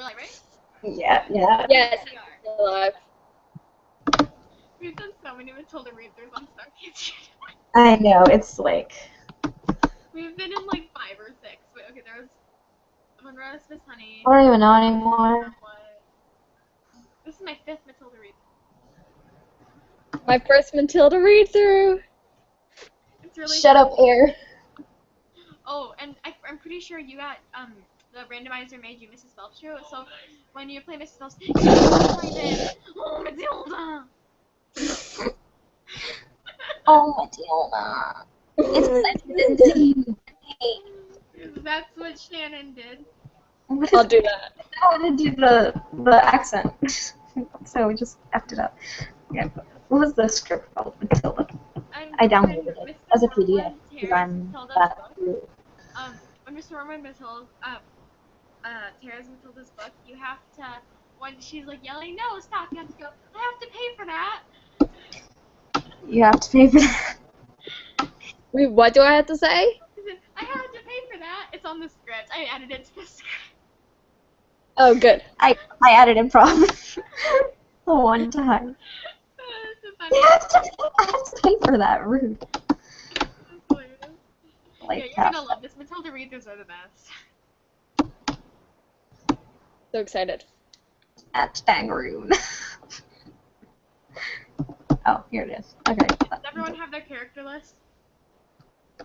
alive, right? Yeah. Yes, I'm still alive. We've done so many Matilda Readthroughs on Star Kids. I know, it's like... We've been in like 5 or 6. Wait, okay, there was Monroe, Miss Honey. I don't even know anymore. What? This is my 5th Matilda Readthrough. My first Matilda read-through. It's really Shut up, Air. Oh, and I'm pretty sure you got the randomizer made you Mrs. Phelps too. So when you play Mrs. Phelps, you play this. Oh, Matilda. Oh, Matilda. It's pleasant. That's what Shannon did. I'll do that. I want to do the accent. So we just effed it up. Yeah. What was the script called, Matilda? I downloaded it as a PDF because I'm that rude. When Mr. Norman Matilda, tears Matilda's book, you have to, when she's like yelling, no, stop, you have to go, I have to pay for that. You have to pay for that. Wait, what do I have to say? I have to pay for that. It's on the script. I added it to the script. Oh, good. I added improv the one time. I have to pay for that. Rude. Like, yeah, you're gonna love this. Matilda Readthroughs are the best. So excited. Hashtag rude. Oh, here it is. Okay. Does everyone have their character list?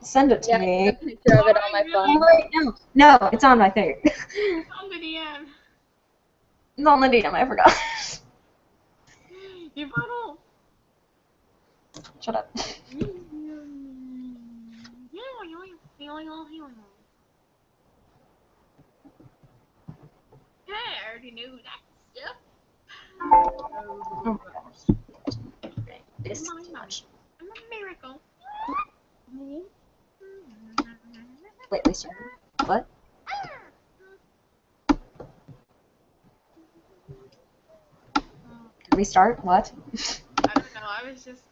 Send it to Yeah, I me. have a picture of it on my phone. Oh, wait, no, it's on my thing. It's on the DM. It's on the DM, I forgot. You bottle. Shut up. Hey, I already knew that stuff. Oh my gosh. This is too much. I'm a miracle. Wait, we started? What? Did we start? What? I don't know, I was just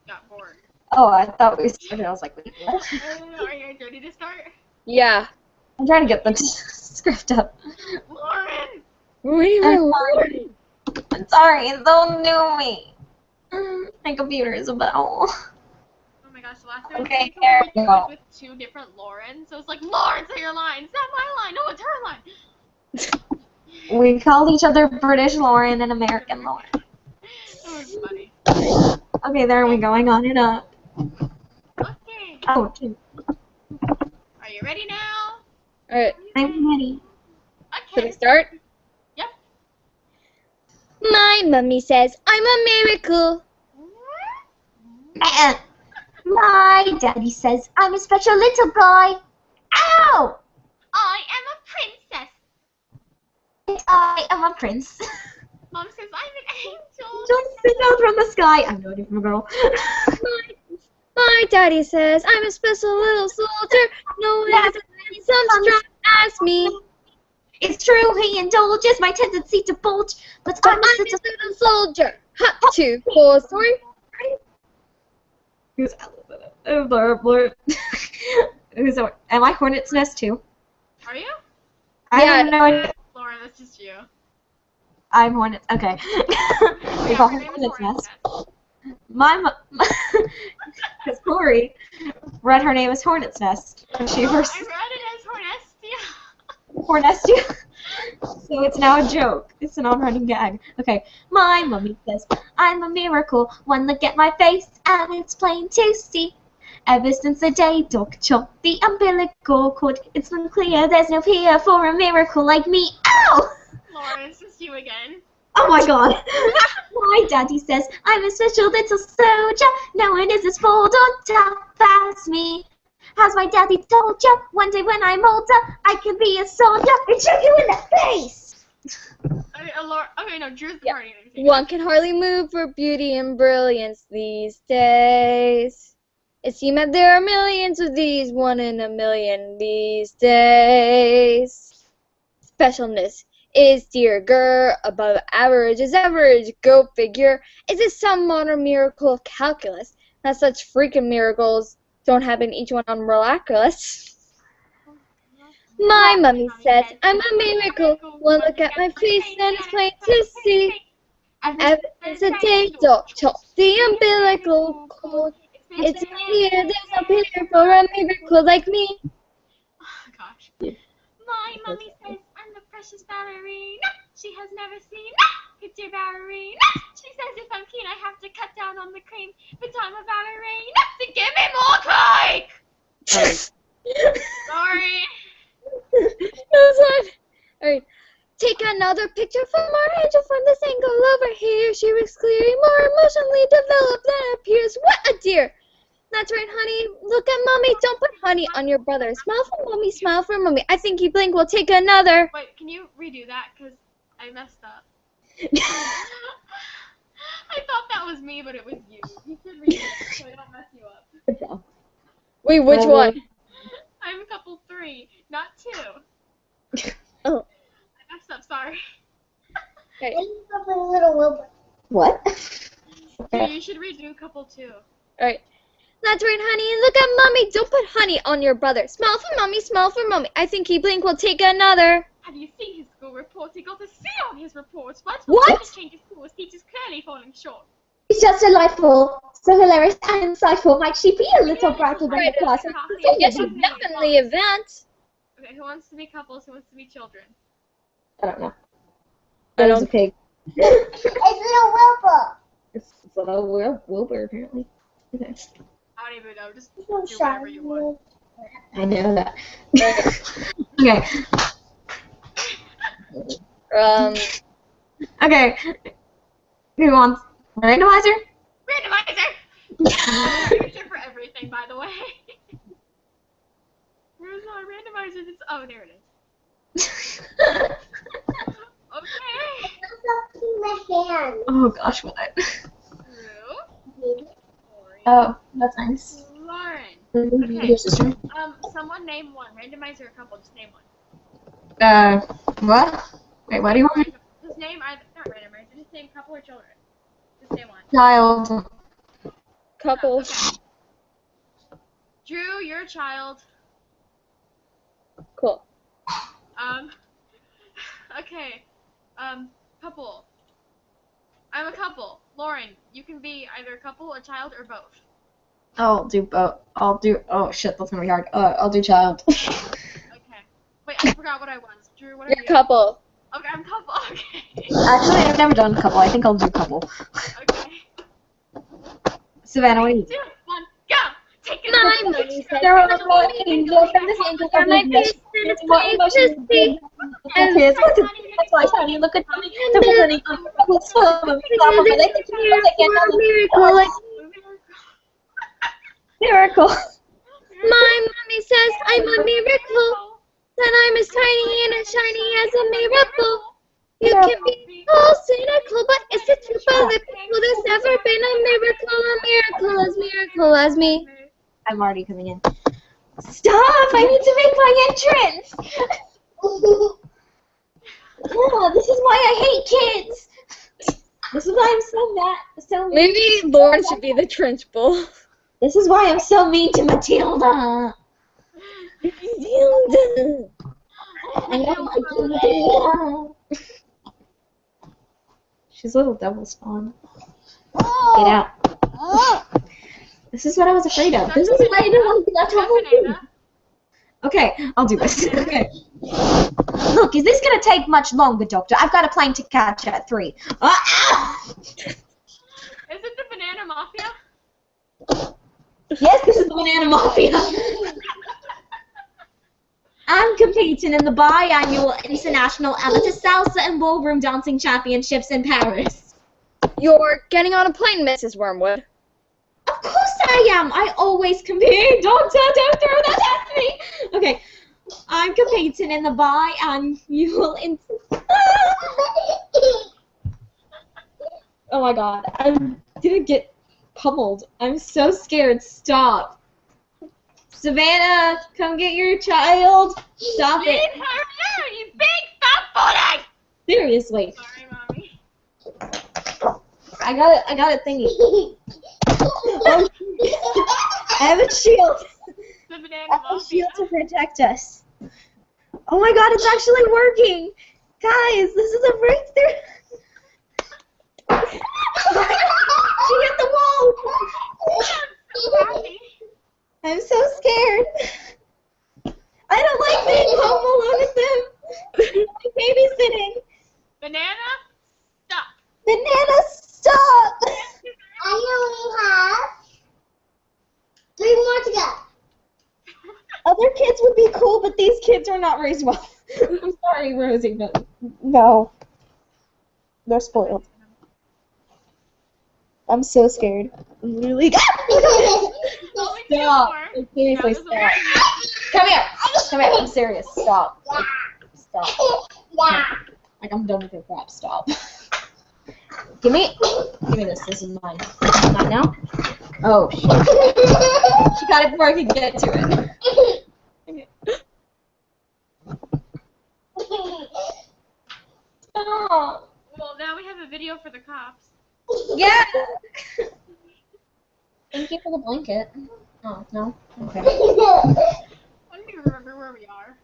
got bored. Oh, I thought we started. I was like, wait, what? Are you guys ready to start? Yeah. I'm trying to get the script up. Lauren! I'm sorry, it's so new to me. My computer is a butthole. Oh my gosh, the last time Okay, I there we go. with 2 different Laurens, so it's like, Lauren, say your line! It's not my line! No, it's her line! We called each other British Lauren and American Lauren. That was funny. Okay, there we going on and up. Okay. Oh, two. Are you ready now? Alright, I'm ready. should I Okay. start? Yep. My mummy says I'm a miracle. My daddy says I'm a special little guy. Ow! I am a princess. And I am a prince. Mom says I'm an angel. Just sit down from the sky. I'm not even a girl. My daddy says I'm a special little soldier. No one has some strong as me. It's true, he indulges my tendency to bulge, but I'm a little soldier. Ha, 2, 4, 3. Who's Who's am I Hornet's Nest too? Are you? I have no idea. Lauren, that's just you. I'm Hornet's. Okay. We call her Hornet's Nest. Because Corey read her name as Hornet's Nest when she first. I read it as Hornestia. Hornestia. So it's now a joke. It's an on-running gag. Okay. My mummy says I'm a miracle, one look at my face and it's plain to see. Ever since the day dog chopped the umbilical cord, it's been clear there's no fear for a miracle like me. Ow! Lauren, it's just you again. Oh my god. My daddy says I'm a special little soldier. No one is as bold or tough as me. Has my daddy told you? One day when I'm older, I can be a soldier and shoot you in the face. Okay, no, Drew's the party. One can hardly move for beauty and brilliance these days. It seems that there are millions of these, 1 in a million these days. Specialness is dear girl, above average is average, go figure. Is it some modern miracle of calculus that such freaking miracles don't happen each one on miraculous? My mummy says I'm a miracle. One look at my face and it's plain to see. Ever since the day Doc chopped the umbilical cord, it's clear there's no picture for a miracle like me. Oh, gosh. My mummy says I'm the precious ballerina. She has never seen picture ballerina. She says if I'm keen, I have to cut down on the cream, but I'm a ballerina. So give me more cake. Sorry. That's fine. Alright. Take another picture from our angel from this angle over here. She was clearly more emotionally developed than it appears. What a dear! That's right, honey. Look at mommy. Don't put honey on your brother. Smile for mommy. Smile for mommy. I think you blink. We'll take another. Wait, can you redo that? Because I messed up. I thought that was me, but it was you. You should redo it so I don't mess you up. Wait, which one? I'm couple 3, not 2. Oh. I messed up, sorry. Okay. What? Yeah, you should redo couple 2. Alright. That's right, honey. Look at mommy. Don't put honey on your brother. Smile for mommy. Smile for mommy. I think he blink. We'll take another. Have you seen his school report? He got a C on his report. What? To change his school, his teacher's clearly falling short. He's just delightful, so hilarious and insightful. Might she be a little brighter than the class? Yes, you definitely event. Okay, who wants to be couples? Who wants to be children? I don't know. I There's don't. a pig. It's little Wilbur. It's little Wilbur, apparently. Okay. I don't even know. Just do So whatever you want. I know that. Okay. Okay. Who wants randomizer? Randomizer! Answer for everything, by the way. Where's our randomizer? Oh, there it is. Okay. It's my hand. Oh gosh, what? Drew. Oh, that's nice. Lauren. Okay. Your sister? Someone name one. Randomizer a couple. Just name one. What? Wait, what do you want? Just name either. Not randomizer. Just name couple or children. Just name one. Child. Couple. Okay. Drew, you're a child. Cool. Okay. Couple. I'm a couple. Lauren, you can be either a couple, a child, or both. I'll do both. Oh shit, that's gonna be hard. I'll do child. Okay. Wait, I forgot what I was. Drew, what are You're you? couple. Okay, I'm couple. Okay. Actually, I've never done couple. I think I'll do couple. Okay. Savannah, what do you 2, 1, go! Take it. My money says There was one angel from this angel from my this face and it's plain to see. And his look at that's why honey, look at me. The honey, what's full of Miracle like miracle. my mommy says I'm a miracle. That I'm as tiny and as shiny as a miracle. You can be all cynical, but it's the truth of the people. There's never been a miracle as me. I'm already coming in. Stop! I need to make my entrance. Oh, this is why I hate kids. This is why I'm so mad. So mean. Maybe Lauren should be the principal. This is why I'm so mean to Matilda. Matilda. I love Matilda. She's a little double spawn. Get out. This is what I was afraid of. This is why I didn't want to be left home. Okay, I'll do this. Okay. Look, is this going to take much longer, Doctor? I've got a plane to catch at 3. Is it the Banana Mafia? Yes, this is the Banana Mafia. I'm competing in the biannual International Amateur Salsa and Ballroom Dancing Championships in Paris. You're getting on a plane, Mrs. Wormwood. Of course I am. I always compete. Doctor, don't throw that at me. Okay. I'm competing in the biannual Oh my god. I'm gonna get pummeled. I'm so scared. Stop. Savannah, come get your child. Stop it. Leave her alone, you big fat body! Seriously. Sorry, Mommy. I got a thingy. Oh, I have a shield. The Banana I have a Mafia. shield to protect us. Oh my god, it's actually working! Guys, this is a breakthrough! She hit the wall! Happy. I'm so scared. I don't like being home alone with them. I'm babysitting. Banana, stop. Banana, stop! I only have 3 more to go. Other kids would be cool, but these kids are not raised well. I'm sorry, Rosie, but no. They're spoiled. I'm so scared. I'm really Only 2 Stop. more. Seriously, Now there's stop. Come here. Come here. I'm serious. Stop. Stop. Yeah. Like, I'm done with your crap. Stop. Give me this. This is mine. Not now? Oh, shit. She got it before I could get to it. Stop. Well, now we have a video for the cops. Yeah. Thank you for the blanket. Oh, no? Okay. I don't even remember where we are.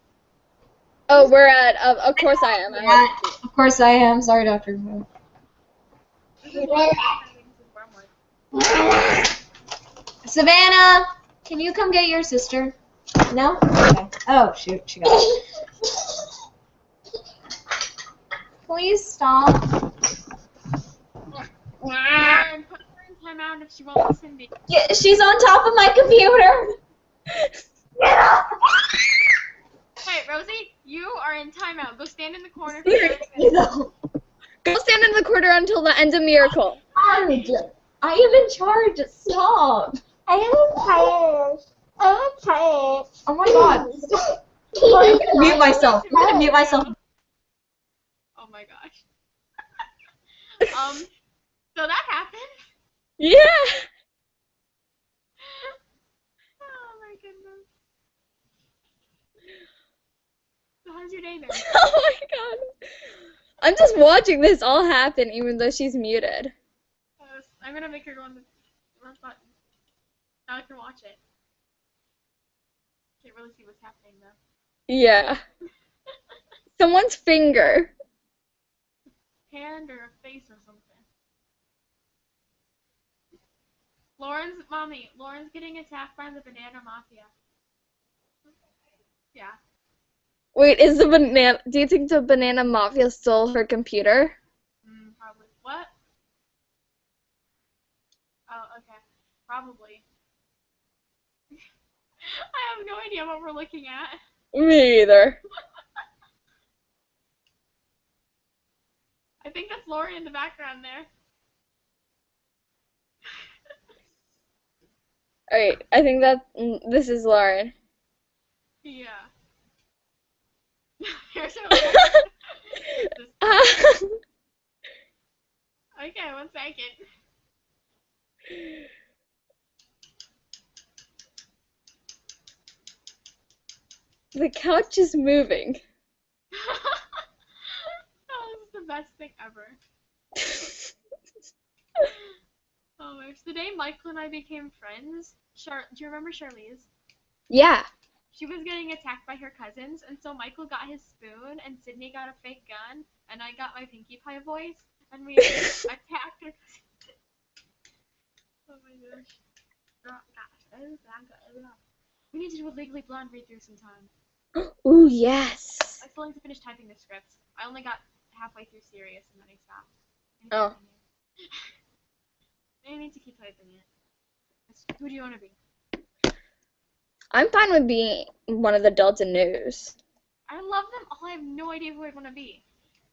Oh, we're at, of course I am. Yeah, of course I am. Sorry, Doctor. This is where Savannah, can you come get your sister? No? Okay. Oh, shoot. She got it. Please stop. Lauren, put her in timeout if she won't listen to you. Yeah, she's on top of my computer. Hey, Rosie, you are in timeout. Go stand in the corner. You know. Go stand in the corner until the end of Miracle. I am in charge. Stop. I am tired. Oh my god. Stop. I'm gonna mute myself. I'm gonna mute myself. Oh my gosh. So that happened. Yeah. Oh my goodness. So how's your day been? Oh my god. I'm just watching this all happen even though she's muted. I'm gonna make her go on the wrong button. Now I can watch it. Can't really see what's happening though. Yeah. Someone's finger. Hand or a face or something. Lauren's getting attacked by the banana mafia. Yeah. Wait, is the banana, do you think the banana mafia stole her computer? Probably. What? Oh, okay. Probably. I have no idea what we're looking at. Me either. I think that's Lauren in the background there. Alright, I think that this is Lauren. Yeah. Here's her. Okay, 1 second. The couch is moving. Oh, this is the best thing ever. Oh my gosh. The day Michael and I became friends, do you remember Charlize? Yeah. She was getting attacked by her cousins, and so Michael got his spoon, and Sydney got a fake gun, and I got my Pinkie Pie voice, and we attacked her cousins. Oh my gosh. We need to do a Legally Blonde read-through sometime. Ooh, yes. I still need to finish typing the script. I only got halfway through Sirius, and then I stopped. Oh. I need to keep typing it. Who do you want to be? I'm fine with being one of the Delta News. I love them all. I have no idea who I'd want to be.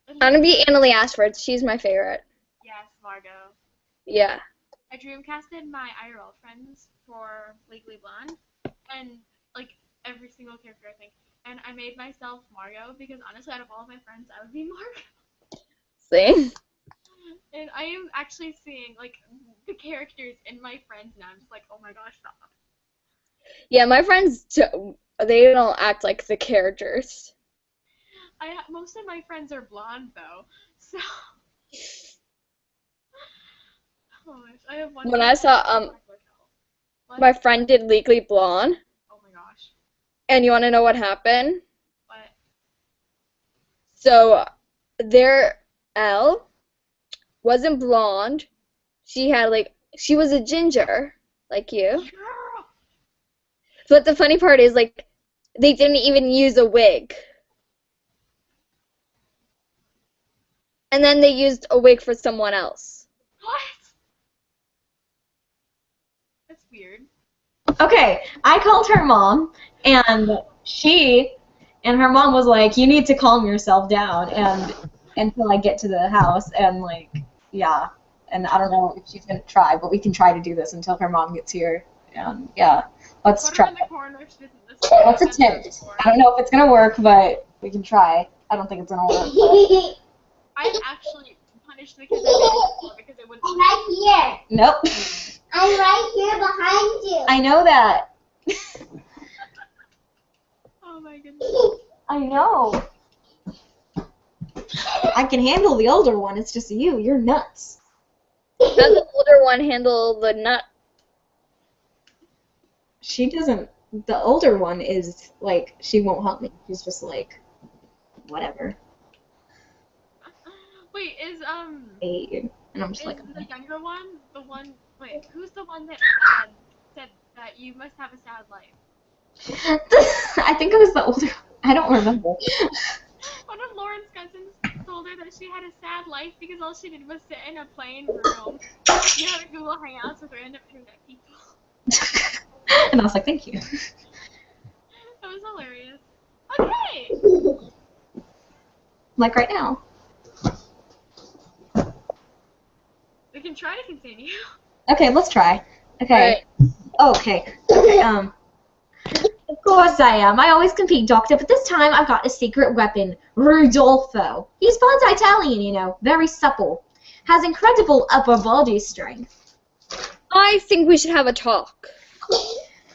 I'm gonna be Annalie Ashford. She's my favorite. Yes, Margot. Yeah. I dreamcasted my IRL friends for Legally Blonde, and like every single character I think. And I made myself Margot because honestly, out of all of my friends, I would be Margot. See? And I am actually seeing like the characters in my friends now. I'm just like, oh my gosh, stop. Yeah, my friends, they don't act like the characters. Most of my friends are blonde though, so. Oh my gosh, I have one. When I saw, What? my friend did Legally Blonde, Oh my gosh. and you want to know what happened? What? So their Elle wasn't blonde. She was a ginger, like you. But the funny part is, like, they didn't even use a wig. And then they used a wig for someone else. What? That's weird. Okay, I called her mom, and her mom was like, "You need to calm yourself down," and until I get to the house, and like, yeah, and I don't know if she's gonna try, but we can try to do this until her mom gets here, and yeah, let's Put her try. in the corner. She doesn't listen. Let's attempt. I don't know if it's gonna work, but we can try. I don't think it's gonna work. But... I actually punished the kids before because they wouldn't. I'm right here. Nope. I'm right here behind you. I know that. Oh my goodness. I know. I can handle the older one. It's just you. You're nuts. How does the older one handle the nut? She doesn't. The older one is like, she won't help me. She's just like, whatever. Wait, is 8, and I'm just is like, the younger one the one? Wait, who's the one that said that you must have a sad life? I think it was the older. I don't remember. One of Lauren's cousins told her that she had a sad life because all she did was sit in a plain room. You know, Google Hangouts with random internet people. And I was like, thank you. That was hilarious. Okay. Like right now. We can try to continue. Okay, let's try. Okay. Right. Okay. Of course I am. I always compete, Doctor, but this time I've got a secret weapon. Rudolfo. He's part Italian, you know. Very supple. Has incredible upper body strength. I think we should have a talk.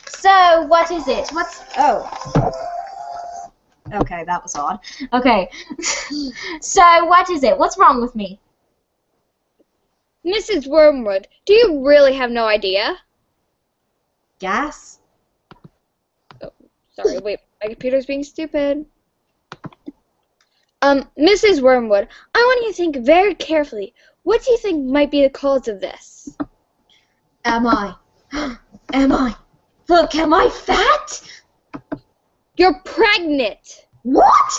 So, what is it? Oh. Okay, that was odd. Okay. So, what is it? What's wrong with me? Mrs. Wormwood, do you really have no idea? Gas? Sorry, wait, my computer's being stupid. Mrs. Wormwood, I want you to think very carefully. What do you think might be the cause of this? Am I? Look, am I fat? You're pregnant. What?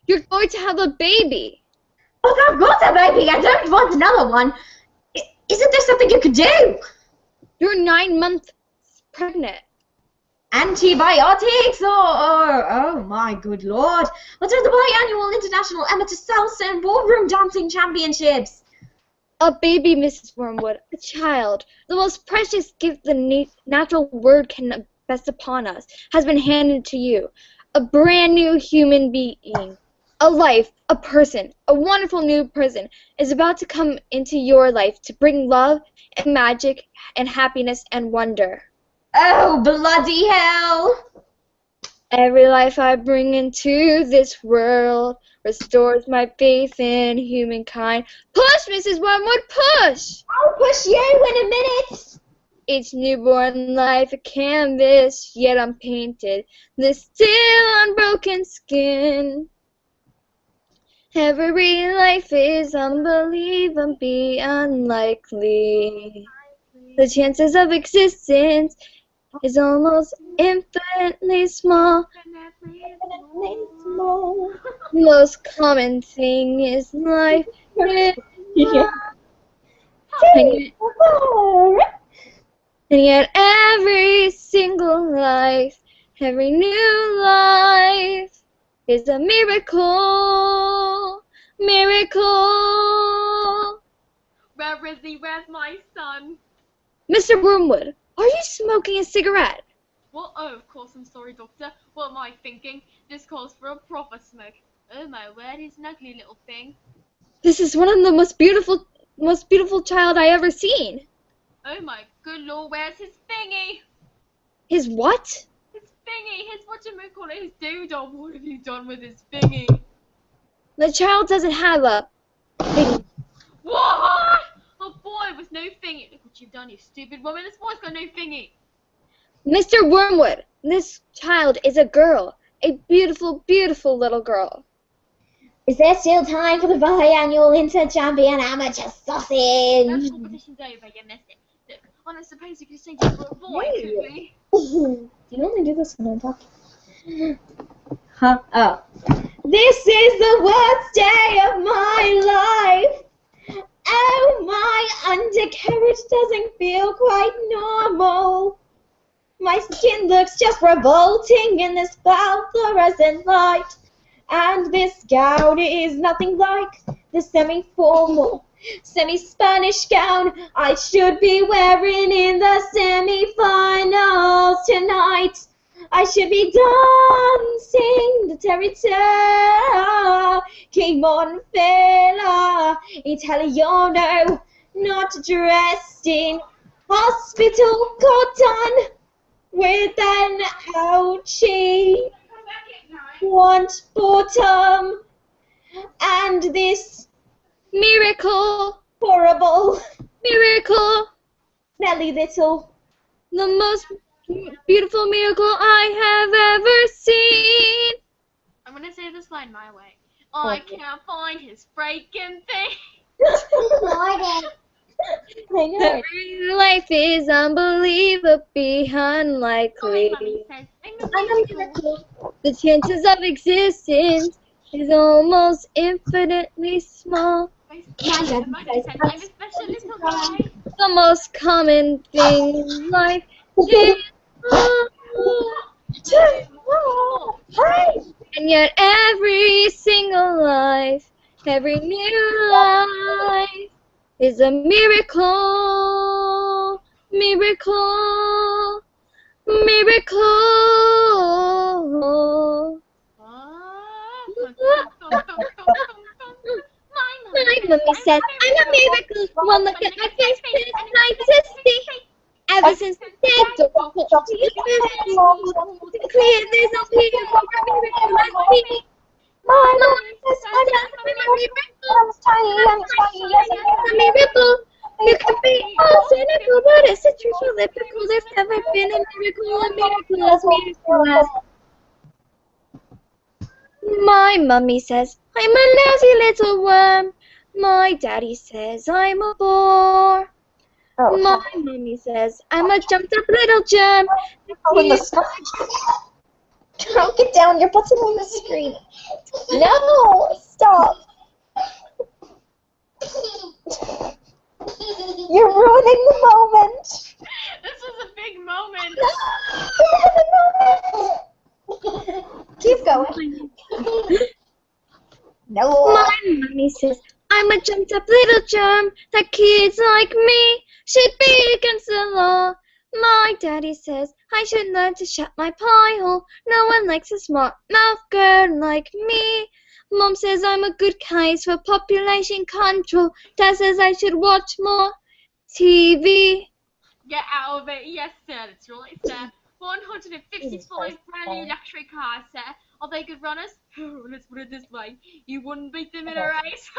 You're going to have a baby. Oh, I've got a baby. I don't want another one. Isn't there something you could do? You're 9 months pregnant. Antibiotics? Oh my good lord. What are the biannual international amateur salsa and ballroom dancing championships? A baby, Mrs. Wormwood, a child, the most precious gift the natural word can best upon us, has been handed to you. A brand new human being, a life, a person, a wonderful new person is about to come into your life to bring love and magic and happiness and wonder. Oh, bloody hell! Every life I bring into this world restores my faith in humankind. Push, Mrs. Wormwood, push! I'll push you in a minute! Each newborn life a canvas, yet unpainted, this still unbroken skin. Every life is unbelievably unlikely. The chances of existence is almost infinitely small. Most common thing is life. And yet every single life, every new life is a miracle. Miracle. Where is he? Where's my son? Mr. Wormwood, are you smoking a cigarette? Well, oh, of course, I'm sorry, Doctor. What am I thinking? This calls for a proper smoke. Oh my word, he's an ugly little thing. This is one of the most beautiful child I ever seen. Oh my good lord, where's his thingy? His what? His thingy, his whatchamacallit, his doodah. What have you done with his thingy? The child doesn't have a thing. What? A boy with no thingy. Look what you've done, you stupid woman. This boy's got no thingy. Mr. Wormwood, this child is a girl. A beautiful, beautiful little girl. Is there still time for the biannual inter-champion amateur That sausage? competition's over, you missed it. Look, I suppose you could change it for a boy, could we? Do you only do this when I'm talking? Huh? Oh. This is the worst day of my life. Oh, my undercarriage doesn't feel quite normal. My skin looks just revolting in this foul fluorescent light. And this gown is nothing like the semi-formal, semi-Spanish gown I should be wearing in the semi-finals tonight. I should be dancing the territory. Che mon fela Italiano, not dressed in hospital cotton with an ouchie want bottom and this Miracle! horrible Miracle! smelly little The most beautiful miracle I have ever seen! I'm gonna say this line my way. I can't find his freaking thing. I know. Life is unbelievably My unlikely. mummy says, I'm a miracle. The chances of existence is almost infinitely small. My mummy says, I'm a special little guy. The most common thing in life is Hi. and yet every single life, every new life is a miracle, miracle, miracle. My mummy says, I'm a miracle. One look at my face, it's nice to see. Ever since the day clear, there's no clear for a miracle like me. My mummy says, I'm a miracle. I'm a miracle. You can be all cynical, but it's a true elliptical. There's never been a miracle as miracle as. My mummy says, I'm a lousy little worm. My daddy says, I'm a bore. My mummy says, I'm a jumped up little germ. Oh, in the sky. Don't get down, you're putting on the screen. No, stop. You're ruining the moment. This is a big moment. Keep going. No. My mummy says, I'm a jumped up little germ that kids like me should be against the law. My daddy says I should learn to shut my pie hole. No one likes a smart mouth girl like me. Mom says I'm a good case for population control. Dad says I should watch more TV. Get out of it. Yes, sir. That's right, sir. 155 brand new luxury cars, sir. Are they good runners? Let's put it this way. You wouldn't beat them in a race.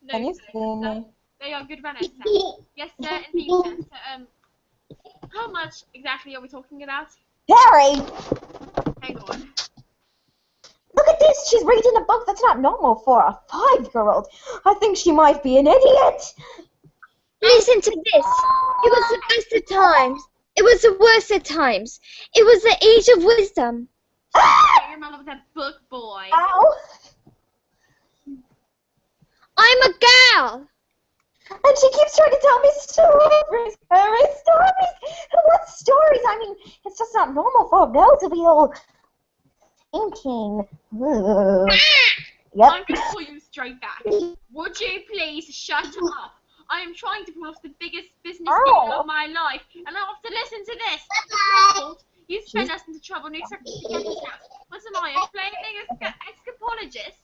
No, Can you sir. see me? They are good runners, sir. Yes, sir, indeed, sir. So, how much exactly are we talking about? Harry! Hang on. Look at this! She's reading a book that's not normal for a 5-year-old. I think she might be an idiot. Listen to this. It was the best of times. It was the worst of times. It was the age of wisdom. Get your mother with that book, boy. Ow! I'm a girl. And she keeps trying to tell me stories. Harry, stories. What stories? I mean, it's just not normal for a girl to be all thinking. Ugh. Yep. I'm going to call you straight back. Would you please shut up? I am trying to pull off the biggest business deal of my life, and I have to listen to this. You spent us into trouble and you expect us to get this out. What's am I, a flaming escapologist?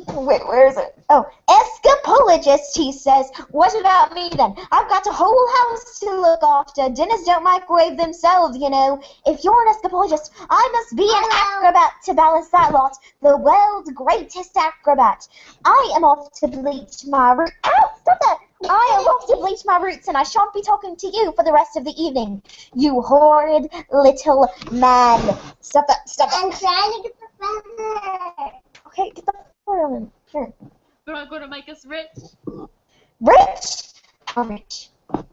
Wait, where is it? Oh, escapologist, he says. What about me then? I've got a whole house to look after. Dinners don't microwave themselves, you know. If you're an escapologist, I must be an acrobat to balance that lot. The world's greatest acrobat. I am off to bleach my roots. Ow, stop that! I am off to bleach my roots, and I shan't be talking to you for the rest of the evening. You horrid little man. Stop that, stop that. I'm trying to get the Okay, get the phone. Here. But I'm going to make us rich. Rich? How rich? Oh,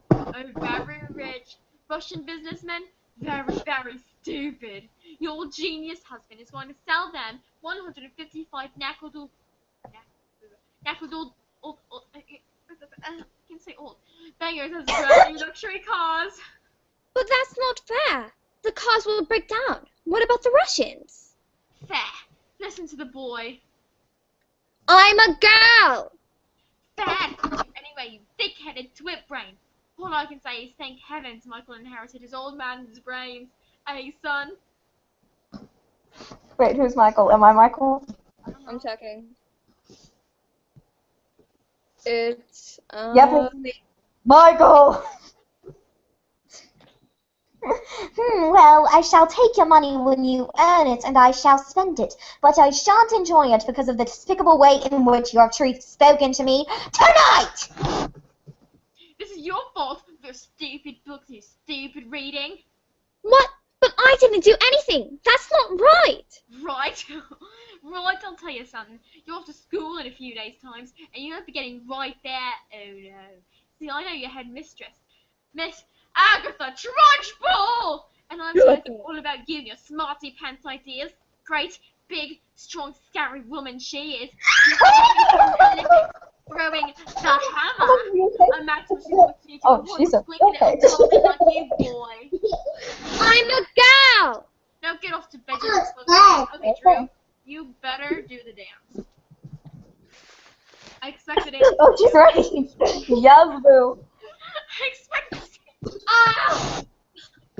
very rich. Russian businessmen, very, very stupid. Your genius husband is going to sell them 155 Nakodul. I can't say old. Bangers as brand new luxury cars. But that's not fair. The cars will break down. What about the Russians? Fair. Listen to the boy. I'm a girl. Fair. Anyway, you thick-headed twit brain. All I can say is thank heavens Michael inherited his old man's brains. Hey, son. Wait, who's Michael? Am I Michael? I'm checking. It's Yep, it's me. Michael! Well, I shall take your money when you earn it, and I shall spend it. But I shan't enjoy it because of the despicable way in which you have spoken to me tonight! This is your fault for your stupid books, your stupid reading. What? But I didn't do anything. That's not right. Right? Right, I'll tell you something. You're off to school in a few days' times, and you're not getting right there. Oh no. See, I know your headmistress, Miss Agatha Trunchbull! And I'm talking all about you and your smarty pants ideas. Great, big, strong, scary woman she is. Throwing the hammer. Imagine she puts you to Oh, a wood she's swinging okay. it and holding like you, boy. I'm a girl. Now get off to bed, you little okay, Drew. You better do the dance. I expected it. Oh, she's ready! Yes, boo! I expected it. Ah!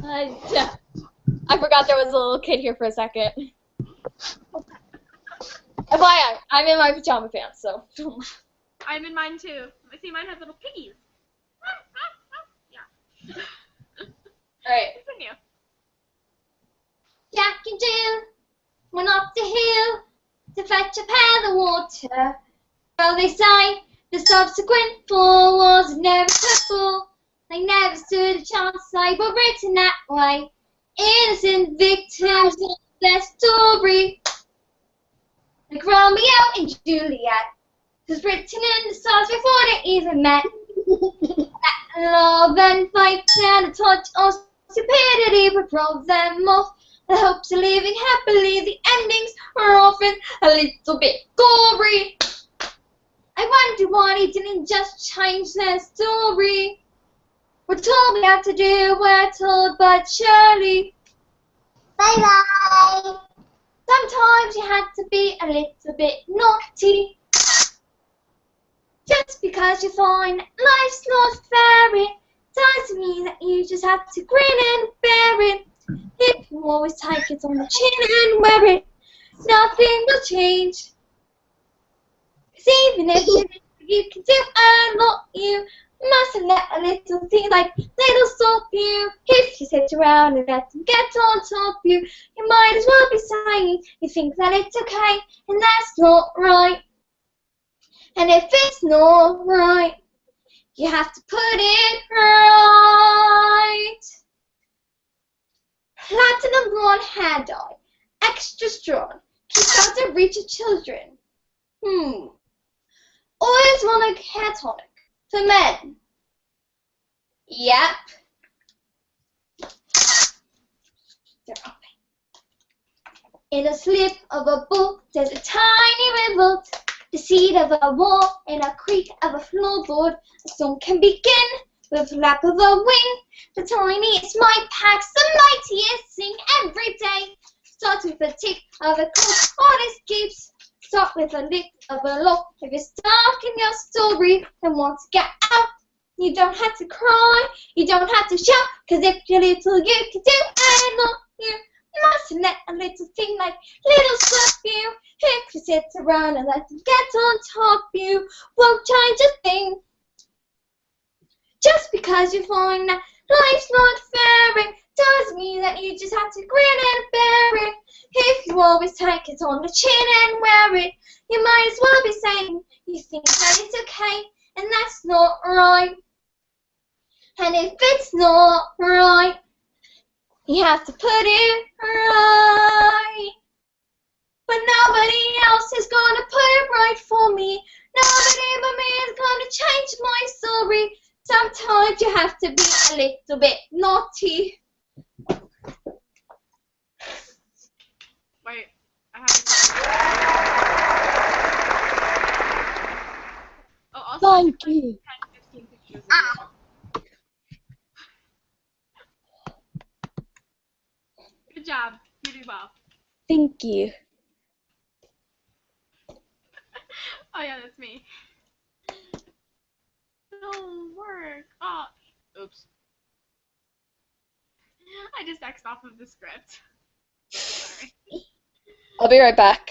I forgot there was a little kid here for a second. FYI, I'm in my pajama pants, so. I'm in mine too. I see mine has little piggies. Yeah. Alright. Continue. Jack and Jill went up the hill to fetch a pail of water. Well, they say the subsequent fall was inevitable. They never stood a chance, they were written that way. Innocent victims of their story. Like Romeo and Juliet was written in the stars before they even met. Love and fight and a touch of stupidity would rob them off. The hopes of living happily, the endings are often a little bit gory. I wonder why he didn't just change their story. We're told we have to do, we're told, but surely. Bye-bye. Sometimes you have to be a little bit naughty. Just because you find life's not fair, it doesn't mean that you just have to grin and bear it. If you always take it on the chin and wear it, nothing will change. 'Cause even if you can do a lot, you mustn't let a little thing like little stop you. If you sit around and let them get on top of you, you might as well be saying you think that it's okay, and that's not right. And if it's not right, you have to put it right. Platinum blonde hair dye, extra strong, keeps out the reach of children. Always want a hair tonic for men. Yep. They're open. In a slip of a book, there's a tiny river. The seed of a wall and a creak of a floorboard. A song can begin with a flap of a wing. The tiniest might pack, the mightiest sing every day. Starts with a tick of a clock, artist keeps. Start with a lick of a lock. If you're stuck in your story and want to get out, you don't have to cry, you don't have to shout. 'Cause if you're little, you can do a lot. You mustn't let a little thing like little slap you. If you sit around and let them get on top of you, won't change a thing. Just because you find that life's not fair, it doesn't mean that you just have to grin and bear it. If you always take it on the chin and wear it, you might as well be saying you think that it's okay, and that's not right. And if it's not right, you have to put it right. But a bit naughty. Wait, I have to. Oh, also, Thank you. 10, 15 pictures of you. Good job. You do well. Thank you. Oh yeah, that's me. Don't work. Oh, oops. I just X'd off of the script. Sorry. I'll be right back.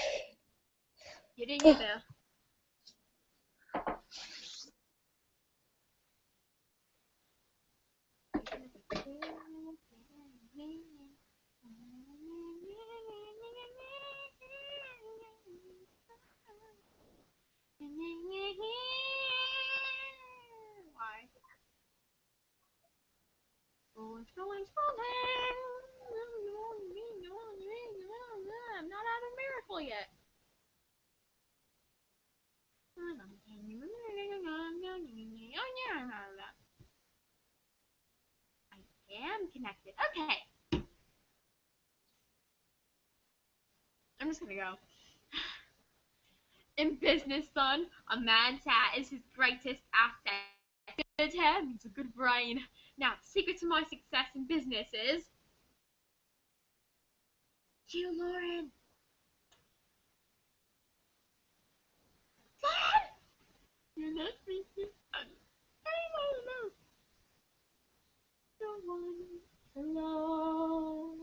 You didn't get there. Why? Scrolling. I'm not out of Miracle yet. I am connected. Okay. I'm just gonna go. In business, son, a man's hat is his greatest asset. Good head means a good brain. Now, the secret to my success in business is you, Lauren. Lauren! You're not speaking. Hello.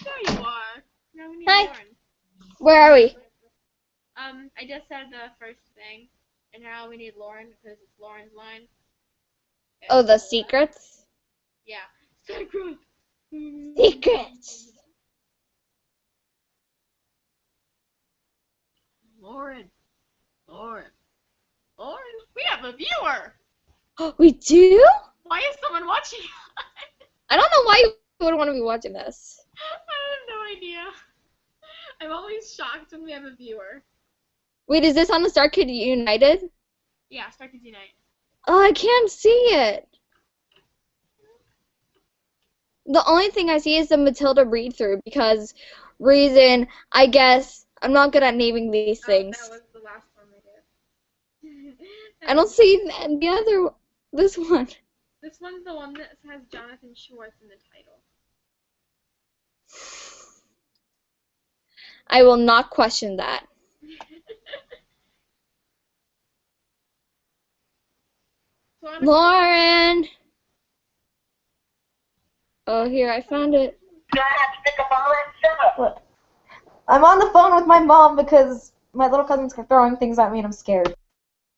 There you are. Now we need Hi. Lauren. Where are we? I just said the first thing, and now we need Lauren because it's Lauren's line. Okay. Oh, the secrets? Yeah. Secret. Secrets! Lauren. We have a viewer. We do? Why is someone watching? I don't know why you would want to be watching this. I have no idea. I'm always shocked when we have a viewer. Wait, is this on the Star Kid United? Yeah, Star Kids Unite. Oh, I can't see it. The only thing I see is the Matilda Readthrough because reason, I guess, I'm not good at naming these things. That was the last one we did. I don't see this one. This one's the one that has Jonathan Schwartz in the title. I will not question that. Lauren! Oh, here, I found it. What? I'm on the phone with my mom because my little cousins kept throwing things at me and I'm scared.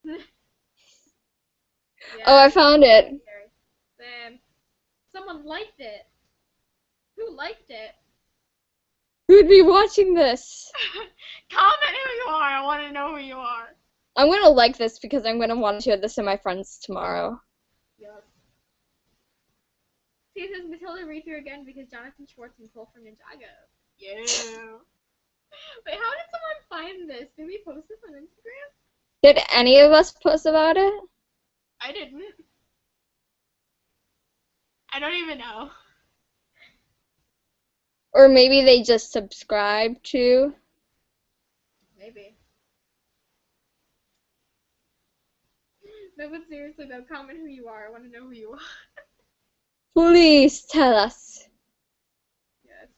Yeah, Oh, I found it. Someone liked it. Who liked it? Who'd be watching this? Comment who you are. I want to know who you are. I'm gonna like this because I'm gonna want to share this to my friends tomorrow. Yes. See, it says Matilda Readthrough again because Jonathan Schwartz and Cole from Ninjago. Yeah. Wait, how did someone find this? Did we post this on Instagram? Did any of us post about it? I didn't. I don't even know. Or maybe they just subscribed to? Maybe. No, but seriously though, comment who you are. I want to know who you are. Please tell us. Yes.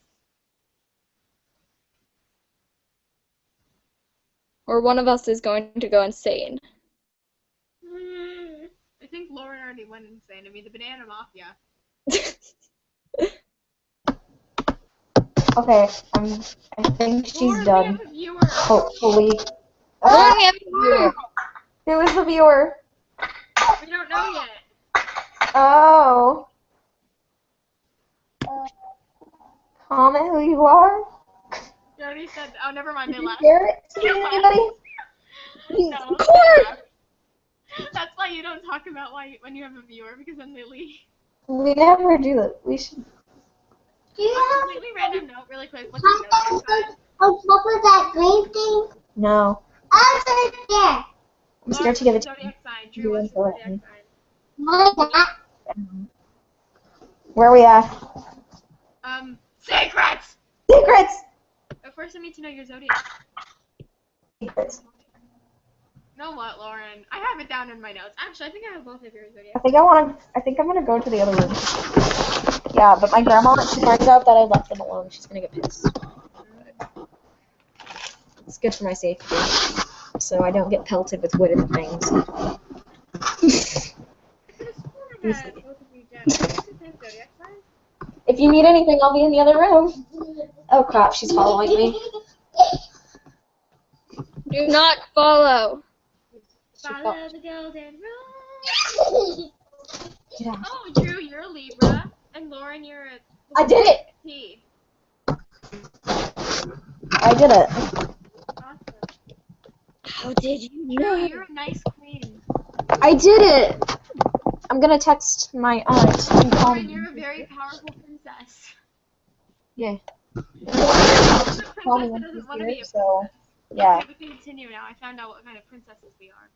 Or one of us is going to go insane. I think Lauren already went insane. I mean, the Banana Mafia. Okay, I think she's Lauren, done. we have a viewer. Hopefully. Lauren, we have a viewer. Who is the viewer? We don't know yet. Oh. Comment who you are. You already said. Oh, never mind. They Did you left. hear it? Did anybody? No. Of course. That's why you don't talk about when you have a viewer because then they leave. We never do that. We should. Do you have Completely random note, really quick. What's the note outside? on top of that green thing? No. Outside there. I'm scared to give it to Zodiac sign. you. Drew, what's the Go zodiac ahead. sign? What is that? Where are we at? Secrets! Secrets! But first I need to know your zodiac. Secrets. You know what, Lauren? I have it down in my notes. Actually, I think I have both of your zodiacs. I think I'm gonna go to the other room. Yeah, but my grandma, she finds out that I left them alone. She's gonna get pissed. It's good for my safety, so I don't get pelted with wooden things. I could have sworn that both of you did. What's the same zodiac sign? If you need anything, I'll be in the other room. Oh crap, she's following me. Do not follow. Follow the golden rule. Get out. Oh, Drew, you're a Libra, and Lauren, you're a I did it! T. I did it. Awesome. How did you Drew, know? you're a nice queen. I did it! I'm gonna text my aunt and call Lauren, me. you're a very powerful princess. Yeah. A Call me princess when that doesn't she's want to be here, a so, princess. yeah. Okay, we can continue now. I found out what kind of princesses we are.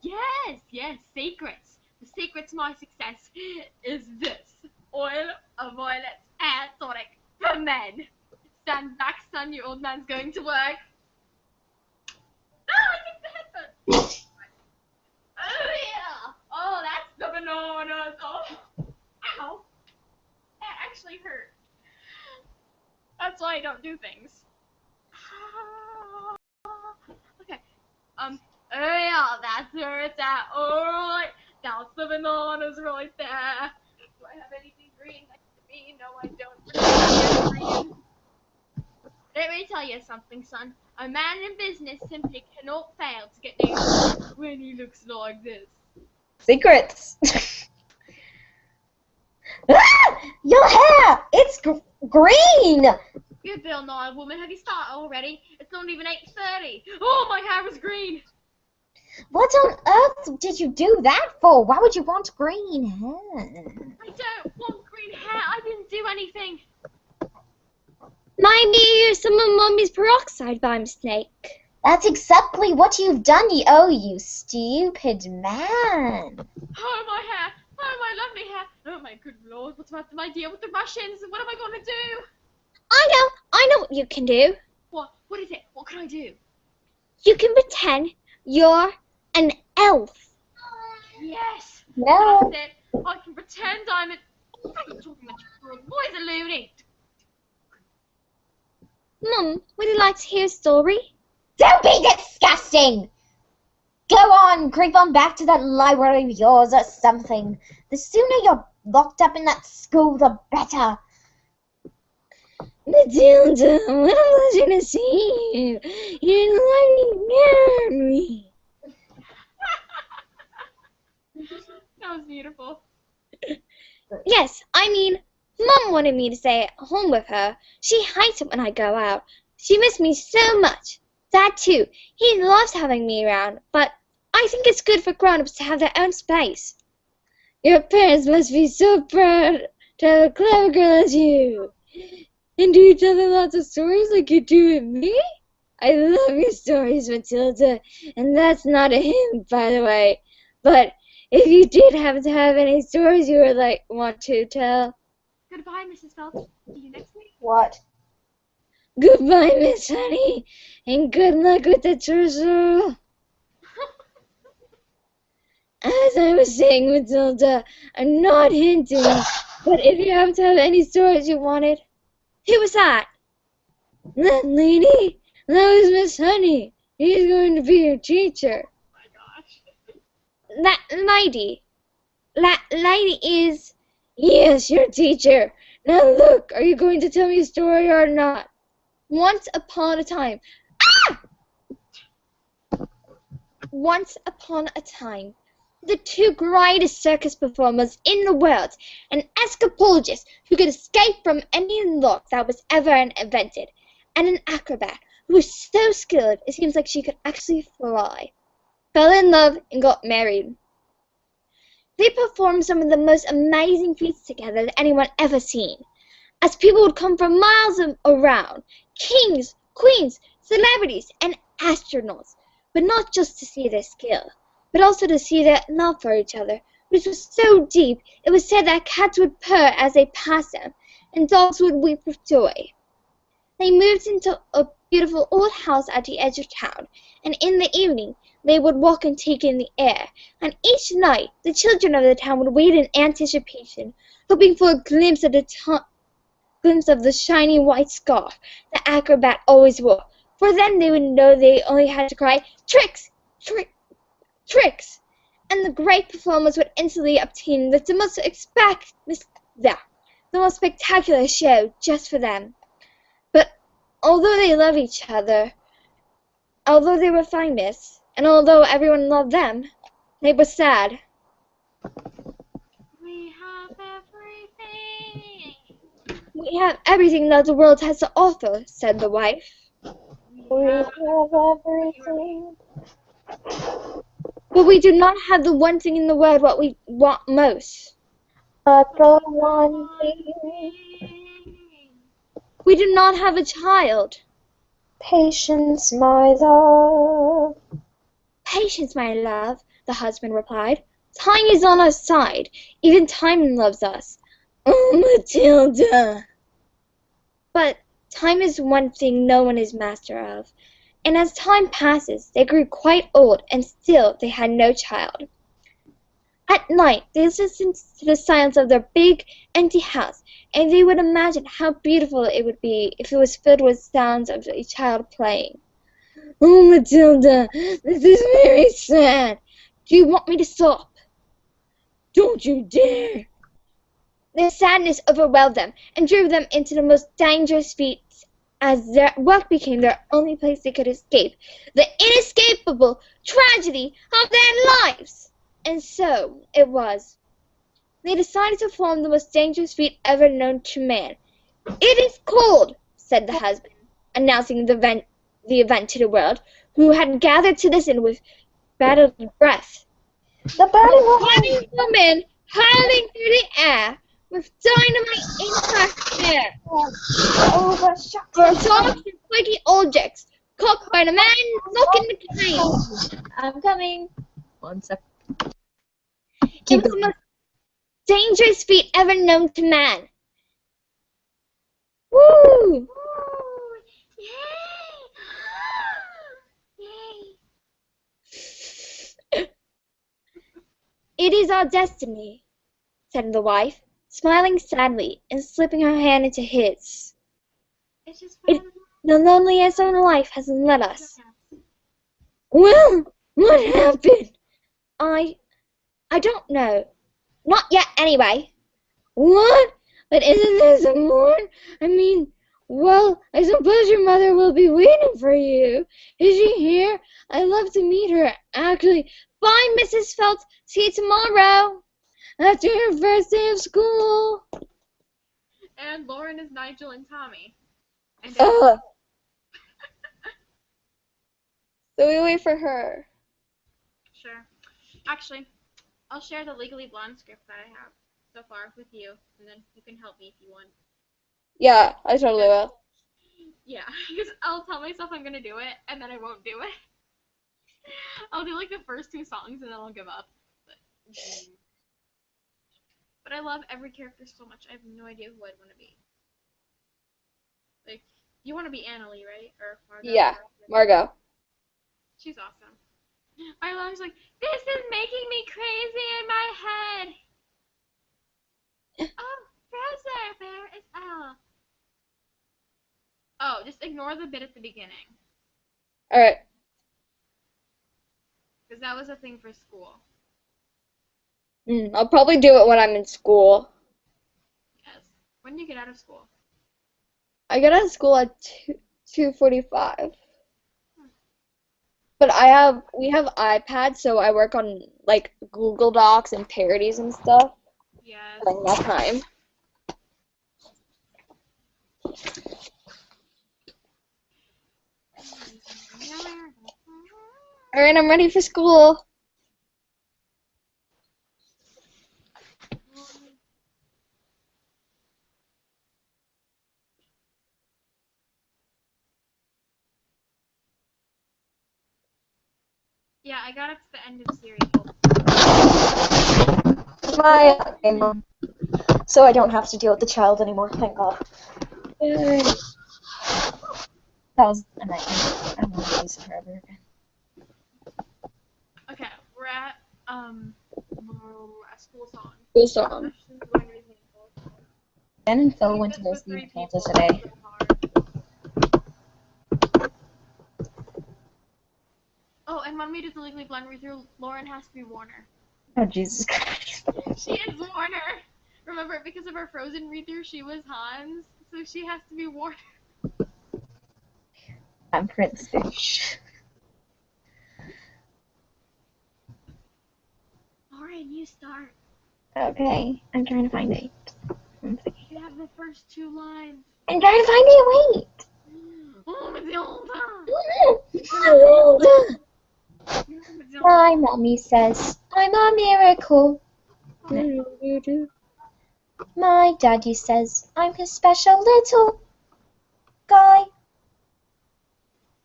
Yes, secrets. The secret to my success is this. Oil of violets and tonic for men. Stand back, son, your old man's going to work. Ah, I kicked the headphones. Oh, yeah. Oh, that's the bananas. Oh, ow. That actually hurt. That's why I don't do things. Okay. Oh yeah, that's where it's at. Alright, that's the bananas right there. Do I have anything green next to me? No, I don't. Green. Let me tell you something, son. A man in business simply cannot fail to get noticed when he looks like this. Secrets! Ah! Your hair! It's green! You Bill Nye, woman, have you started already? It's not even 8:30. Oh, my hair is green. What on earth did you do that for? Why would you want green hair? I don't want green hair. I didn't do anything. Maybe you used some of Mummy's peroxide by mistake. That's exactly what you've done, you stupid man. Oh, my hair. Oh, my lovely hair. Oh, my good lord. What's about my deal with the Russians? What am I going to do? I know what you can do. What? What is it? What can I do? You can pretend you're an elf. Yes. No. That's it. I can pretend I'm a... What are you talking about, you girl? Boys are looting. Mum, would you like to hear a story? Don't be disgusting! Go on, creep on back to that library of yours or something. The sooner you're locked up in that school, the better. Matilda, what am I going to see you? You're letting me. That was beautiful. Yes, I mean, Mum wanted me to stay at home with her. She hates it when I go out. She missed me so much. Dad, too. He loves having me around, but I think it's good for grown-ups to have their own space. Your parents must be so proud to have a clever girl as you. And do you tell them lots of stories like you do with me? I love your stories, Matilda, and that's not a hint, by the way. But if you did happen to have any stories you would want to tell. Goodbye, Mrs. Phelps. See you next week. What? Goodbye, Miss Honey, and good luck with the treasure. As I was saying, Matilda, I'm not hinting, but if you happen to have any stories you wanted. Who was that? That lady? That was Miss Honey. She's going to be your teacher. Oh my gosh. That lady. That lady is... Yes, your teacher. Now look, are you going to tell me a story or not? Once upon a time... Ah! Once upon a time, the two greatest circus performers in the world, an escapologist who could escape from any lock that was ever invented, and an acrobat who was so skilled it seems like she could actually fly, fell in love and got married. They performed some of the most amazing feats together that anyone ever seen, as people would come from miles around, kings, queens, celebrities, and astronauts, but not just to see their skill, but also to see their love for each other, which was so deep it was said that cats would purr as they passed them, and dogs would weep with joy. They moved into a beautiful old house at the edge of town, and in the evening they would walk and take in the air, and each night the children of the town would wait in anticipation, hoping for a glimpse of the shiny white scarf the acrobat always wore, for then they would know they only had to cry, "Tricks! Tricks!" and the great performers would instantly obtain the most spectacular show just for them. But although they loved each other, although they were famous, and although everyone loved them, they were sad. We have everything. "We have everything that the world has to offer," said the wife. We have everything. "But we do not have the one thing in the world what we want most. But the one thing. We do not have a child." Patience, my love. "Patience, my love," the husband replied. "Time is on our side. Even time loves us." "Oh, Matilda!" But time is one thing no one is master of, and as time passes they grew quite old, and still they had no child. At night they listened to the silence of their big, empty house, and they would imagine how beautiful it would be if it was filled with sounds of a child playing. "Oh, Matilda, this is very sad. Do you want me to stop?" "Don't you dare!" Their sadness overwhelmed them and drove them into the most dangerous feats, as their work became their only place they could escape the inescapable tragedy of their lives. And so it was. They decided to perform the most dangerous feat ever known to man. "It is called," said the husband, announcing the event to the world, who had gathered to listen with bated breath. The "The battle running woman hurling through the air with dynamite in her hair, overshot. for dogs and spiky objects, caught by the man locked in the cage." I'm coming. 1 sec. It was the most dangerous feat ever known to man. Woo! Ooh, yay! Yay! "It is our destiny," said the wife, smiling sadly and slipping her hand into his. It's just "The loneliest of life has led us." fun. "Well, what happened?" I don't know. Not yet, anyway." "What? But isn't there some more? I mean, well, I suppose your mother will be waiting for you. Is she here? I'd love to meet her, actually. Bye, Mrs. Phelps. See you tomorrow, after your first day of school." And Lauren is Nigel and Tommy. And So we wait for her. sure. Actually, I'll share the Legally Blonde script that I have so far with you, and then you can help me if you want. Yeah, I totally will. Yeah, because I'll tell myself I'm gonna do it, and then I won't do it. I'll do like the first 2 songs, and then I'll give up. But I love every character so much. I have no idea who I'd want to be. Like, you want to be Annalie, right? Or Margot? Yeah, Margot. She's awesome. My mom's like, this is making me crazy in my head. Oh, browser, where is Elle? Oh, just ignore the bit at the beginning. Alright. Because that was a thing for school. I'll probably do it when I'm in school. Yes. When do you get out of school? I get out of school at 2:45. But we have iPads, so I work on like Google Docs and parodies and stuff. Yes. During that time. Alright, I'm ready for school. Yeah, I got up to the end of series. Okay, Mom. So I don't have to deal with the child anymore, thank God. Yay. That was a nightmare. I don't want to use it forever again. Okay, we're at a school song. Cool song. Ashton's going to be painful. Ben and Phil went This to go with see 3 Matilda people today. is so hard. Oh, and when we do the Legally Blonde read-through, Lauren has to be Warner. Oh, Jesus Christ. She is Warner. Remember, because of our Frozen read-through, she was Hans, so she has to be Warner. I'm Prince Fish. Alright, you start. Okay, I'm trying to find it. You have the first 2 lines. I'm trying to find it, wait! Oh, Matilda! My mommy says I'm a miracle. My daddy says I'm his special little guy.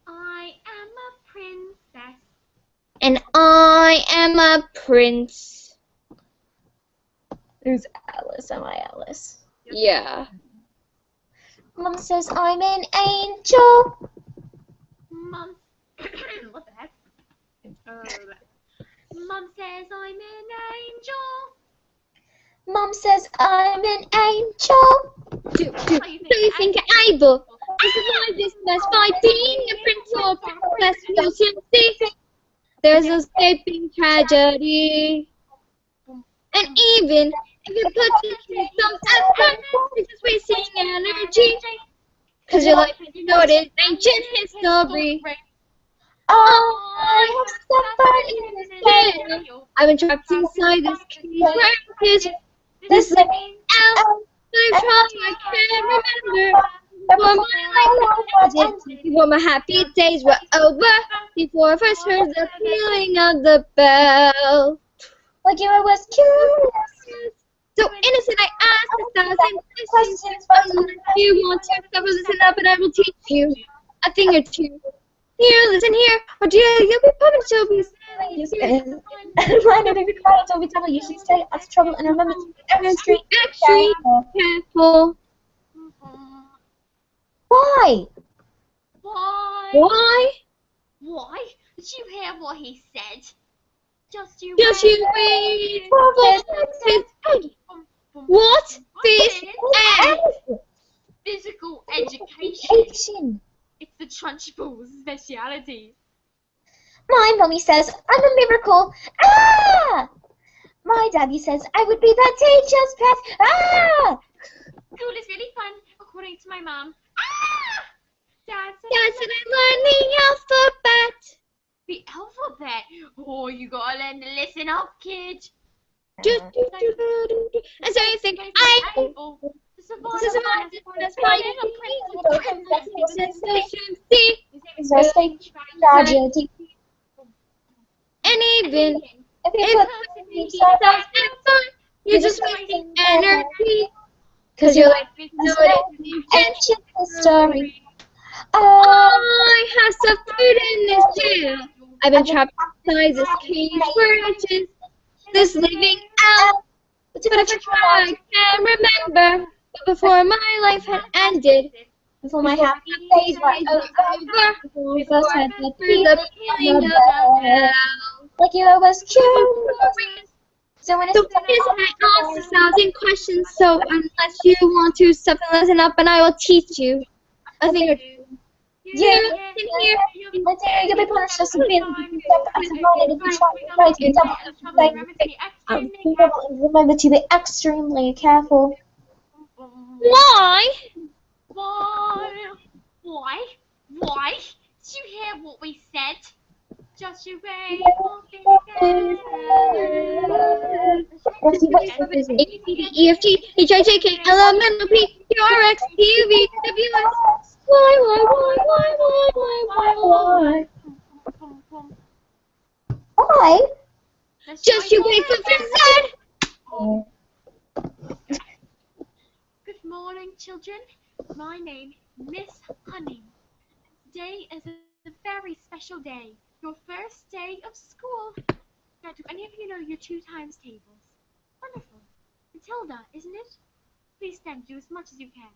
I am a princess. And I am a prince. Who's Alice? Am I Alice? Yeah. Mom says I'm an angel. Mom, what the heck? Mom says I'm an angel. Mom says I'm an angel. Do you think you're able to survive this mess by being a prince or a princess? We'll soon see. There's escaping tragedy. And even if you put yourself at risk, it's just wasting energy. Cause your life, you know it is ancient history. I have suffered in this day. I've been trapped inside this cage where it is This living out. I'm trying, I can't remember. Before my life ended, before my happy days were over, before I first heard the pealing of the bell. like you was curious. So innocent, I asked 1,000 questions, but unless you want to, so listen up and I will teach you a thing or two. Here, listen here, or dear, you'll be punished, you'll be Remind of your credit, don't be trouble. You should stay out of trouble and remember to be extremely careful. Why? Why? Why? Why? Did you hear what he said? Just you wait for this egg. What? This egg? Physical education. Education. It's the Trunchbull's speciality. My mommy says I'm a miracle. Ah! My daddy says I would be the teacher's pet. Ah! School is really fun, according to my mom. Ah! Dad said I learned the alphabet. The alphabet? Oh, you gotta learn to listen up, kid. And so you think able to survive this sensation C Is there stage tragedy? and even If you if put yourself in fun, you're just wasting energy. Cause your life is no ancient history. I have suffered in this jail. I've been trapped inside this cage for ages. This living out. But if I try, I can remember. But before my life had ended, Before my happy days were over, before we first had the feeling of hell. like you was curious. So when So I asked 1,000 questions. So unless you want to stop and listen up, and I will teach you a thing or two. Yeah, Here. let's say you'll be punished just for being as a if you try to remember to be extremely careful. Why? Why? Did you hear what we said? Just you wait for A, B, C, D, E, F, G, H, I, J, K, L, M, N, O, P, Q, R, X, T, U, V, W, X. Why? Just you wait for Z. Good morning, children. My name is Miss Honey. Today is a very special day. Your first day of school. Now, do any of you know your 2 times tables? Wonderful. Matilda, isn't it? Please stand, do as much as you can.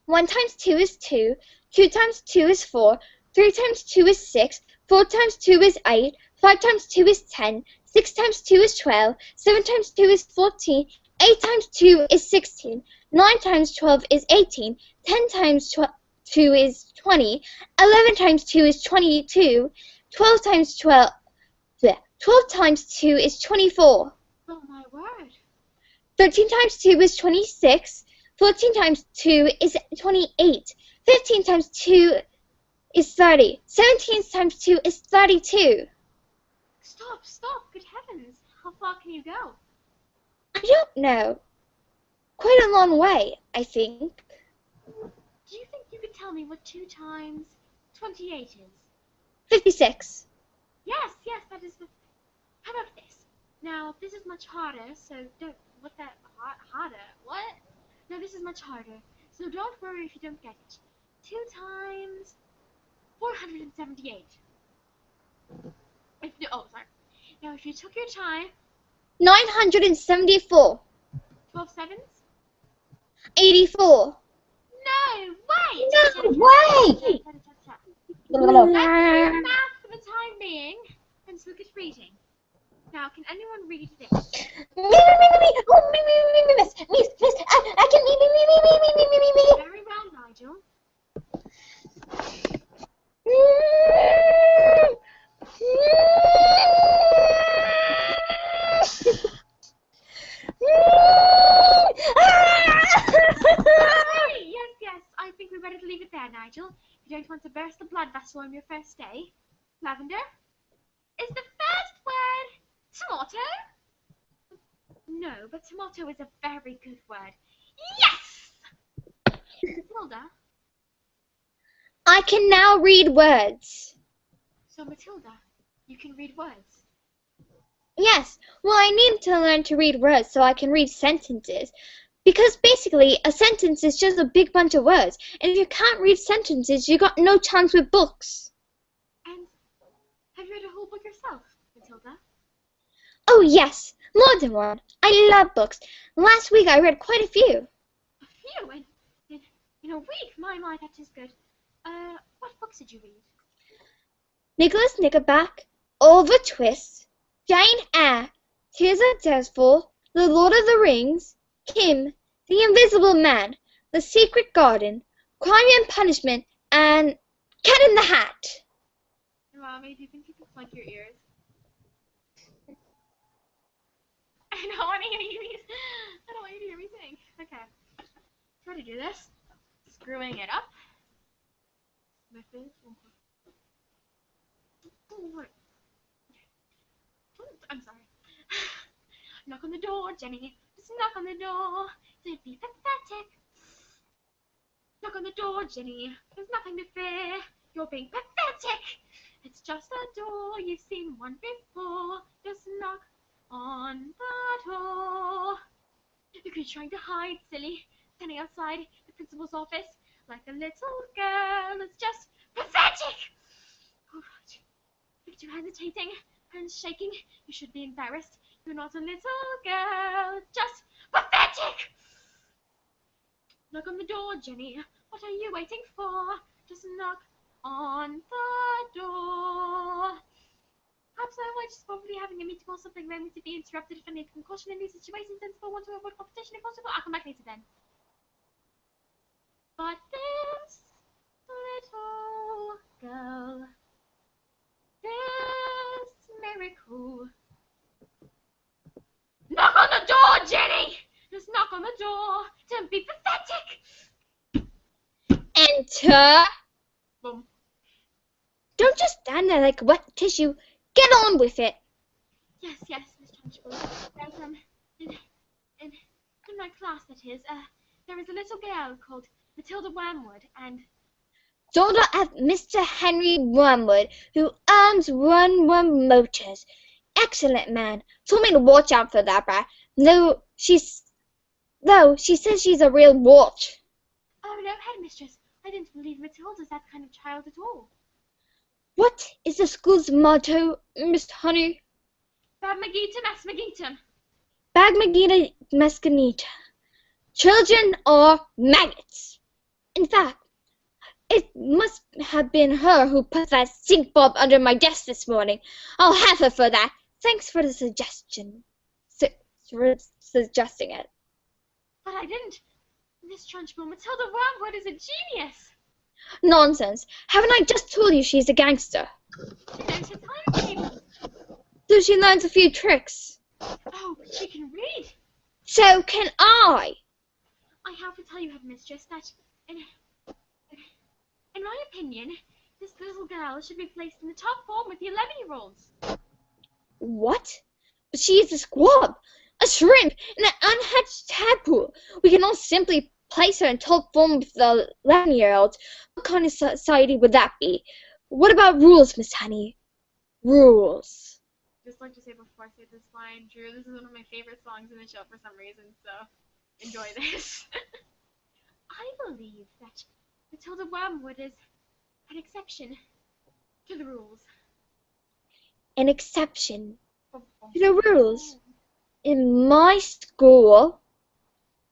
1 times 2 is 2. 2 times 2 is 4. 3 times 2 is 6. 4 times 2 is 8. 5 times 2 is 10. 6 times 2 is 12. 7 times 2 is 14. 8 times 2 is 16. 9 times 12 is 18. 10 times 2 is 20. 11 times 2 is 22. 12 times 2 is 24. Oh my word. 13 times 2 is 26. 14 times 2 is 28. 15 times 2 is 30. 17 times 2 is 32. Stop, good heavens. How far can you go? I don't know. Quite a long way, I think. Do you think you could tell me what 2 times 28 is? 56. Yes, that is the... How about this? Now, this is much harder, so don't... What that... Harder? What? No, this is much harder, so don't worry if you don't get it. 2 times 478. Sorry. Now, if you took your time... 974. 12 sevens? 84. No, wait! No way! Let's do math for the time being, and look at reading. Now, can anyone read this? Me. Oh, me, miss. I can me. Very well, Nigel. Yes, I think we better leave it there, Nigel. If you don't want to burst the blood vessel on your first day. Lavender, is the first word tomato? No, but tomato is a very good word. Yes! Matilda. I can now read words. So, Matilda, you can read words. Yes, well, I need to learn to read words so I can read sentences. Because basically, a sentence is just a big bunch of words. And if you can't read sentences, you got no chance with books. And have you read a whole book yourself, Matilda? Oh, yes, more than one. I love books. Last week I read quite a few. A few? In a week? My, that is good. What books did you read? Nicholas Nickelback, Oliver Twist, Jane Eyre, Tears of Deathful, The Lord of the Rings, Kim, The Invisible Man, The Secret Garden, Crime and Punishment, and Cat in the Hat. Mommy, do you think you can plug your ears? I don't want to hear you. I don't want you to hear me sing. Okay. Try to do this. Screwing it up. I'm sorry. Knock on the door, Jenny. Just knock on the door. Don't be pathetic. Knock on the door, Jenny. There's nothing to fear. You're being pathetic. It's just a door. You've seen one before. Just knock on the door. If you're trying to hide, silly, standing outside the principal's office like a little girl, it's just pathetic. All right. Look at you hesitating, hands shaking. You should be embarrassed. You're not a little girl. It's just pathetic. Knock on the door, Jenny. What are you waiting for? Just knock on the door. Perhaps I was just probably having a meeting or something, then to be interrupted if I need concussion in these situations, and so want to avoid competition if possible. I'll come back later then. But this little girl, this miracle. Knock on the door, Jenny! Just knock on the door. Don't be pathetic. Enter. Boom. Don't just stand there like wet tissue. Get on with it. Yes, Miss Trunchbull. There's, in my class, that is, there is a little girl called Matilda Wormwood, and... Daughter of Mr. Henry Wormwood, who owns Wormwood Motors. Excellent man. Told me to watch out for that brat. Though she says she's a real watch. Oh, no, headmistress. I didn't believe Matilda's that kind of child at all. What is the school's motto, Miss Honey? Bagmageetum asmageetum. Bagmagita mescanita. Children are maggots. In fact, it must have been her who put that stink bulb under my desk this morning. I'll have her for that. Thanks for the suggestion. For suggesting it. But I didn't. Miss Trunchbull, Matilda Wormwood is a genius. Nonsense. Haven't I just told you she's a gangster? She knows her timetable. So she learns a few tricks. Oh, she can read. So can I. I have to tell you, Headmistress, that in my opinion, this little girl should be placed in the top form with the 11-year-olds. What? But she is a squab, a shrimp, and an unhatched tadpole. We cannot simply place her in top form with the 11-year-olds. What kind of society would that be? What about rules, Miss Honey? Rules. Just like to say before I say this line, Drew, this is one of my favorite songs in the show for some reason, so enjoy this. I believe that Matilda Wormwood is an exception to the rules. An exception to the rules. In my school,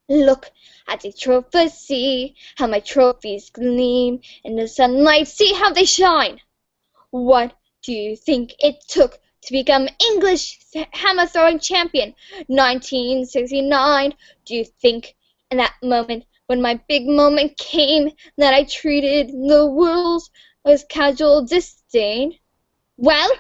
look at the trophies, see how my trophies gleam in the sunlight, see how they shine. What do you think it took to become English hammer throwing champion 1969? Do you think in that moment, when my big moment came, that I treated the rules with casual disdain? Well,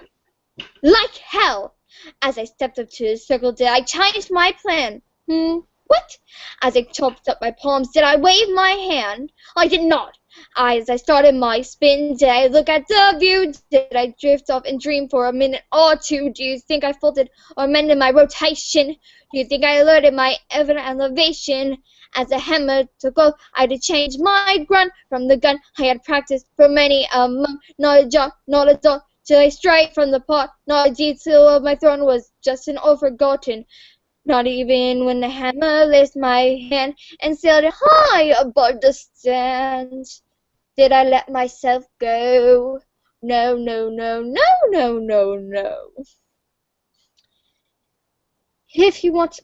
like hell. As I stepped up to the circle, did I change my plan? What? As I chopped up my palms, did I wave my hand? I did not. As I started my spin, did I look at the view? Did I drift off and dream for a minute or two? Do you think I faltered or mended my rotation? Do you think I alerted my elevation? As the hammer took off, I did change my grunt from the gun I had practiced for many a month. Not a jot, not a dot, till I straight from the pot. Not a detail of my throne was just an old forgotten. Not even when the hammer laced my hand and sailed high above the stand did I let myself go. No, no, no, no, no, no, no. If you want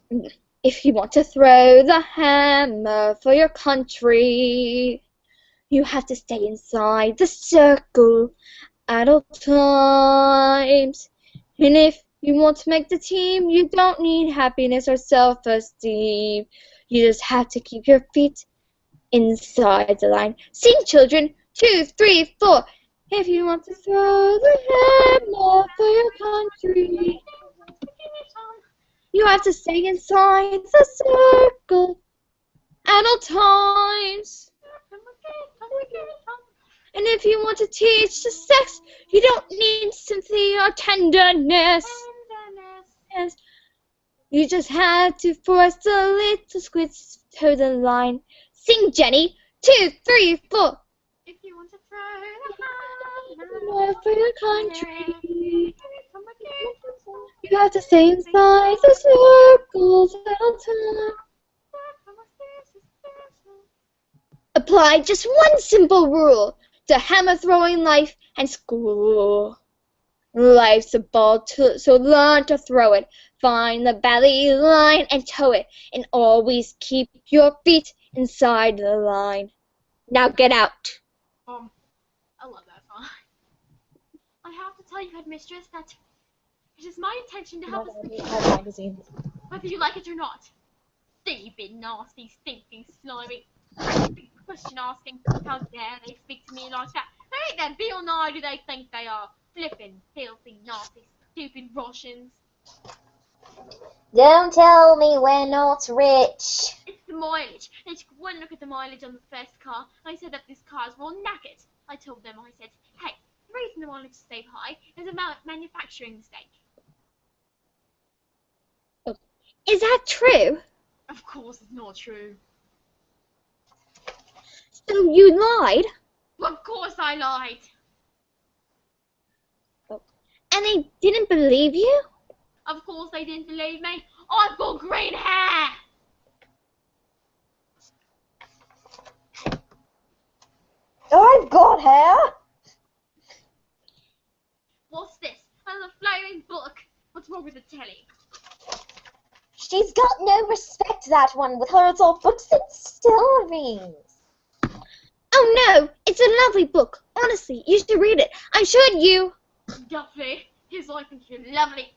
to throw the hammer for your country, you have to stay inside the circle at all times. And if you want to make the team, you don't need happiness or self-esteem. You just have to keep your feet inside the line. Sing, children. 2, 3, 4. If you want to throw the hammer for your country, you have to stay inside the circle at all times. And if you want to teach the sex, you don't need sympathy or tenderness. Yes. You just have to force the little squids to the line. Sing, Jenny. 2, 3, 4. If you want to throw the hammer for your country, you have to stay inside the circles at all times. Apply just one simple rule to hammer throwing life and school. Life's a ball, so learn to throw it. Find the belly line and toe it. And always keep your feet inside the line. Now get out. I love that song. I have to tell you, Headmistress, that it is my intention to help us magazine. whether you like it or not. Stupid, nasty, stinking, slimy, question asking, how dare they speak to me like that? They ain't that Bill Nye do they think they are? Flippin', filthy, nasty, stupid Russians. Don't tell me we're not rich. It's the mileage. They took one look at the mileage on the first car, and I said that these cars were all knackered. I told them, I said, hey, the reason the mileage is so high is a manufacturing mistake. Is that true? Of course it's not true. So you lied? Well, of course I lied. And they didn't believe you? Of course they didn't believe me. I've got green hair. I've got hair. She's got no respect, that one. With her, it's all books and stories. Oh no, it's a lovely book. Honestly, you should read it. I'm sure you. Lovely. His life is lovely.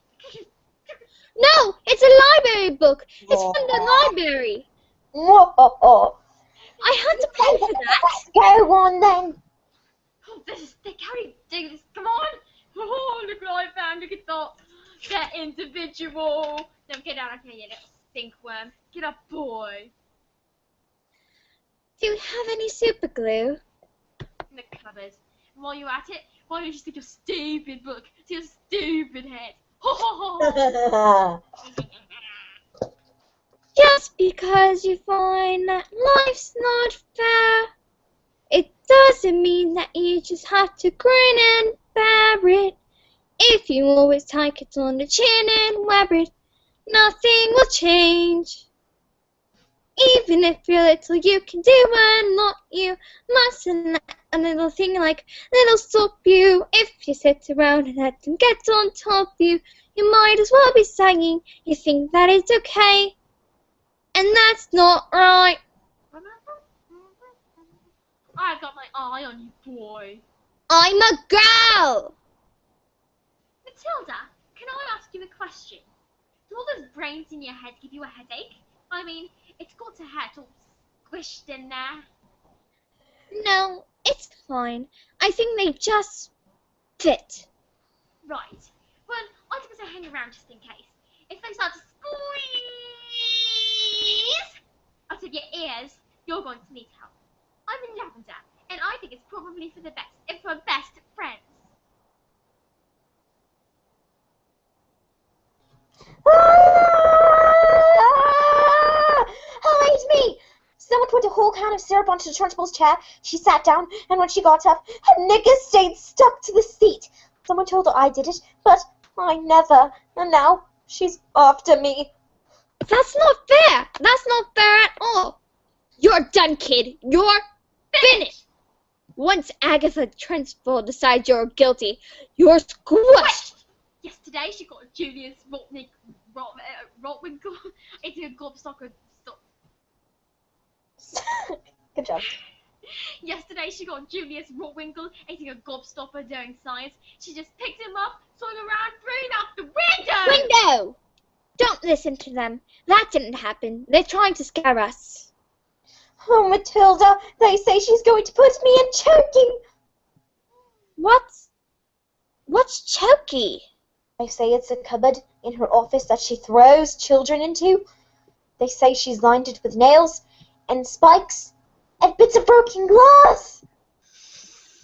No, it's a library book. It's from the library. Oh. I had to pay for that. Go on then. Oh, this is thick. How do you do this? Come on. Oh, look what I found. Look at that. That individual. Now get out of here, you little stinkworm. Get up, boy. Do you have any super glue? In the cupboard. And while you're at it, why don't you stick your stupid book to your stupid head? Ho ho ho. Just because you find that life's not fair, it doesn't mean that you just have to grin and bear it. If you always take it on the chin and wear it, nothing will change. Even if you're little, you can do a lot. You mustn't let a little thing like little stop you. If you sit around and let them get on top of you, you might as well be saying you think that it's okay. And that's not right. I've got my eye on you, boy. I'm a girl. Matilda, can I ask you a question? Do all those brains in your head give you a headache? I mean, it's got a head all squished in there. No, it's fine. I think they just fit. Right. Well, I think I hang around just in case. If they start to squeeze out of your ears, you're going to need help. I'm in lavender, and I think it's probably for the best, if we're best friends. Hide me! Someone put a whole can of syrup onto the Trunchbull's chair. She sat down, and when she got up, her knickers stayed stuck to the seat. Someone told her I did it, but I never. And now she's after me. That's not fair. That's not fair at all. You're done, kid. You're finished. Once Agatha Trunchbull decides you're guilty, you're squished. Yesterday, she got Julius Rotwinkle into a gobstopper. Good job. Yesterday, she got Julius Rotwinkle eating a gobstopper doing science. She just picked him up, swung around, threw him out the window! Window! Don't listen to them. That didn't happen. They're trying to scare us. Oh, Matilda, they say she's going to put me in choking. What's chokey? They say it's a cupboard in her office that she throws children into. They say she's lined it with nails and spikes and bits of broken glass.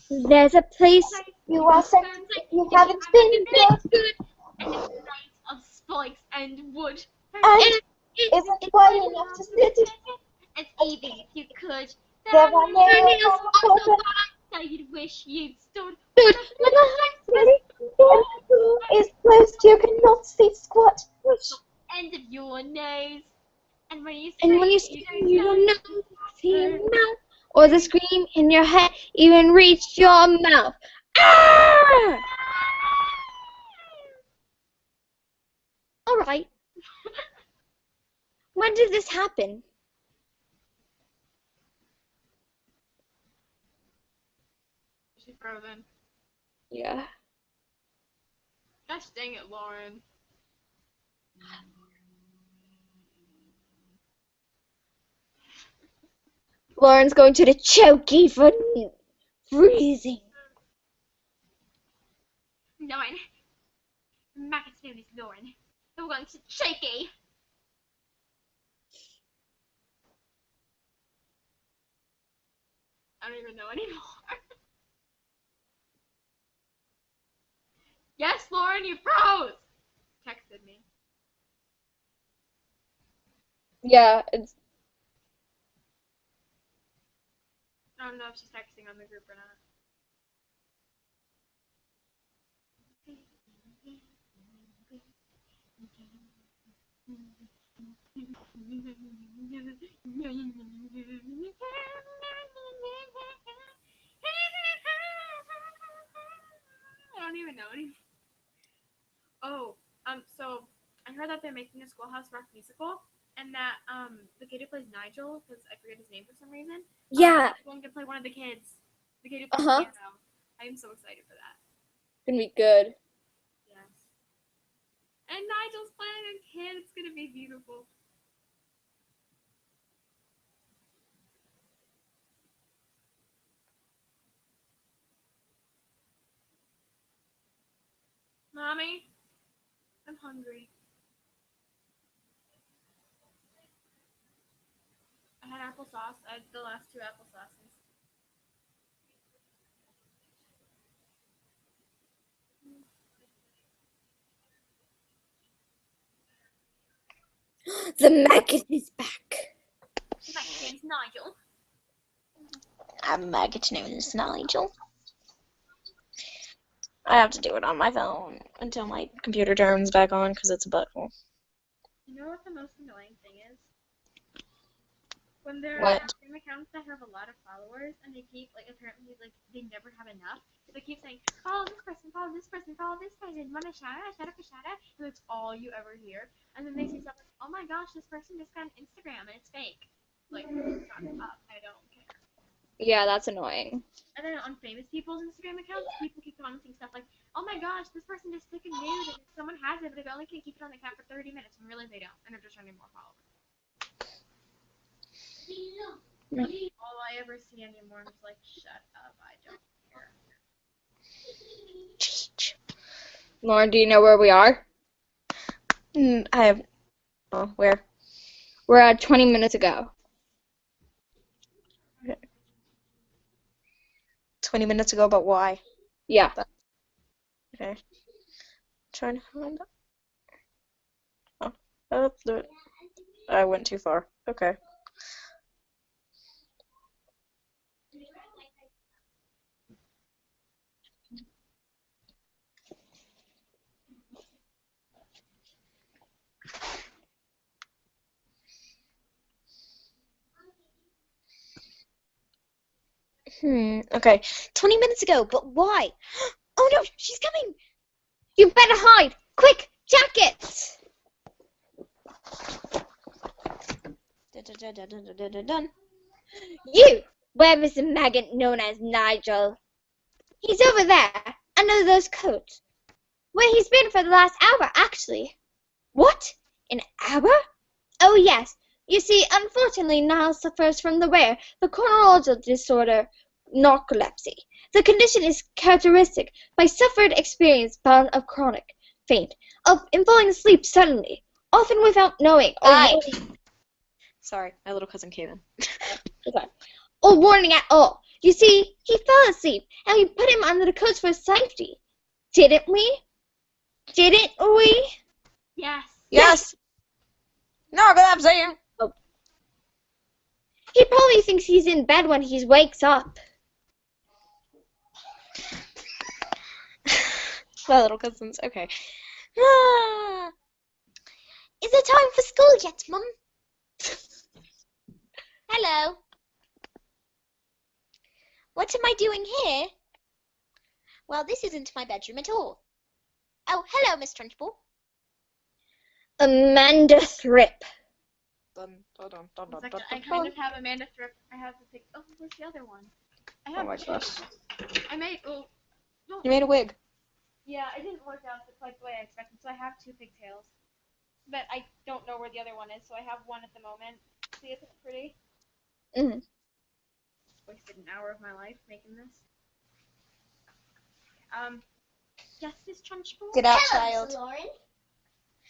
There's a place. You are sent if you haven't been good. And it's made of spikes and wood. And isn't wide enough to sit. And even if you could, There are nails on the cupboard. so you'd wish you'd stood. Dude, Is closed, you cannot see squat. End of your nose. And when you say you don't know, see your mouth, or the scream in your head even reach your mouth. Ah! All right. When did this happen? She's frozen. Yeah. Gosh dang it, Lauren. Lauren's going to the chokey for freezing. Lauren. Maggot's name is Lauren. We're going to shaky. I don't even know anymore. Yes, Lauren, you froze! Texted me. Yeah, it's. I don't know if she's texting on the group or not. I don't even know anymore. Oh, so I heard that they making a Schoolhouse Rock musical, and that the kid who plays Nigel, because I forget his name for some reason, Yeah. is going to play one of the kids. The kid who plays Uh-huh. piano. I am so excited for that. Gonna be good. Yes. And Nigel's playing a kid. It's gonna be beautiful. Mommy, I'm hungry. I had applesauce. I had the last 2 applesauces. The maggot is back. My name's Nigel. I'm maggot name is Nigel. I have to do it on my phone until my computer turns back on because it's a butthole. You know what the most annoying thing is? When there What? are Instagram accounts that have a lot of followers and they keep, like, apparently, like, they never have enough. They keep saying, follow this person, follow this person, follow this person. Want a shout out, shout out, shout out? And that's all you ever hear. And then they say stuff like, oh my gosh, this person just got an Instagram and it's fake. Like, shut up. I don't care. Yeah, that's annoying. And then on famous people's Instagram accounts, people keep commenting stuff like, oh my gosh, this person just took a nude and someone has it, but they only can keep it on the account for 30 minutes. And really, they don't. And they're just earning more followers. All I ever see anymore is like, shut up, I don't care. Lauren, do you know where we are? I have. Oh, where? We're at 20 minutes ago. 20 minutes ago, but why? Yeah. Okay. Trying to find it. Oh, I went too far. Okay. Okay. 20 minutes ago, but why? Oh no, she's coming! You better hide! Quick! Jackets! Dun. You! Where is the maggot known as Nigel? He's over there, under those coats. Where he's been for the last hour, actually. What? An hour? Oh, yes. You see, unfortunately, Niles suffers from the rare, the chronological disorder, narcolepsy. The condition is characteristic by suffered experience bound of chronic faint, of falling asleep suddenly, often without knowing Sorry, my little cousin came in. or warning at all. You see, he fell asleep, and we put him under the coats for safety. Didn't we? Didn't we? Yes. Yes! Narcolepsy! Oh. He probably thinks he's in bed when he wakes up. My little cousins, okay. Is it time for school yet, Mum? Hello. What am I doing here? Well, this isn't my bedroom at all. Oh, hello, Miss Trunchbull. Amanda Thrip. Dun. I kind of have Amanda Thrift. I have the pic. Oh, where's the other one? I have Oh my two. gosh. I made. Oh, don't. You made a wig. Yeah, it didn't work out quite the way I expected, so I have 2 pigtails. But I don't know where the other one is, so I have one at the moment. See if it's pretty. Mm-hmm. Wasted an hour of my life making this. Yes, Miss Trunchbull? Get out, Hello, child. Lauren.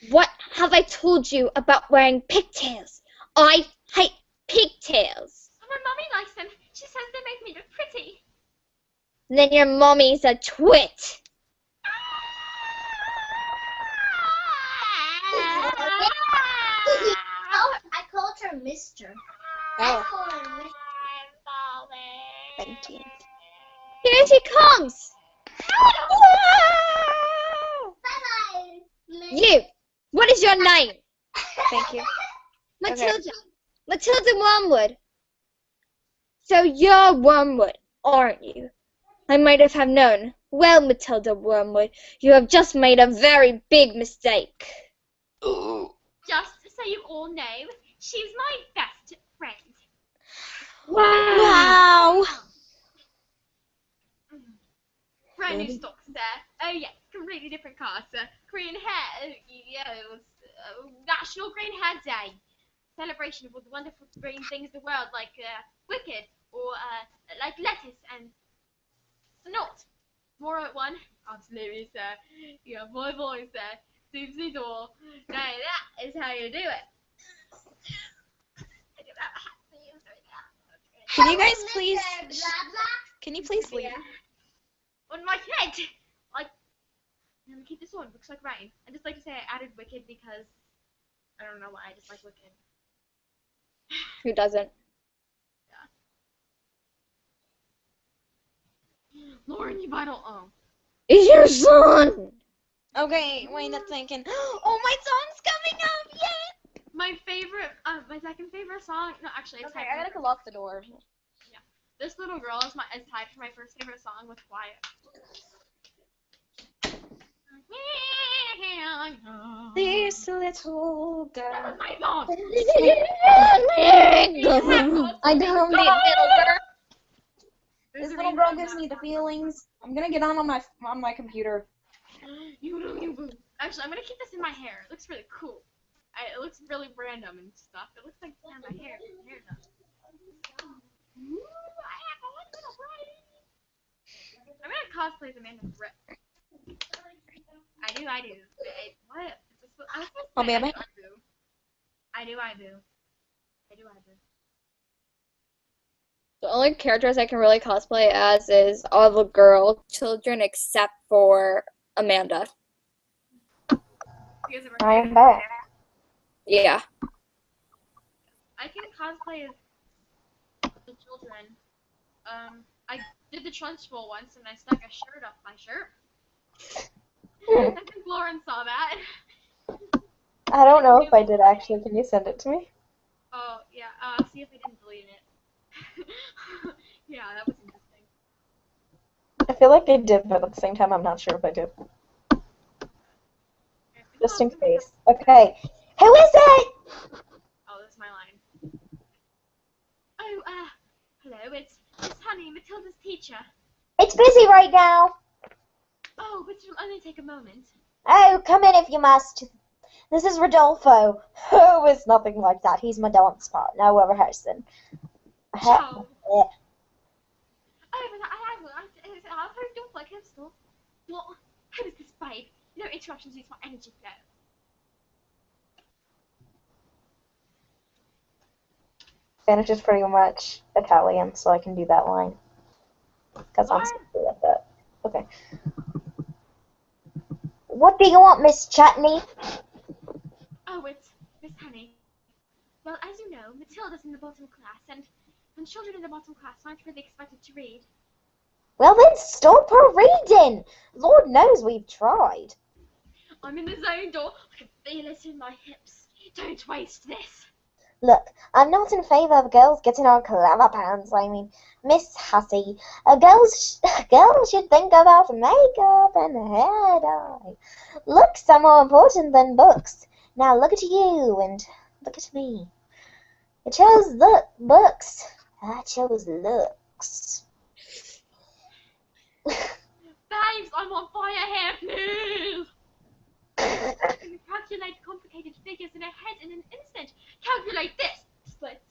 What have I told you about wearing pigtails? I hate pigtails. Oh, my mommy likes them. She says they make me look pretty. Then your mommy's a twit. I called her Mister. Oh, I called her Mister. thank you. Here she comes. Bye-bye. You. What is your name? Thank you. Matilda. Matilda Wormwood. So you're Wormwood, aren't you? I might have known. Well, Matilda Wormwood, you have just made a very big mistake. Just so you all know, she's my best friend. Wow. Brand new stocks there. Oh yes, completely different cast. Korean hair, National Green Hair Day. Celebration of all the wonderful green things in the world, like Wicked, or like lettuce and snot. More at one. Absolutely, sir. You have my voice there. Doopsie door. Now that is how you do it. Can you guys please? Can you please leave? On my head. Like, let me keep this on. Looks like rain. I just like to say I added Wicked because I don't know why. I just like Wicked. Who doesn't? Lauren, you vital. Oh. Is your son? Okay, wait a second. Oh, my song's coming up! Yay! My favorite, my second favorite song. No, actually, it's Okay, I gotta lock the door. This Little Girl is tied for my first favorite song with Quiet. This little girl. My song. I don't need little girl. This little girl gives me the feelings. I'm gonna get on my computer. Actually, I'm gonna keep this in my hair. It looks really cool. It looks really random and stuff. It looks like my hair. Ooh, I have a little brain. I'm gonna cosplay as Amanda Rip. I do. What? Oh, man. I do. The only characters I can really cosplay as is all the girl children except for Amanda. I'm back. Yeah. I can cosplay as the children. I did the Trunchbull once and I stuck a shirt up my shirt. I think Lauren saw that. I don't know if I did actually. Can you send it to me? Oh, yeah. I'll see if I didn't delete it. Yeah, that was interesting. I feel like I did, but at the same time, I'm not sure if I did. Just in case. Okay. Who is it? Oh, that's my line. Oh, hello. It's Honey, Matilda's teacher. It's busy right now. Oh, but it'll only take a moment. Oh, come in if you must. This is Rodolfo. Oh, it's nothing like that. He's my dance partner. We're rehearsing. Ciao. Oh, but I don't like him still. What? Who is this babe? No interruptions use my energy flow. Spanish is pretty much Italian, so I can do that line. Because I'm so good at that. Okay. What do you want, Miss Chutney? Oh, it's Miss Honey. Well, as you know, Matilda's in the bottom class, and when children in the bottom class aren't really expected to read. Well, then stop her reading. Lord knows we've tried. I'm in the zone, door. I can feel it in my hips. Don't waste this. Look, I'm not in favour of girls getting on clever pants. I mean, Miss Hussey, a girl should think about makeup and hair dye. Looks are more important than books. Now look at you and look at me. I chose books. I chose looks. Babes, I'm on fire here, please. I can calculate complicated figures in her head in an instant. Calculate this. Splits.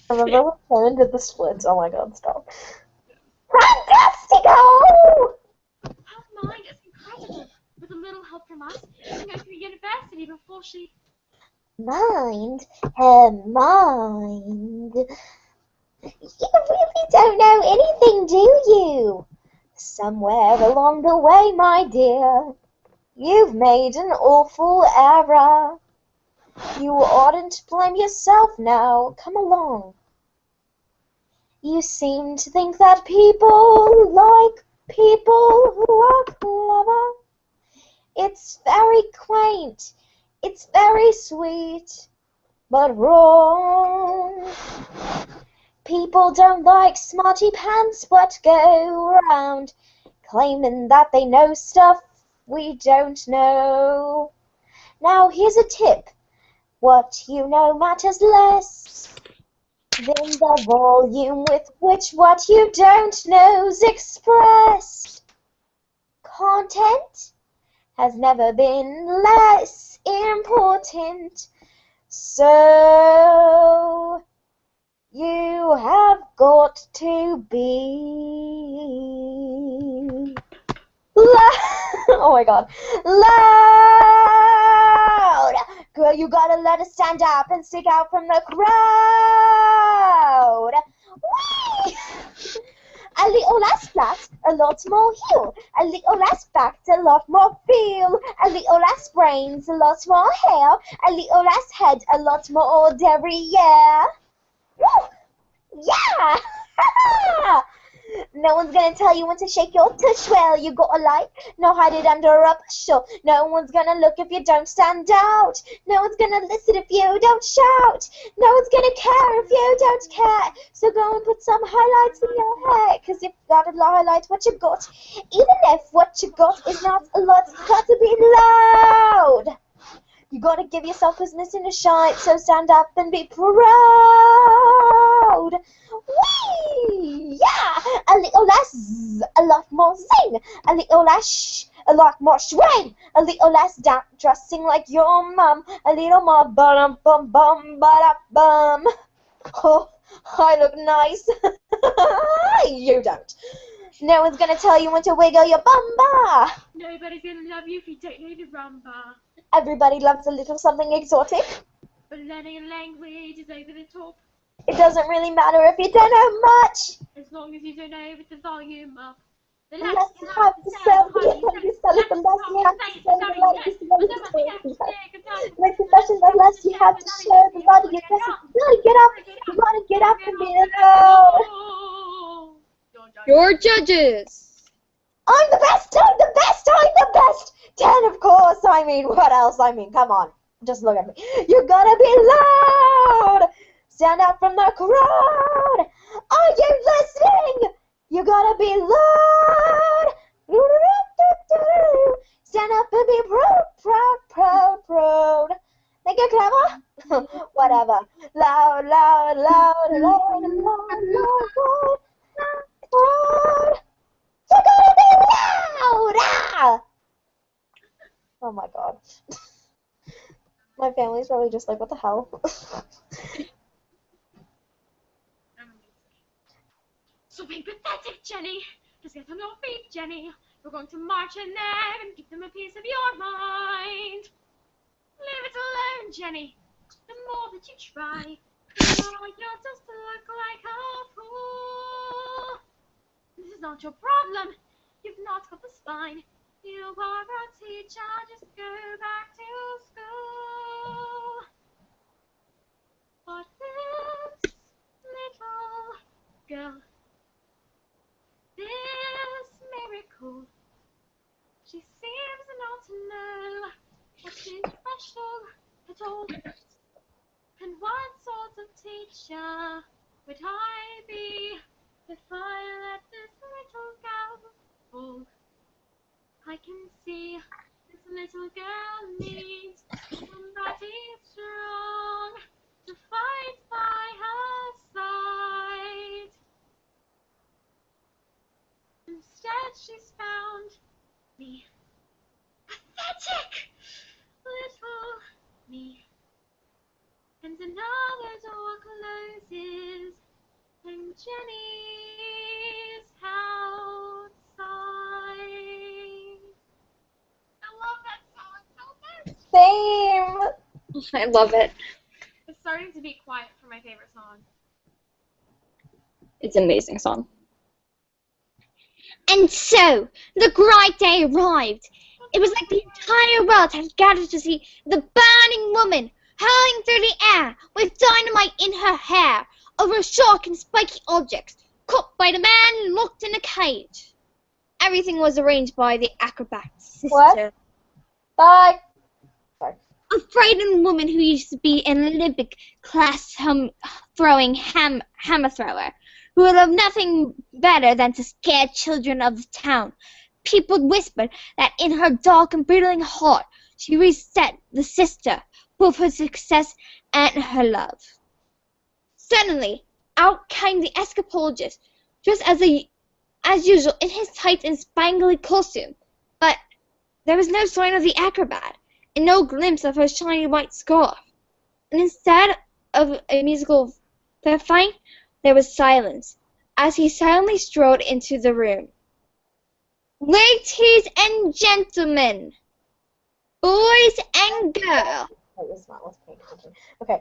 I remember when Karen did the splits. Oh my god, stop. Fantastico! Her mind is incredible. With a little help from us, she can go through university before she... Mind? Her mind. You really don't know anything, do you? Somewhere along the way, my dear, you've made an awful error. You oughtn't to blame yourself now. Come along. You seem to think that people like people who are clever. It's very quaint. It's very sweet, but wrong. People don't like smarty pants, but go around claiming that they know stuff we don't know. Now here's a tip. What you know matters less than the volume with which what you don't know's expressed. Content has never been less important. So you have got to be oh my god, loud! Girl, you gotta let us stand up and stick out from the crowd. Whee! A little less flat, a lot more heel. A little less fact, a lot more feel. A little less brains, a lot more hair. A little less head, a lot more derriere. Woo! Yeah! No one's gonna tell you when to shake your tush. Well, you gotta no hide it under a bushel. No one's gonna look if you don't stand out. No one's gonna listen if you don't shout. No one's gonna care if you don't care. So go and put some highlights in your hair, 'cause you've gotta highlight what you got. Even if what you got is not a lot, you gotta be loud. You gotta give yourself business in a shine, so stand up and be proud. Whee! Yeah! A little less zzz, a lot more zing. A little less shh, a lot more swing. A little less dressing like your mum. A little more bum bum bum bum. Oh, I look nice. You don't. No one's gonna tell you when to wiggle your bumba. Nobody's gonna love you if you don't know the rumba. Everybody loves a little something exotic. But learning a language is over the top. It doesn't really matter if you don't know much. As long as you don't know with the volume up. The The less you have to sell, the less you sell it, the less you have to sell, the less you sell it, make profession, the less you have to show, the harder you guess. You gotta get up, you gotta get up and be alone. Your judges. I'm the best, I'm the best, I'm the best. 10, of course, I mean, what else? I mean, come on, just look at me. You gotta be loud. Stand out from the crowd. Are you listening? You gotta be loud. Stand up and be proud, proud, proud, proud. Think you're clever? Whatever. Loud, loud, loud, loud, loud, loud, loud, loud. You gotta be loud. Ah! Oh my god. My family's probably just like, what the hell? So being pathetic, Jenny. Just get on your feet, Jenny. We're going to march in there and give them a piece of your mind. Leave it alone, Jenny. The more that you try, the more you're just to look like a fool. This is not your problem. You've not got the spine. You are a teacher. Just go back to school. But this little girl, this miracle, she seems not to know what is special at all. And what sort of teacher would I be if I let this little girl fall? I can see this little girl needs somebody strong to fight by her side. Instead, she's found me. Pathetic little me. And another door closes, and Jenny's outside. I love that song so much. Same. I love it. It's starting to be quiet for my favorite song. It's an amazing song. And so, the great day arrived. It was like the entire world had gathered to see the burning woman hurling through the air with dynamite in her hair over sharp and spiky objects, caught by the man locked in a cage. Everything was arranged by the acrobat's sister. What? Bye. A frightened woman who used to be an Olympic class throwing hammer thrower, who would love nothing better than to scare children of the town. People whispered that in her dark and brooding heart She reset the sister, both her success and her love. Suddenly, out came the escapologist, dressed as usual in his tight and spangly costume, but there was no sign of the acrobat, and no glimpse of her shiny white scarf. And instead of a musical fight, there was silence, as he silently strode into the room. Ladies and gentlemen, boys and girls, Okay.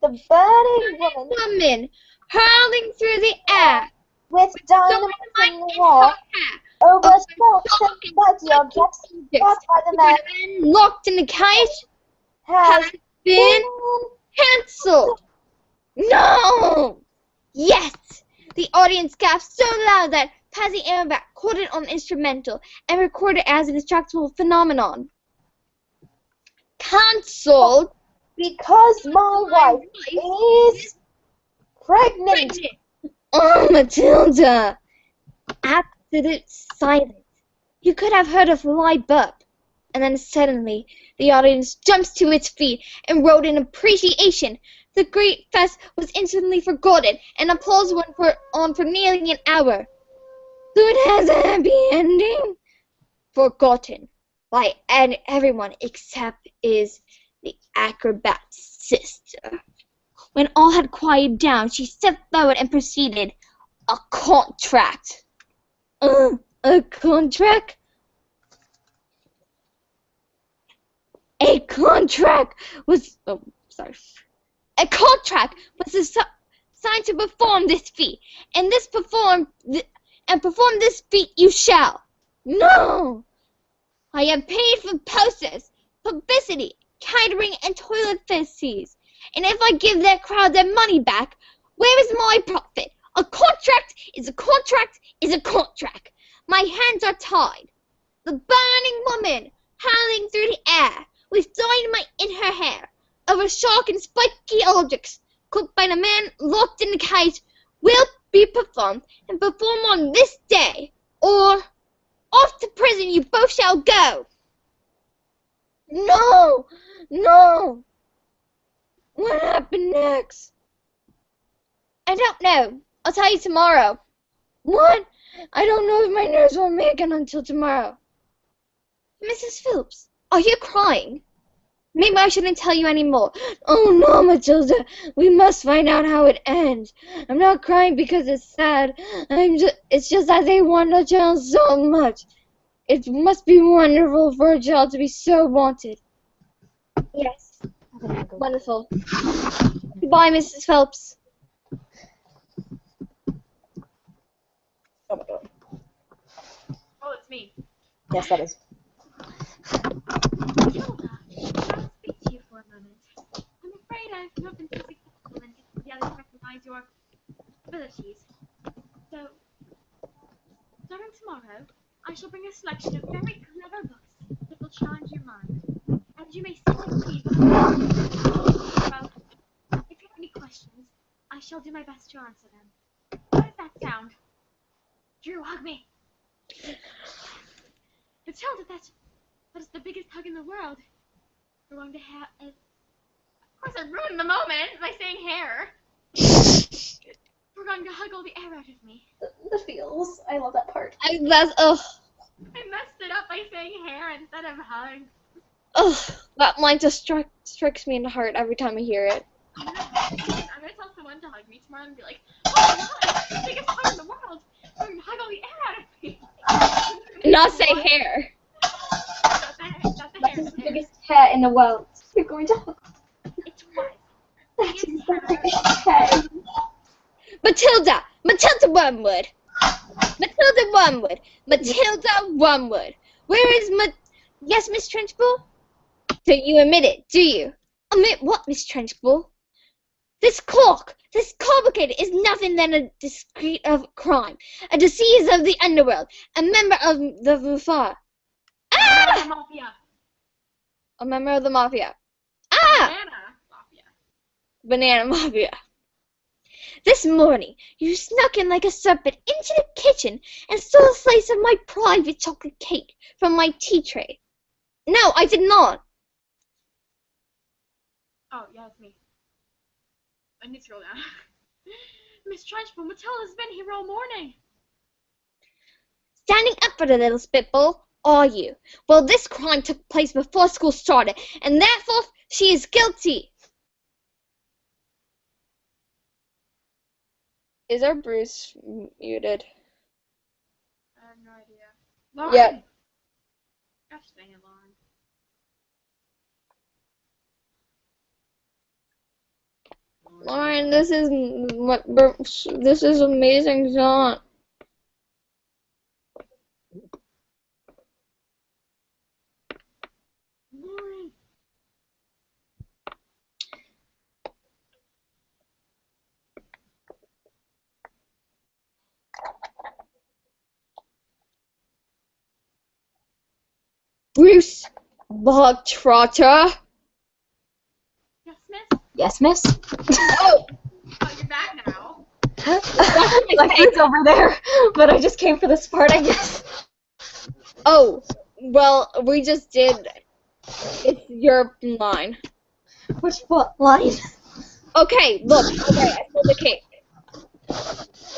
The burning woman hurling through the air with dynamite in the wall over stalks and body objects left by the man locked in the cage has been cancelled. No! Yes! The audience gasped so loud that Patsy Airback caught it on the instrumental and recorded it as an instructional phenomenon. Cancelled because my wife is pregnant. Oh, Matilda! Absolute silence. You could have heard a fly burp. And then suddenly, the audience jumps to its feet and roared in appreciation. The great fest was instantly forgotten, and applause went on for nearly an hour. So it has a happy ending? Forgotten by everyone except the acrobat's sister. When all had quieted down, she stepped forward and proceeded. A contract. A contract? A contract was assigned to perform this feat, and perform this feat you shall. No! I have paid for posters, publicity, catering, and toilet fees, and if I give that crowd their money back, where is my profit? A contract is a contract is a contract. My hands are tied. The burning woman, howling through the air, with dynamite in her hair, over sharp and spiky objects, caught by the man locked in the cage, will be performed and perform on this day, or off to prison you both shall go. No! No! What happened next? I don't know. I'll tell you tomorrow. What? I don't know if my nerves will make it until tomorrow. Mrs. Phillips, are you crying? Maybe I shouldn't tell you anymore. Oh no, Matilda, we must find out how it ends. I'm not crying because it's sad. It's just that they want a child so much. It must be wonderful for a child to be so wanted. Yes. Wonderful. Goodbye, Mrs. Phelps. Oh my god. Oh, it's me. Yes, that is. Matilda, can I speak to you for a moment? I'm afraid I've not been so successful in getting the others to recognize your abilities. So, starting tomorrow, I shall bring a selection of very clever books that will challenge your mind. And you may sit and read them. Well, if you have any questions, I shall do my best to answer them. How does that sound? Drew, hug me. Matilda, that is the biggest hug in the world. We're going to have a... Of course, I ruined the moment by saying hair. We're going to hug all the air out of me. The feels. I love that part. I messed it up by saying hair instead of hug. That line just strikes me in the heart every time I hear it. I'm gonna tell someone to hug me tomorrow and be like, oh my god, it's the biggest hug in the world. We're going to hug all the air out of me. Not say hair. Not the hair. That's the biggest hair in the world. You're going to hug. It's what? That is the biggest hair. Matilda Wormwood. Matilda Wormwood. Matilda Wormwood. Where is Yes, Miss Trenchbull? So you admit it, do you? Admit what, Miss Trenchbull? This clock, this complicated, is nothing than a discreet of crime, a disease of the underworld, a member of the Mafia. Ah! Mafia. A member of the Mafia. Ah! Banana Mafia. Banana Mafia. This morning, you snuck in like a serpent into the kitchen and stole a slice of my private chocolate cake from my tea tray. No, I did not. Oh, yeah, it's me. I need to go now. Miss Trunchbull, Matilda's been here all morning. Standing up for the little spitball, are you? Well, this crime took place before school started, and therefore she is guilty. Is our Bruce muted? I have no idea. Lauren! Yeah. Gosh dang it, Lauren. Lauren, this is amazing song. Lauren! Bruce Bogtrotter. Yes, miss? Yes, miss? Oh, Oh, you're back now. My food's over there, but I just came for this part, I guess. oh, well, we just did. It's your line. Which what line? Okay, look. Okay, I stole the cake.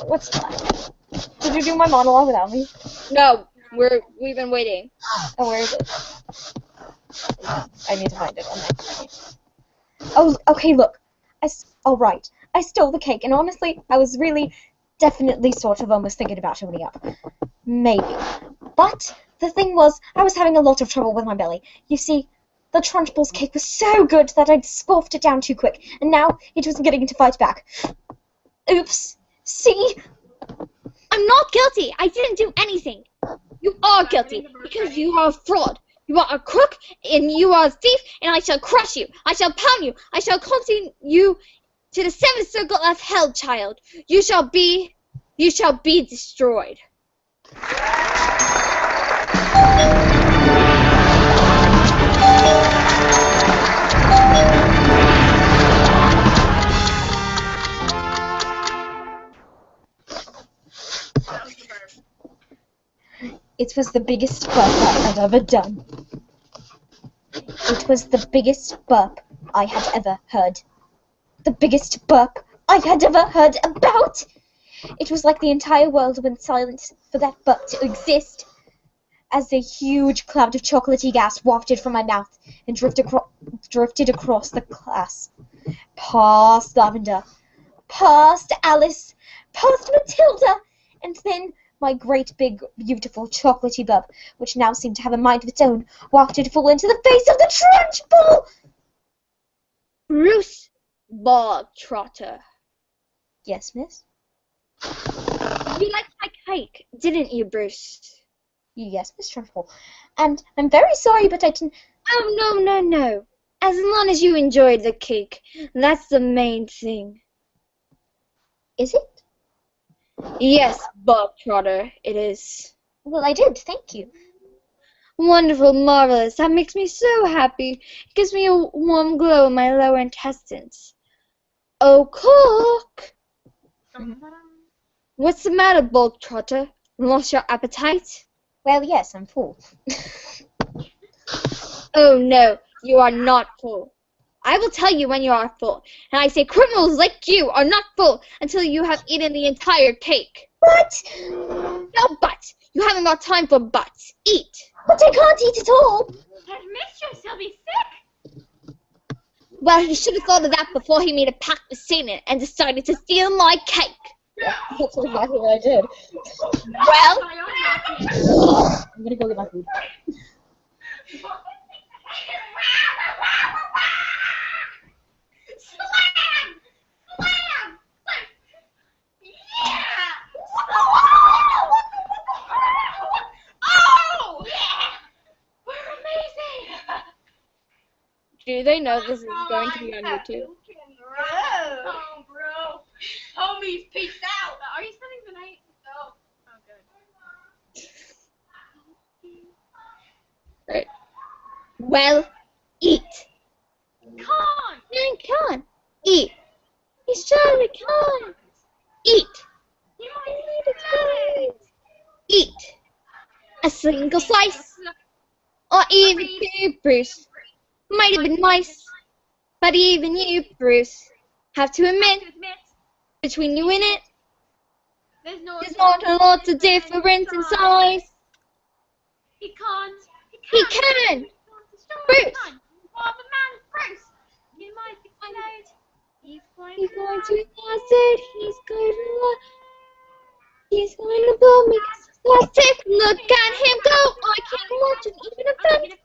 What's that? Did you do my monologue without me? No, we've been waiting. Oh, where is it? I need to find it on my phone. Oh, okay, look. Oh, right. I stole the cake, and honestly, I was really, definitely sort of almost thinking about owning up. Maybe. But the thing was, I was having a lot of trouble with my belly. You see, the Trunchbull's cake was so good that I'd scoffed it down too quick, and now it was beginning to fight back. Oops. See? I'm not guilty. I didn't do anything. You are guilty because you are a fraud. You are a crook, and you are a thief, and I shall crush you. I shall pound you. I shall consign you to the seventh circle of hell, child. You shall be destroyed. It was the biggest burp I had ever done. It was the biggest burp I had ever heard. The biggest burp I had ever heard about! It was like the entire world went silent for that burp to exist, as a huge cloud of chocolatey gas wafted from my mouth and drifted across the class. Past Lavender, past Alice, past Matilda, and then my great big beautiful chocolatey burp, which now seemed to have a mind of its own, wafted full into the face of the Trunchbull! Bruce Bogtrotter. Yes, miss? You liked my cake, didn't you, Bruce? Yes, Miss Trunchbull. And I'm very sorry, but I didn't... Oh, no. As long as you enjoyed the cake, that's the main thing. Is it? Yes, Bogtrotter, it is. Well, I did, thank you. Wonderful, marvelous. That makes me so happy. It gives me a warm glow in my lower intestines. Oh, cook! What's the matter, Bogtrotter? Lost your appetite? Well, yes, I'm full. Oh, no, you are not full. I will tell you when you are full. And I say criminals like you are not full until you have eaten the entire cake. What? No but. You haven't got time for buts. Eat. But I can't eat at all. Mistress, he'll be sick. Well, he should have thought of that before he made a pact with Satan and decided to steal my cake. Yeah, that's exactly what I did. Well, I'm gonna go get my food. Slam! Yeah! Oh! Yeah! We're amazing! do they know this is going to be on YouTube? Oh, bro. Homies, peace out. Are you spending the night? No. Oh, good. Right. Well, eat. Con! No, can't. Eat. You surely can't. Eat. You might need it. Eat. A single slice. or even you, Bruce. Might have been nice, but even you, Bruce, have to admit, between you and it, There's there's not a lot of difference in size. He can't. He can! Bruce! Bruce! Well, the man is Bruce! You might explode. He's going He's to going to acid, he's going to blow me. Plastic, look at him go! I can't imagine even a vent.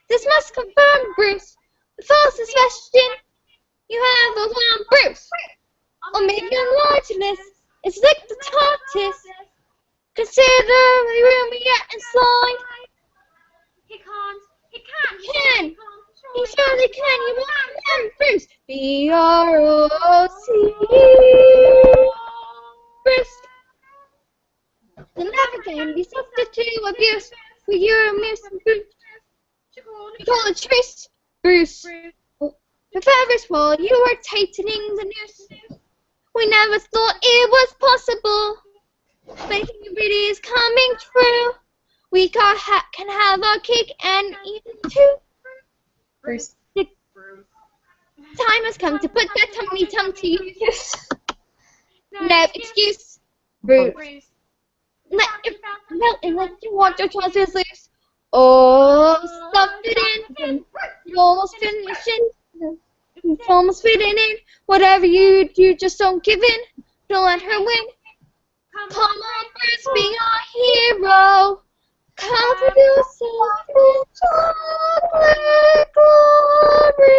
This must confirm, Bruce. The falsest question you have a one, Bruce. Or maybe unlargeness. It's like the tortoise. Consider the room we get inside. He can't. He can. He can. He He surely can. You want him, Bruce. B-R-O-C. Bruce. You'll never can be subject to abuse for your amusement, Bruce. You call it truce, Bruce. The Ferris wheel, you were tightening the noose. We never thought it was possible, but here it is coming true. We can have our cake and eat it too. Bruce. The time has come to put that tummy tum to use. No excuse, Bruce. Let it melt and let you want your trousers loose. Oh, stuff it in. You almost finished it. You almost fitting in. Whatever you do, just don't give in. Don't let her win. Come on, Bruce, be our hero. Cover yourself in chocolate glory.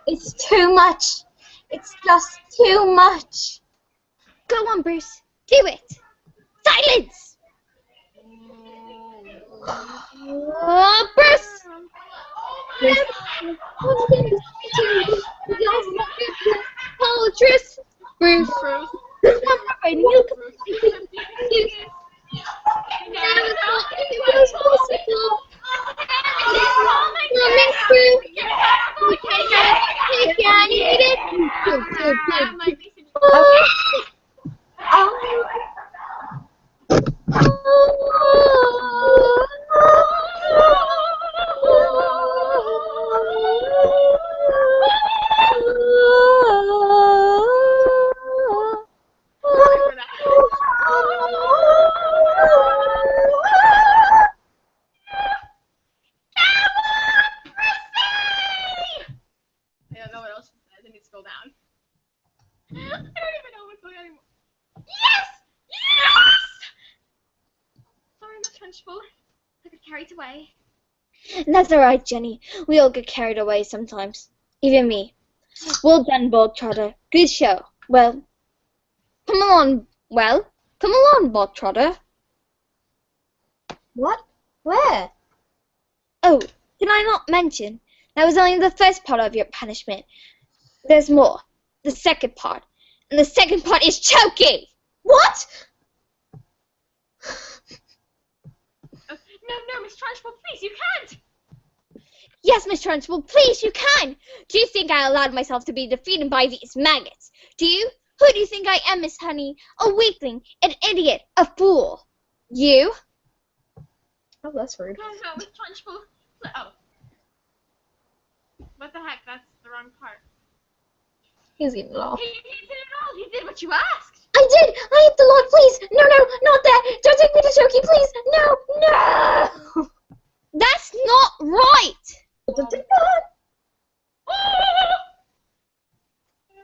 It's too much. It's just too much. Go on, Bruce. Do it. Silence! Oh, Bruce! Truth, Bruce. You never thought it was possible. Coming through. We can't eat it. I don't know what else she says. I need to scroll down. I don't even know what's going on anymore. Yes! Yes! Sorry, I'm trenchful. I got carried away. That's alright, Jenny. We all get carried away sometimes. Even me. Well done, Bolt Trotter. Good show. Well, come along. Come along, Bolt Trotter. What? Where? Oh, did I not mention? That was only the first part of your punishment. There's more. The second part. And the second part is choking! What? No, Miss Trunchbull, please, you can't! Yes, Miss Trunchbull, please, you can! Do you think I allowed myself to be defeated by these maggots? Do you? Who do you think I am, Miss Honey? A weakling, an idiot, a fool. You? Oh, that's rude. No, Miss Trunchbull. Oh. What the heck? That's the wrong part. He's eating it all. He did it all. He did what you asked. I did! I hit the log, please! No, not that! Don't take me to Choky, please! No! That's not right!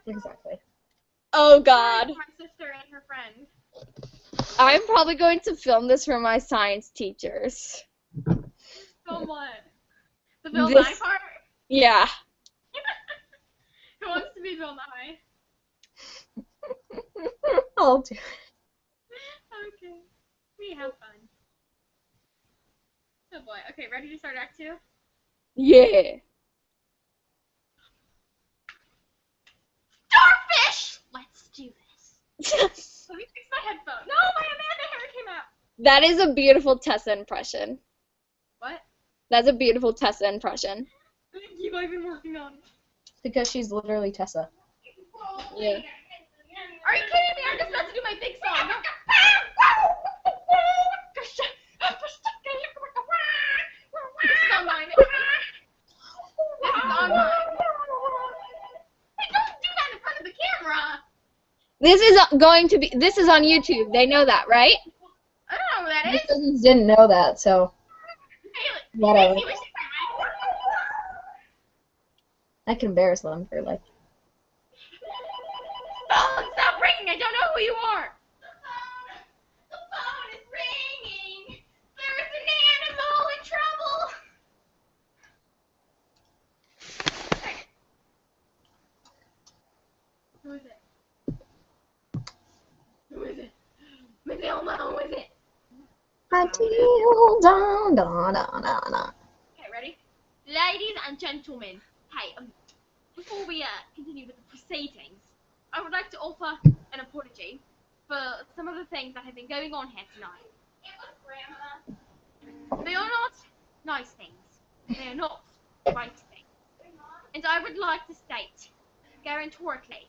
Exactly. Oh, God. My sister and her friend. I'm probably going to film this for my science teachers. Film what? The Bill This- Nye part? Yeah. Who wants to be Bill Nye? I'll do it. Okay. We have fun. Oh boy. Okay, ready to start Act 2? Yeah. Starfish! Let's do this. Let me fix my headphone. No, my Amanda hair came out. That is a beautiful Tessa impression. What? That's a beautiful Tessa impression. Thank you, I've been working on it. Because she's literally Tessa. Yeah. Are you kidding me? I'm just about to do my big song. This is going to be. This is on YouTube. They know that, right? I don't know who that My is. cousins didn't know that, so whatever. I can embarrass them for like. Phone, stop ringing! I don't know who you are! The phone is ringing! There's an animal in trouble! Who is it? Who is it? Matilda, who is it? Matilda, da da da da. Okay, ready? Ladies and gentlemen, hey, before we continue with the proceedings, I would like to offer an apology for some of the things that have been going on here tonight. They are not nice things. They are not right things. And I would like to state, guarantorically,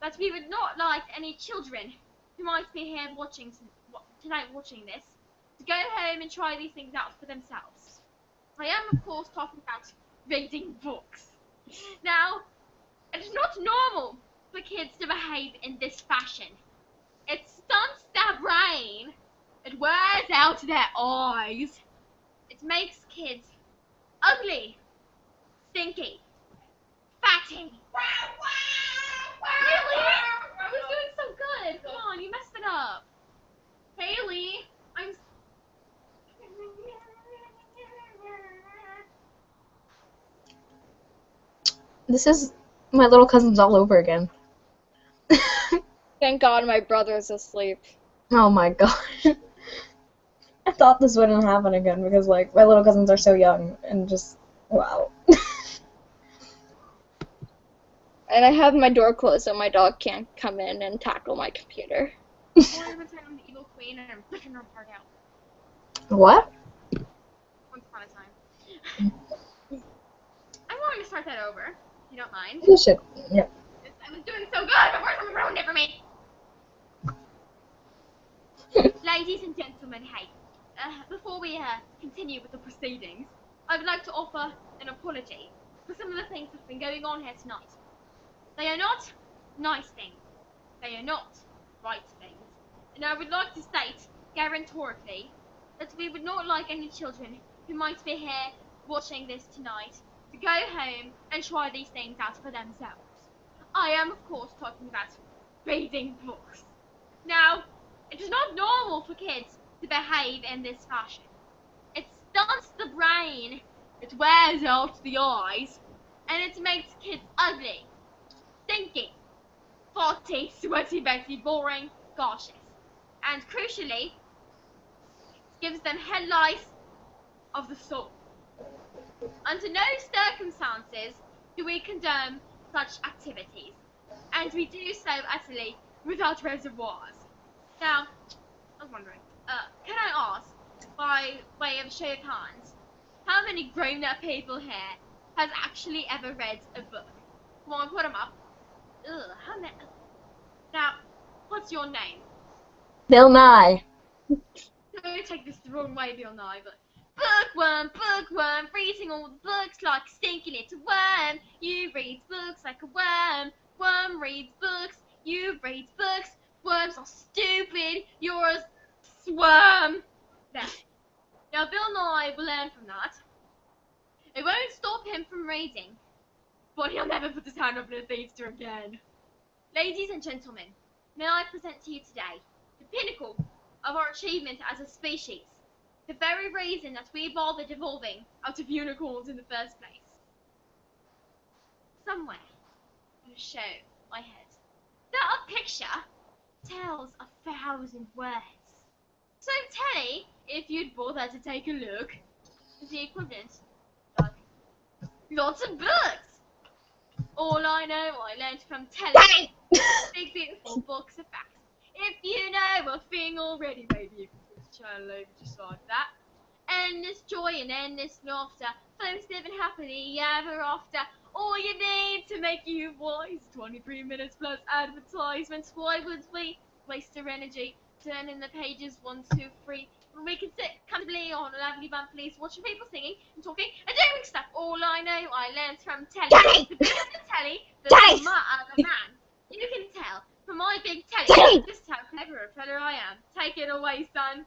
that we would not like any children who might be here tonight watching this to go home and try these things out for themselves. I am, of course, talking about reading books. Now, it is not normal for kids to behave in this fashion. It stunts their brain. It wears out their eyes. It makes kids ugly, stinky, fatty. Really? I was doing so good. Come on, you messed it up. Haley, This is my little cousins all over again. Thank God my brother's asleep. Oh my gosh. I thought this wouldn't happen again because like my little cousins are so young and just wow. And I have my door closed so my dog can't come in and tackle my computer. I'm the evil queen and I'm pushing her heart out. What? Once upon a time. I'm going to start that over, if you don't mind. You should. Yep. I was doing so good before someone ruined it for me. Ladies and gentlemen, hey, before we continue with the proceedings, I would like to offer an apology for some of the things that have been going on here tonight. They are not nice things. They are not right things. And I would like to state, guarantorically, that we would not like any children who might be here watching this tonight to go home and try these things out for themselves. I am, of course, talking about reading books. Now, it is not normal for kids to behave in this fashion. It stunts the brain, it wears out the eyes, and it makes kids ugly, stinky, farty, sweaty, Betty, boring, gaseous. And crucially, it gives them head lice of the soul. Under no circumstances do we condone such activities, and we do so utterly without reservoirs. Now, I was wondering, can I ask, by way of show of hands, how many grown-up people here has actually ever read a book? Come on, put them up. Ugh, how many? Now, what's your name? Bill Nye. Don't take this the wrong way, Bill Nye, but bookworm, reading all the books like a stinky little worm. You read books like a worm. Worm reads books. You read books. Worms are stupid. You're a swarm. There. Now, Bill Nye will learn from that. It won't stop him from reading, but he'll never put his hand up in a theatre again. Ladies and gentlemen, may I present to you today the pinnacle of our achievement as a species, the very reason that we bothered evolving out of unicorns in the first place. Somewhere on a show I heard that a picture tells 1,000 words. So Telly, if you'd bother to take a look, is the equivalent of lots of books. All I know I learned from Telly. Big beautiful books of facts. If you know a thing already, maybe you can put the channel over just like that. Endless joy and endless laughter. Folks living happily ever after. All you need to make you wise. 23 minutes plus advertisements. Why would we waste our energy turning the pages 1, 2, 3 when we can sit comfortably on a lovely bump please watching people singing and talking and doing stuff? All I know I learned from Telly. The bigger the Telly, the smarter the man. You can tell from my big Just how clever a fella I am. Take it away, son.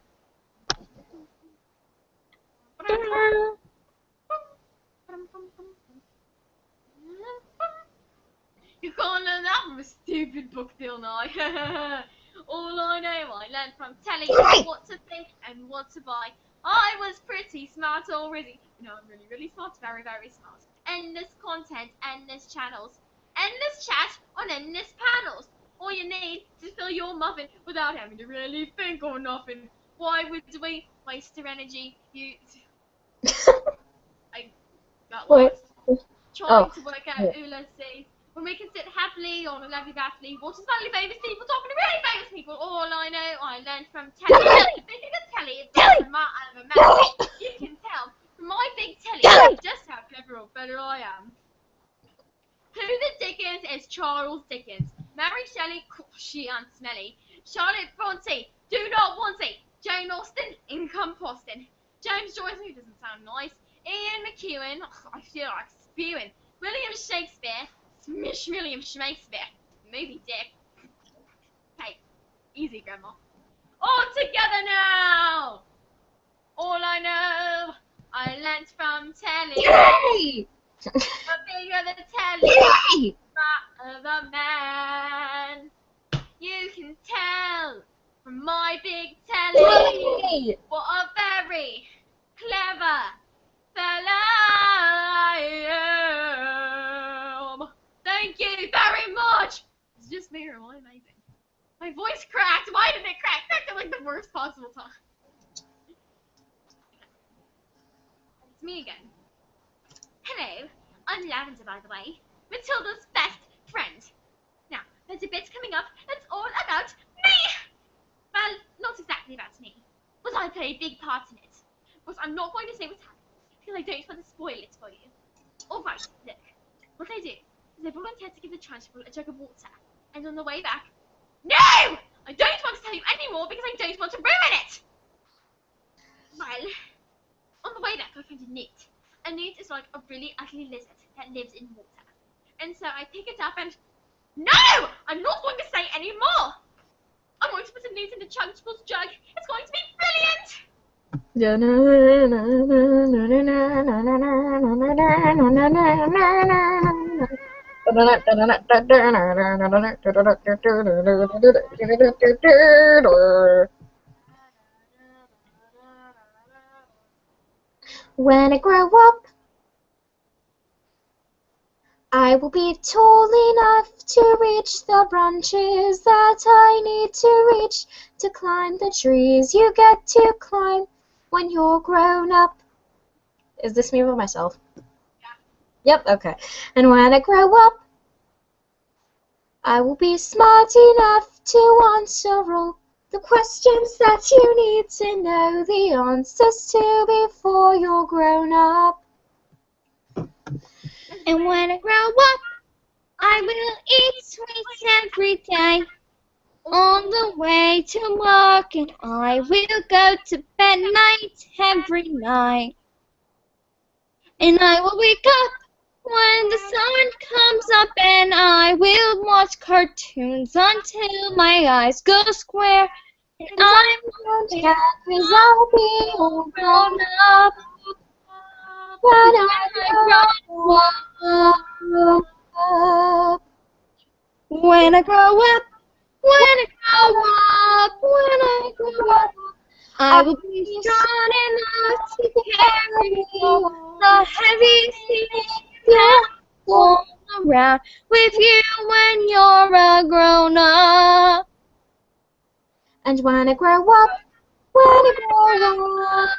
You can't learn that from a stupid book, don't I? All I know, I learned from telly what to think and what to buy. I was pretty smart already. No, I'm really, really smart. Very, very smart. Endless content, endless channels, endless chat on endless panels. All you need to fill your muffin without having to really think or nothing. Why would we waste our energy? I got lost. Trying to work out Ula says, when we can sit happily on a lovely balcony, watch slightly famous people talking to really famous people. All I know, I learned from telly. The bigger the telly is like a mouse. You can tell from my big telly just how clever or better I am. Who the Dickens is Charles Dickens? Mary Shelley, she and smelly. Charlotte Bronte, do not want it. Jane Austen, incomposting. James Joyce, who doesn't sound nice. Ian McEwan, I feel like spewing. William Shakespeare, Smish William Shakespeare. Movie dick. Hey, easy, Grandma. All together now! All I know, I learnt from telly. Yay! The bigger the telly, the the man. You can tell from my big telly. Yay! What a very clever fella I am. Thank you very much. It's just me, or am I amazing? My voice cracked. Why did it crack? Cracked at like the worst possible time. It's me again. Hello, I'm Lavender, by the way. Matilda's best friend. Now, there's a bit coming up that's all about me. Well, not exactly about me, but I play a big part in it. But I'm not going to say what's happening, because I don't want to spoil it for you. Alright, look. What I do is I volunteer to give the transfer a jug of water, and on the way back... No! I don't want to tell you anymore because I don't want to ruin it! Well, on the way back I found a newt. A newt is like a really ugly lizard that lives in water. And so I pick it up and... No! I'm not going to say any more! I'm going to put a newt in the Chunk's jug. It's going to be brilliant! When I grow up, I will be tall enough to reach the branches that I need to reach to climb the trees you get to climb when you're grown up. Is this me or myself? Yeah. Yep, okay. And when I grow up, I will be smart enough to answer all the questions that you need to know the answers to before you're grown up. And when I grow up, I will eat sweets every day. On the way to work, and I will go to bed night every night. And I will wake up when the sun comes up, and I will watch cartoons until my eyes go square. And I won't have, 'cause I'll be all grown up. When I grow up, when I grow up, when I grow up, when I grow up, I will be strong enough to carry the heavy things that fall around with you when you're a grown up. And when I grow up, when I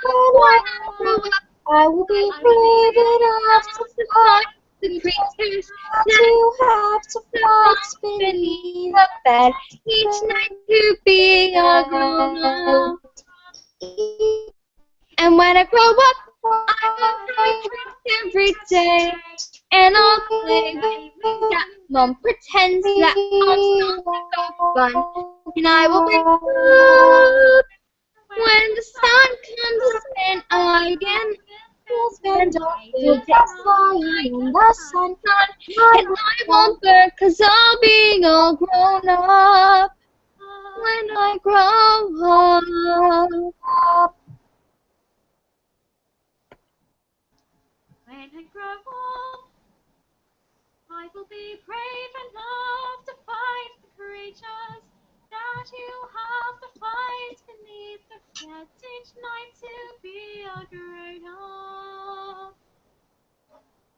grow up, I will be brave enough to fight the creatures to have to fight beneath the bed each night to be a grown up. And when I grow up, I will play every day, and I'll play with that Mom pretends that I'm not so fun. And I will wake up when the sun comes up, and I again will spend all the day flying in the sun. And I won't burn, 'cause I'll be all grown up. when I grow up. When I grow up, I will be brave enough to fight the creatures that you have to fight beneath the threats each night to be a grown-up.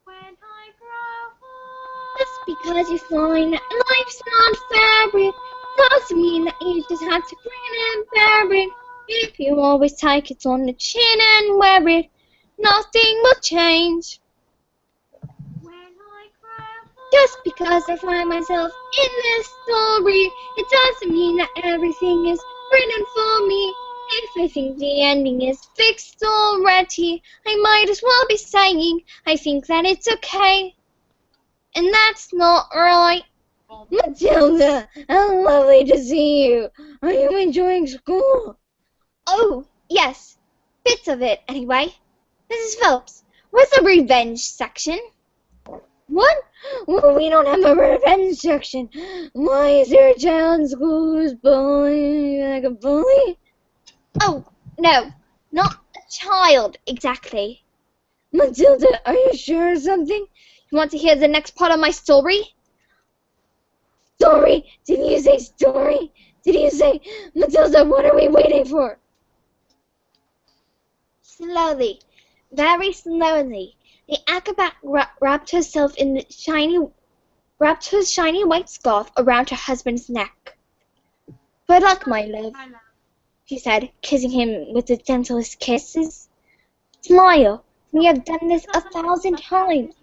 When I grow up. Just because you find that life's not fair, it doesn't mean that you just have to grin and bear it. If you always take it on the chin and wear it, nothing will change. When I grow up. Just because I find myself in this story, it doesn't mean that everything is written for me. If I think the ending is fixed already, I might as well be saying I think that it's okay. And that's not right. Matilda, how lovely to see you. Are you enjoying school? Oh, yes. Bits of it, anyway. Mrs. Phelps, where's the revenge section? What? Well, we don't have a revenge section. Why, is there a child in school who's bullying like a bully? Oh, no. Not a child, exactly. Matilda, are you sure of something? You want to hear the next part of my story? Story? Did you say story? Did you say, Matilda, what are we waiting for? Slowly, very slowly, the acrobat wrapped her shiny white scarf around her husband's neck. Good luck, my love, I love. she said, kissing him with the gentlest kisses. Smile, we have done this 1,000 times.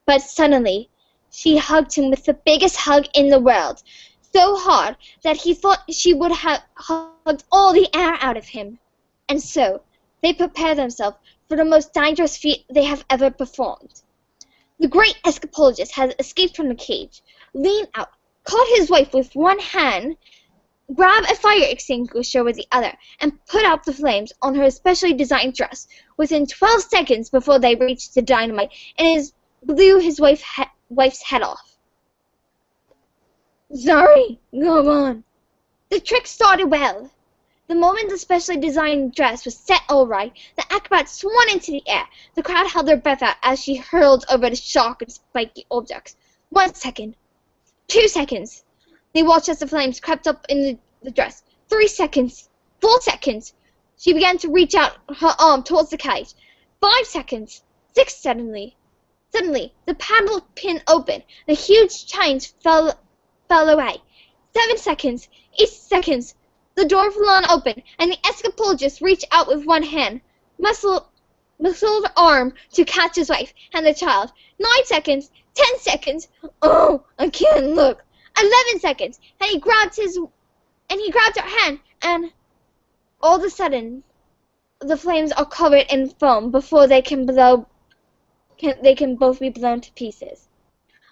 But suddenly, she hugged him with the biggest hug in the world, so hard that he thought she would have hugged all the air out of him. And so, they prepared themselves for the most dangerous feat they have ever performed. The great escapologist had escaped from the cage, leaned out, caught his wife with one hand, grabbed a fire extinguisher with the other, and put out the flames on her specially designed dress within 12 seconds before they reached the dynamite and blew his wife's head off. Sorry, go on. The trick started well. The moment the specially designed dress was set all right, the acrobat swung into the air. The crowd held their breath out as she hurled over the sharp and spiky objects. 1 second. 2 seconds. They watched as the flames crept up in the dress. 3 seconds. 4 seconds. She began to reach out her arm towards the cage. 5 seconds. 6 suddenly. Suddenly, the paddle pin opened. The huge chains fell away. 7 seconds. 8 seconds. The door flew open, and the escapologist reached out with one hand, muscled arm to catch his wife and the child. 9 seconds. 10 seconds. Oh, I can't look. 11 seconds. And he grabbed her hand, and all of a sudden, the flames are covered in foam before they can both be blown to pieces.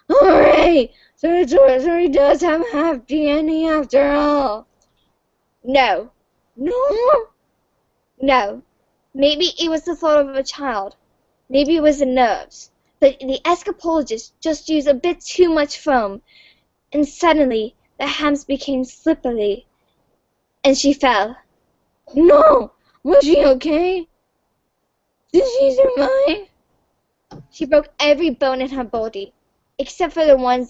Hooray! So the sorcery does have a happy ending after all. No. No? No. Maybe it was the thought of a child. Maybe it was the nerves. But the escapologist just used a bit too much foam, and suddenly the hams became slippery, and she fell. No! Was she okay? Did she survive? She broke every bone in her body, except for the one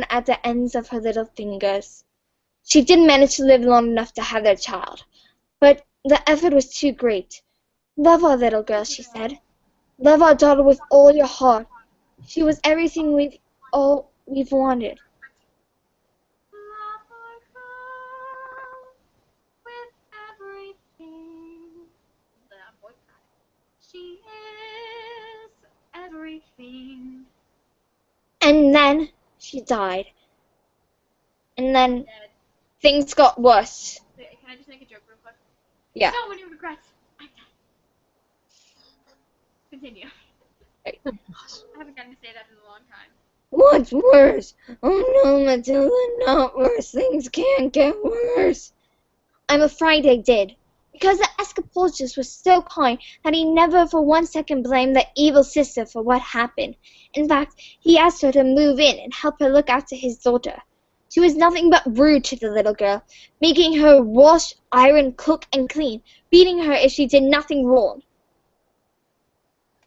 at the ends of her little fingers. She didn't manage to live long enough to have their child, but the effort was too great. Love our little girl, she said. Love our daughter with all your heart. She was everything we've wanted. Love our girl with everything. She is everything. And then she died. And then things got worse. Wait, can I just make a joke real quick? Yeah. So many regrets. I'm done. Continue. Right. I haven't gotten to say that in a long time. What's worse? Oh no, Matilda, not worse. Things can't get worse. I'm afraid they did. Because the escapologist was so kind that he never for 1 second blamed the evil sister for what happened. In fact, he asked her to move in and help her look after his daughter. She was nothing but rude to the little girl, making her wash, iron, cook, and clean, beating her if she did nothing wrong.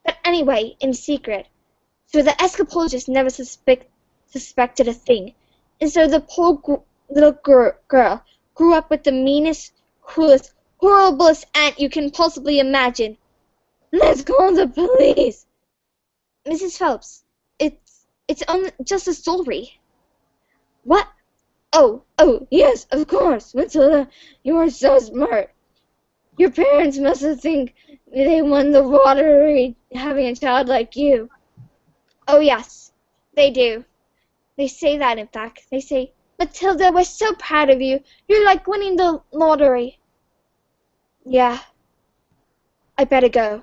But anyway, in secret. So the escapologist never suspected a thing, and so the poor little girl grew up with the meanest, cruelest, horriblest aunt you can possibly imagine. Let's call the police. Mrs. Phelps, it's just a story. What? Oh, yes, of course, Matilda, you are so smart. Your parents must have think they won the lottery having a child like you. Oh, yes, they do. They say that, in fact. They say, Matilda, we're so proud of you. You're like winning the lottery. Yeah, I better go.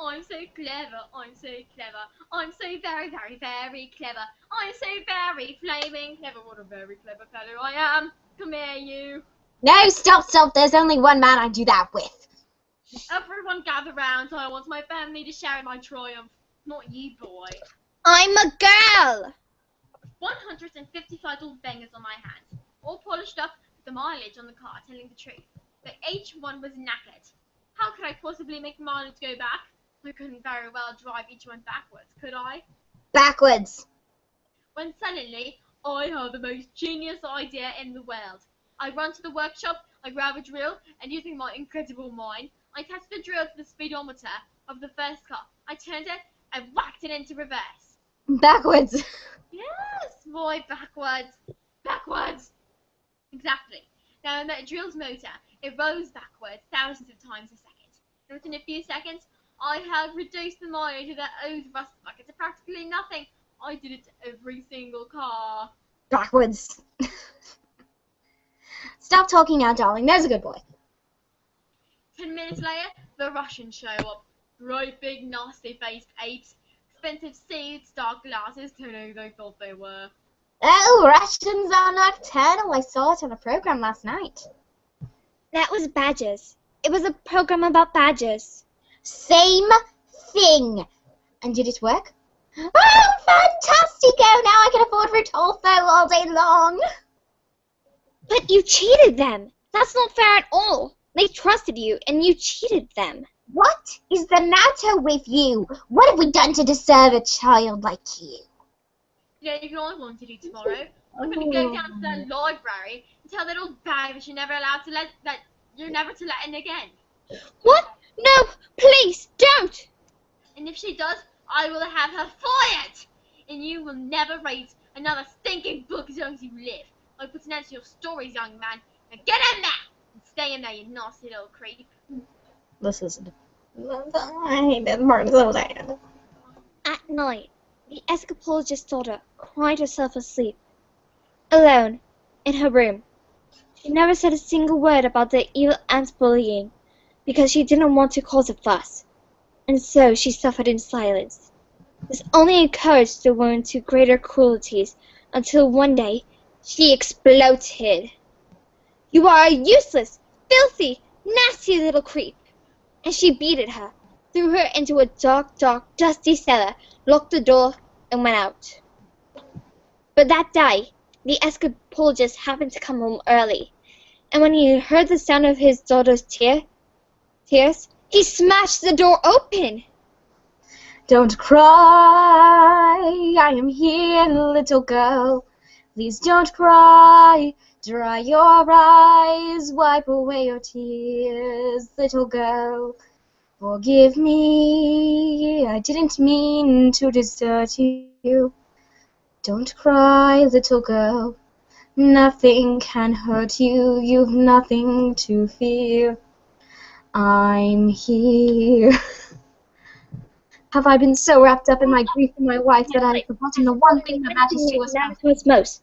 I'm so clever, I'm so clever, I'm so very, very, very clever, I'm so very flaming clever, what a very clever fellow I am. Come here, you. No, stop, there's only one man I do that with. Everyone gather round, I want my family to share in my triumph. Not you, boy. I'm a girl! 155 old bangers on my hands, all polished up with the mileage on the car telling the truth. But each one was knackered. How could I possibly make mileage go back? I couldn't very well drive each one backwards, could I? Backwards. When suddenly, I had the most genius idea in the world. I run to the workshop, I grab a drill, and using my incredible mind, I attached the drill to the speedometer of the first car. I turned it and whacked it into reverse. Backwards. Yes, boy, backwards. Backwards. Exactly. Now, in that drill's motor, it rose backwards thousands of times a second. And within a few seconds, I have reduced the mileage of that old rust bucket to practically nothing. I did it to every single car. Backwards. Stop talking now, darling. There's a good boy. 10 minutes later, the Russians show up. Great big nasty-faced apes. Expensive suits, dark glasses, who knew they thought they were. Oh, Russians are nocturnal. I saw it on a program last night. That was badgers. It was a program about badgers. Same thing. And did it work? Oh, fantastico! Now I can afford Rudolfo all day long. But you cheated them. That's not fair at all. They trusted you, and you cheated them. What is the matter with you? What have we done to deserve a child like you? You know, you know what I want to do tomorrow? I'm going to go down to the library and tell that old bag that you're never allowed to let in again. What? No, please, don't! And if she does, I will have her fired! And you will never read another stinking book as long as you live. I put an end to your stories, young man. Now get in there! And stay in there, you nasty little creep. This isn't. I hate this part so bad. At night, the escapologist's daughter cried herself asleep, alone, in her room. She never said a single word about the evil aunt's bullying, because she didn't want to cause a fuss, and so she suffered in silence. This only encouraged the woman to greater cruelties, until one day she exploded. You are a useless, filthy, nasty little creep. And she beat at her, threw her into a dark, dusty cellar, locked the door, and went out. But that day, the escapologist happened to come home early, and when he heard the sound of his daughter's tears, he smashed the door open. Don't cry, I am here, little girl. Please don't cry, dry your eyes, wipe away your tears, little girl. Forgive me, I didn't mean to desert you. Don't cry, little girl. Nothing can hurt you, you've nothing to fear. I'm here. Have I been so wrapped up in my grief for my wife that I've forgotten the one thing that matters to us most?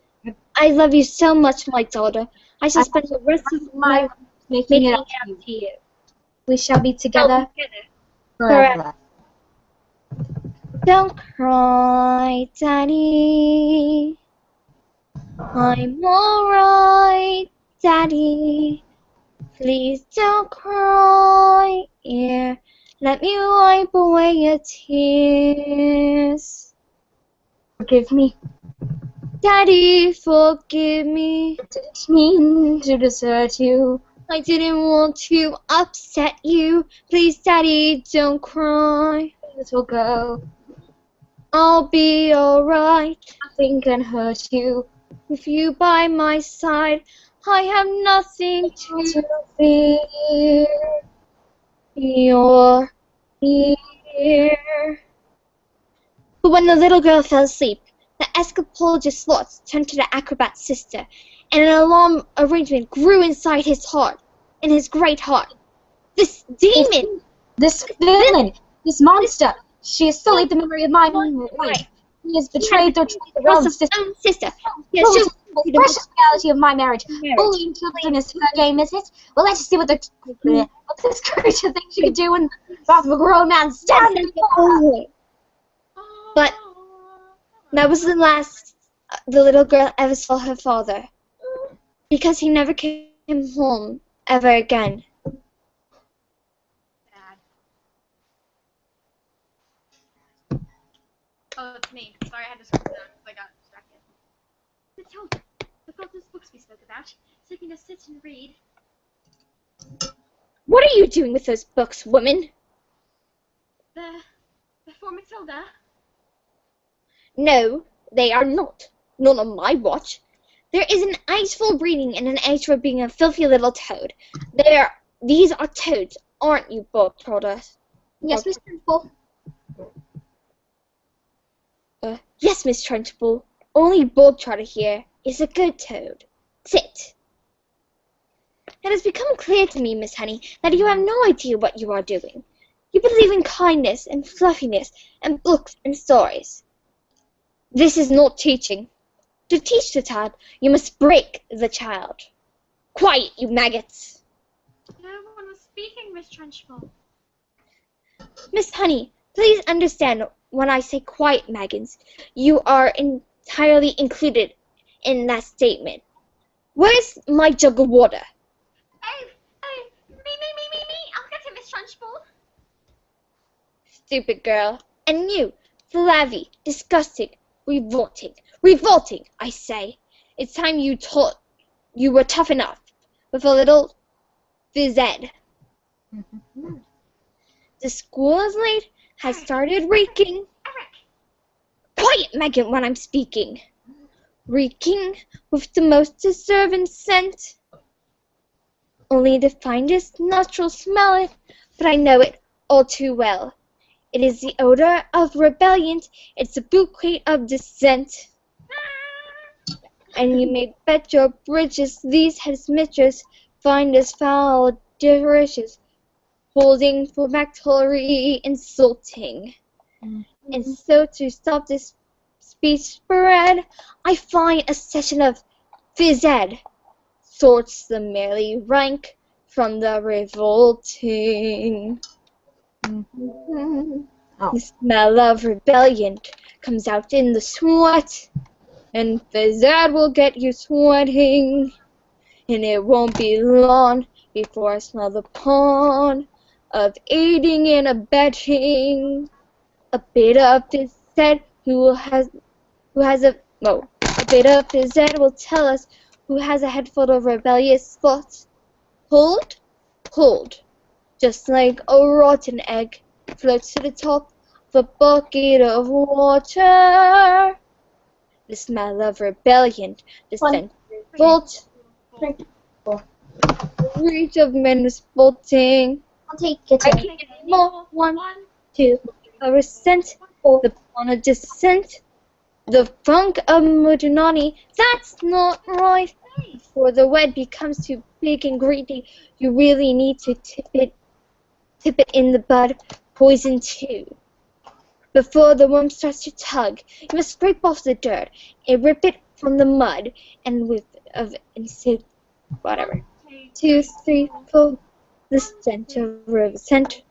I love you so much, my daughter. I shall spend the rest of my life making it up to you. We shall be together forever. Don't cry, Daddy. I'm alright, Daddy. Please don't cry. Here, let me wipe away your tears. Forgive me. Daddy, forgive me. I didn't mean to desert you. I didn't want to upset you. Please, Daddy, don't cry. Little girl, I'll be alright. nothing can hurt you. With you by my side, I have nothing to fear. You're here. But when the little girl fell asleep, the escapologist Schwartz turned to the acrobat's sister, and an alarm arrangement grew inside his heart, in his great heart. This demon! This villain! This monster! She has sullied the memory of my life. He has betrayed the realm His own sister. He Oh, has shown the precious reality of my marriage. Bullying children is her game, is it? Well, let's just see what this creature thinks she could do in the mouth of a grown man standing before her. But that was the last the little girl ever saw her father, because he never came home ever again. Bad. Oh, it's me. Sorry, I had to scroll down because I got distracted. Matilda, about those books we spoke about, so you can just sit and read. What are you doing with those books, woman? Before Matilda. No, they are not. Not on my watch. There is an age for reading and an age for being a filthy little toad. These are toads, aren't you, Bob Trotter? Yes, Mr. Trunchbull. Yes, Miss Trunchbull. Only Bob Trotter here is a good toad. Sit. It has become clear to me, Miss Honey, that you have no idea what you are doing. You believe in kindness and fluffiness and books and stories. This is not teaching. To teach the child, you must break the child. Quiet, you maggots. No one was speaking, Miss Trunchbull. Miss Honey, please understand when I say quiet, maggots, you are entirely included in that statement. Where's my jug of water? Hey, me. I'll get it, Miss Trunchbull. Stupid girl. And you, flabby, disgusting, revolting, I say. It's time you were tough enough with a little phys ed. The school is late, has started reeking. Eric. Quiet, Megan, when I'm speaking. Reeking with the most deserving scent. Only the finest nostrils smell it, but I know it all too well. It is the odor of rebellion, it's a bouquet of dissent. And you may bet your bridges these headmistress find as foul delicious, holding for victory insulting. And so to stop this speech spread, I find a session of phys ed sorts the merely rank from the revolting. The smell of rebellion comes out in the sweat, and phys ed will get you sweating. And it won't be long before I smell the pawn of aiding and abetting. A bit of phys ed a bit of phys ed will tell us who has a head full of rebellious thoughts. Hold, just like a rotten egg floats to the top of a bucket of water. The smell of rebellion, the scent of revolt, the reach of men is bolting. I'll take it. I can get more. 1, 2, a resent, the pawn of dissent, the funk of Mudunani. That's not right. Before the wet becomes too big and greedy, you really need to tip it in the bud, poison too. Before the worm starts to tug, you must scrape off the dirt and rip it from the mud, and whatever. 2, 3, 4, the stench of resent.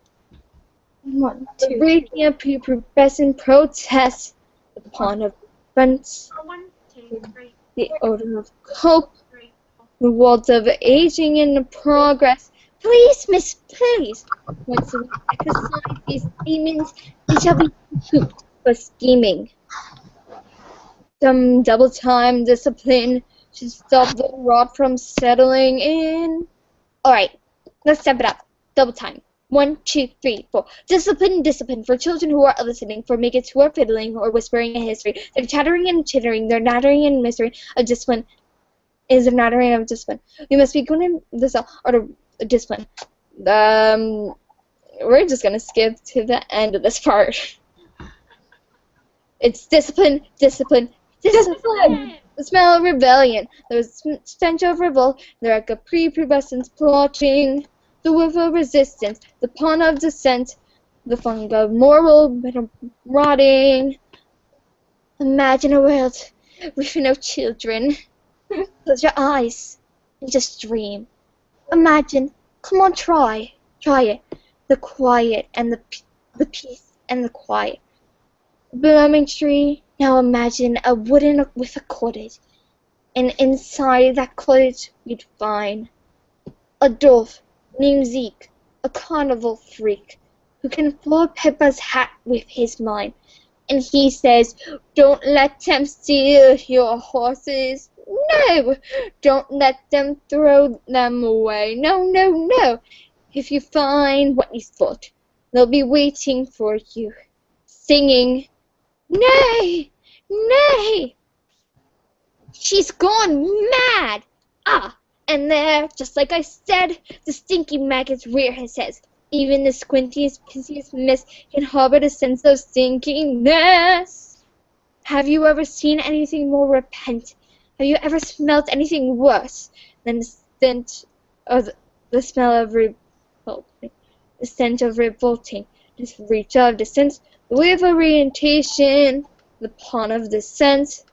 1, 2. Breaking up pubescent protest, the pawn of fronts, 1, 2, 3. the odor of hope, the walls of aging and progress. Please, miss, please. Once we exercise these demons, they shall be hooped for scheming. Some double time discipline should stop the rot from settling in. Alright, let's step it up. Double time. 1, 2, 3, 4. Discipline, discipline for children who are listening, for maggots who are fiddling or whispering a history. They're chattering and chittering, they're nattering and mystery. A discipline is a nattering of discipline. We must be good in this art of discipline. We're just gonna skip to the end of this part. It's discipline, discipline, discipline. The smell of rebellion, the stench of revolt, the wreck of prepubescence plotting, the whiff of resistance, the pawn of dissent, the funk of moral rotting. Imagine a world with no children. Close your eyes and just dream. Imagine. Come on, try it. The quiet and the peace and the quiet. Blooming tree. Now imagine a wooden with a cottage, and inside that cottage you'd find a dove named Zeke, a carnival freak, who can fill Peppa's hat with his mind. And he says, don't let them steal your horses. No, don't let them throw them away. No, no, no. If you find what you sought, they'll be waiting for you, singing, nay, nay. She's gone mad. Ah, and there, just like I said, the stinky maggots rear his head. Even the squintiest, pissiest miss can harbor a sense of stinkiness. Have you ever seen anything more repentant? Have you ever smelt anything worse than the stench of the smell of revolting, the stench of revolting, this reach of dissent, the way of orientation, the pawn of dissent,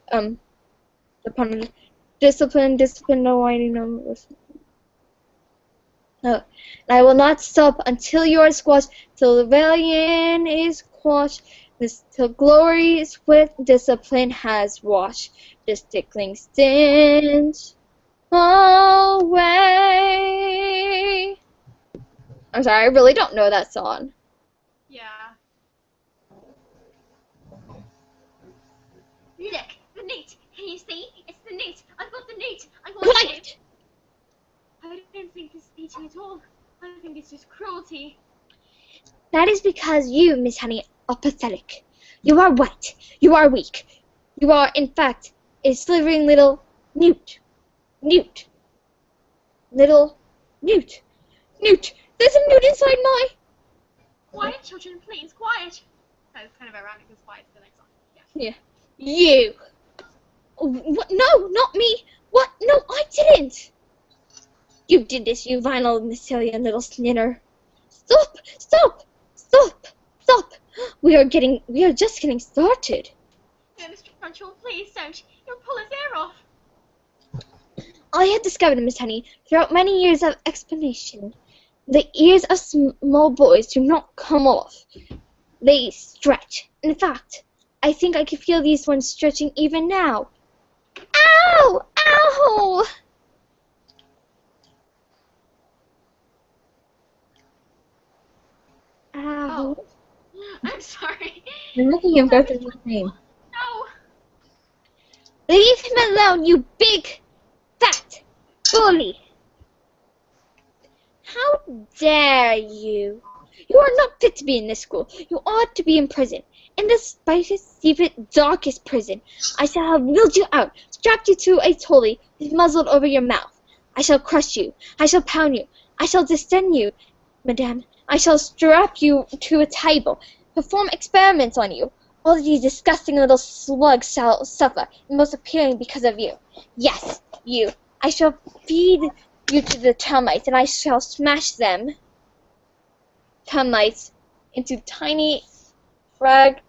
the pawn of discipline, no whining, no. No, I will not stop until you are squashed, till rebellion is quashed, till glory's with discipline has washed this tickling stench away. I'm sorry, I really don't know that song. Yeah. Look, the newt. Can you see? It's the newt. I've got the newt. I want it. I don't think it's teaching at all. I think it's just cruelty. That is because you, Miss Honey, are pathetic. You are wet. You are weak. You are, in fact, a slithering little newt. Newt. Little newt. Newt. There's a newt inside my... Quiet, children, please, quiet. That's kind of ironic because quiet's the next song. Yeah. You. Oh, what? No, not me. What? No, I didn't. You did this, you vinyl Matilda little snitter. Stop! Stop! Stop! Stop! We are just getting started. No, Mr. Crunchwell, please don't. You'll pull his ear off. I have discovered, Miss Honey, throughout many years of explanation, the ears of small boys do not come off. They stretch. In fact, I think I can feel these ones stretching even now. Ow! Ow! Ow. Oh. I'm sorry. I'm making him go through the pain. No. Leave him alone, you big, fat bully. How dare you? You are not fit to be in this school. You ought to be in prison. In the spiciest, secret, darkest prison. I shall have wheeled you out, strapped you to a trolley, with muzzled over your mouth. I shall crush you. I shall pound you. I shall distend you, madame. I shall strap you to a table, perform experiments on you. All of these disgusting little slugs shall suffer, and most appealing because of you. Yes, you. I shall feed you to the termites, and I shall smash them, termites, into tiny fragments.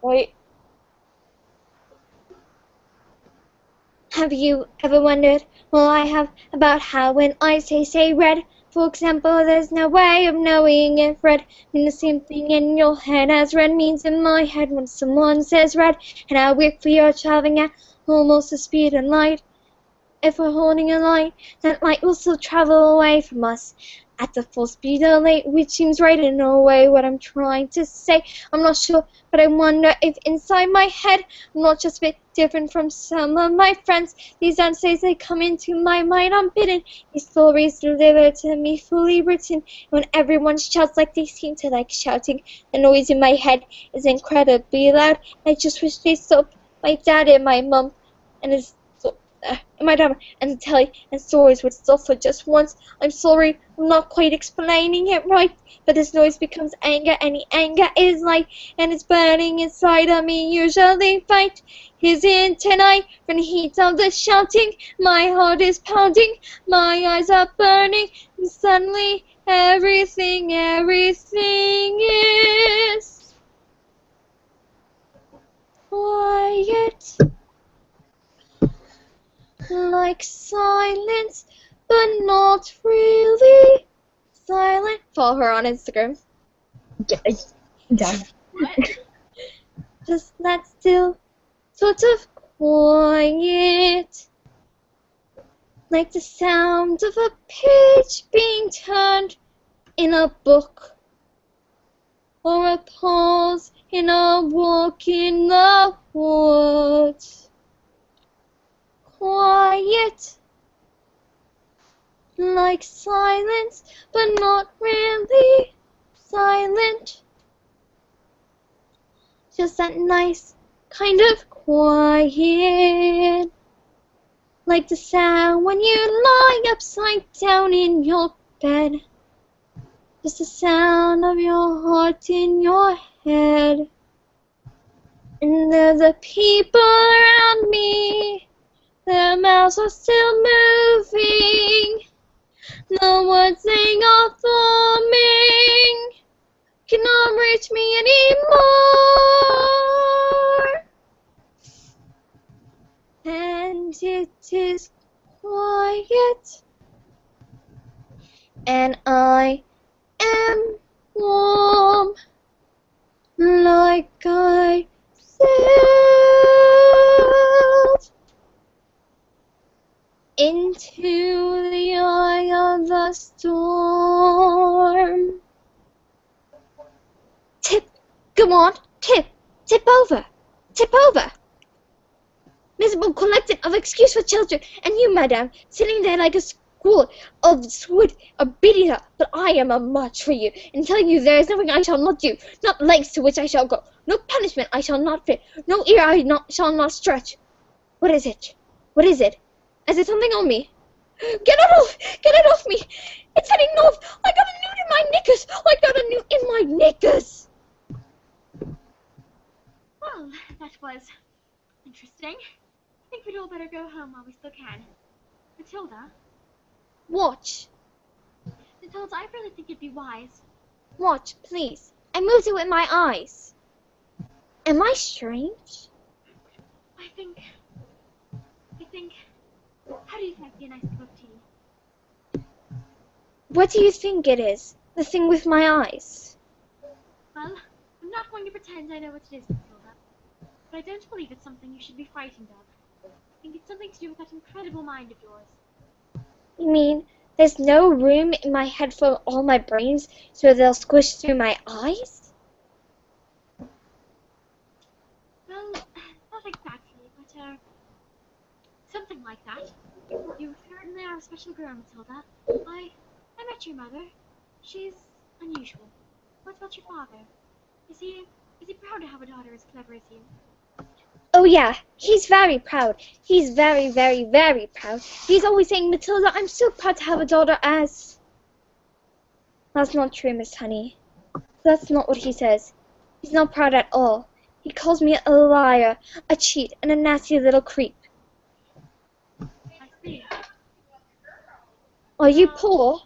Wait. Have you ever wondered, well I have, about how when I say red, for example, there's no way of knowing if red means the same thing in your head as red means in my head when someone says red, and how quickly you're traveling at almost the speed of light. If we're holding a light, that light will still travel away from us at the full speed of light, which seems right in a way what I'm trying to say. I'm not sure, but I wonder if inside my head I'm not just a bit different from some of my friends. These answers, they come into my mind unbidden. These stories delivered to me fully written. When everyone shouts like they seem to like shouting, the noise in my head is incredibly loud. I just wish they stopped. My dad and my mum and my dad and the telly and stories would stop for just once. I'm sorry, I'm not quite explaining it right, but this noise becomes anger, and the anger is light, and it's burning inside of me. Usually fight is in tonight from the heat of the shouting. My heart is pounding, my eyes are burning, and suddenly everything is quiet. Like silence, but not really silent. Follow her on Instagram. Yes. Done. What? Just that still sort of quiet. Like the sound of a page being turned in a book. Or a pause in a walk in the woods. Quiet. Like silence, but not really silent. Just that nice kind of quiet. Like the sound when you lie upside down in your bed. Just the sound of your heart in your head. And there's the people around me. Their mouths are still moving. The words they are forming cannot reach me anymore. And it is quiet. And I am warm. Like I said. Into the eye of the storm. Tip, go on, tip over, Miserable collective of excuse for children, and you, madam, sitting there like a school of sword, a beating her, but I am a match for you, and telling you there is nothing I shall not do, not lengths to which I shall go, no punishment I shall not fit, no ear shall not stretch. What is it? What is it? Is it something on me? Get it off! Get it off me! It's heading north! I got a newt in my knickers! I got a newt in my knickers! Well, that was interesting. I think we'd all better go home while we still can. Matilda? Watch. Matilda, I really think it'd be wise. Watch, please. I moved it with my eyes. Am I strange? I think... How do you fancy a nice cup of tea? What do you think it is? The thing with my eyes? Well, I'm not going to pretend I know what it is, Matilda. But I don't believe it's something you should be frightened of. I think it's something to do with that incredible mind of yours. You mean there's no room in my head for all my brains so they'll squish through my eyes? Well, not exactly, but, something like that. You certainly are a special girl, Matilda. I met your mother. She's unusual. What about your father? Is he proud to have a daughter as clever as you? Oh yeah, he's very proud. He's very, very, very proud. He's always saying, Matilda, I'm so proud to have a daughter as... That's not true, Miss Honey. That's not what he says. He's not proud at all. He calls me a liar, a cheat, and a nasty little creep. I see. Are you poor?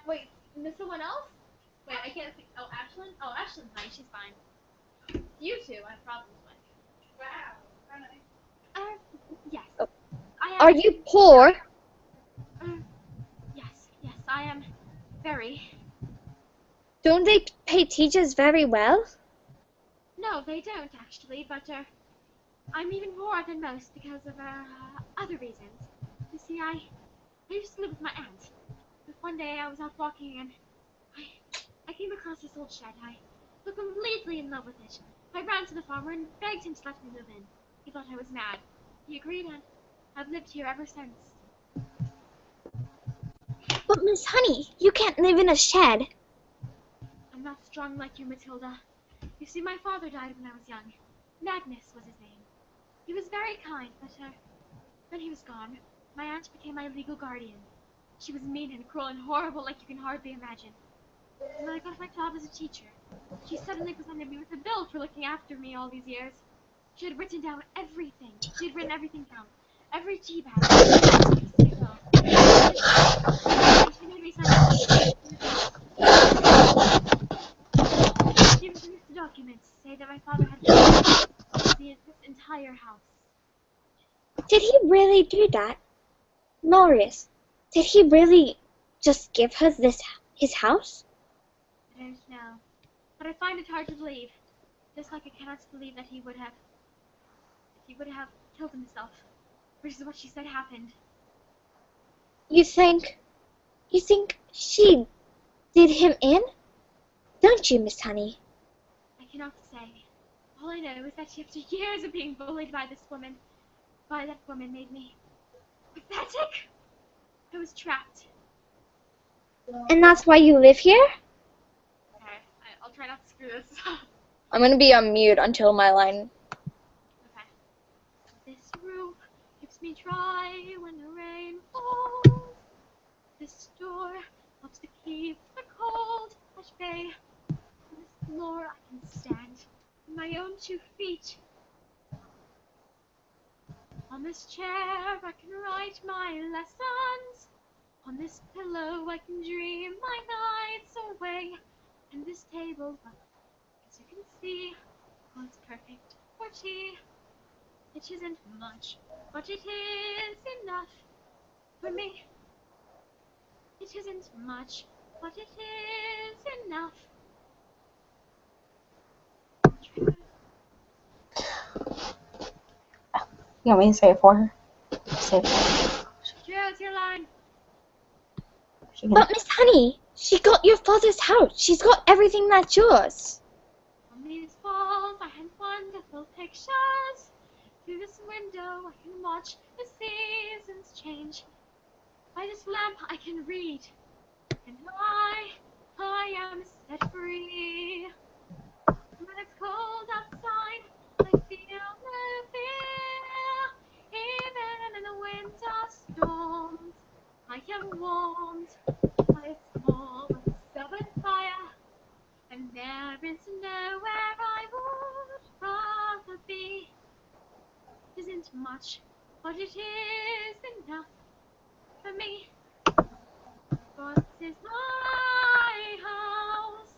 Wait, is someone else? Wait, I can't see. Oh, Ashlyn? Oh, Ashlyn's fine. She's fine. You two I have problems with. Wow. Yes. Oh. I am. Are you poor? Yes, I am very. Don't they pay teachers very well? No, they don't actually, but I'm even more than most because of other reasons. You see, I used to live with my aunt. One day I was out walking and I came across this old shed. I was completely in love with it. I ran to the farmer and begged him to let me live in. He thought I was mad. He agreed, and I've lived here ever since. But Miss Honey, you can't live in a shed. I'm not strong like you, Matilda. You see, my father died when I was young. Magnus was his name. He was very kind, but when he was gone, my aunt became my legal guardian. She was mean and cruel and horrible like you can hardly imagine. And when I got my job as a teacher, she suddenly presented me with a bill for looking after me all these years. She had written down everything. She had written everything down. Every tea bag. She made me sign she produced the documents to say that my father had this entire house. Did he really do that? Marius, did he really just give her his house? I don't know. But I find it hard to believe. Just like I cannot believe that he would have killed himself. Which is what she said happened. You think she did him in? Don't you, Miss Honey? I cannot say. All I know is that after years of being bullied by that woman made me pathetic. I was trapped. And that's why you live here? Okay, I'll try not to screw this up. I'm gonna be on mute until my line. Okay. This roof keeps me dry when the rain falls. This door helps to keep the cold at bay. On this floor I can stand on my own 2 feet. On this chair I can write my lessons. On this pillow I can dream my nights away. And this table, well, as you can see, well, it's perfect for tea. It isn't much, but it is enough for me. It isn't much, but it is enough. You want me to say it for her? Say it for her. Yeah, it's your line. She can- But Miss Honey, she got your father's house. She's got everything that's yours. On these walls I have wonderful pictures. Through this window I can watch the seasons change. By this lamp I can read. And I am set free. When it's cold outside, I feel no fear. Even in the winter storms, I am warmed by a small stubborn fire. And there is nowhere I would rather be. It isn't much, but it is enough for me. For this is my house.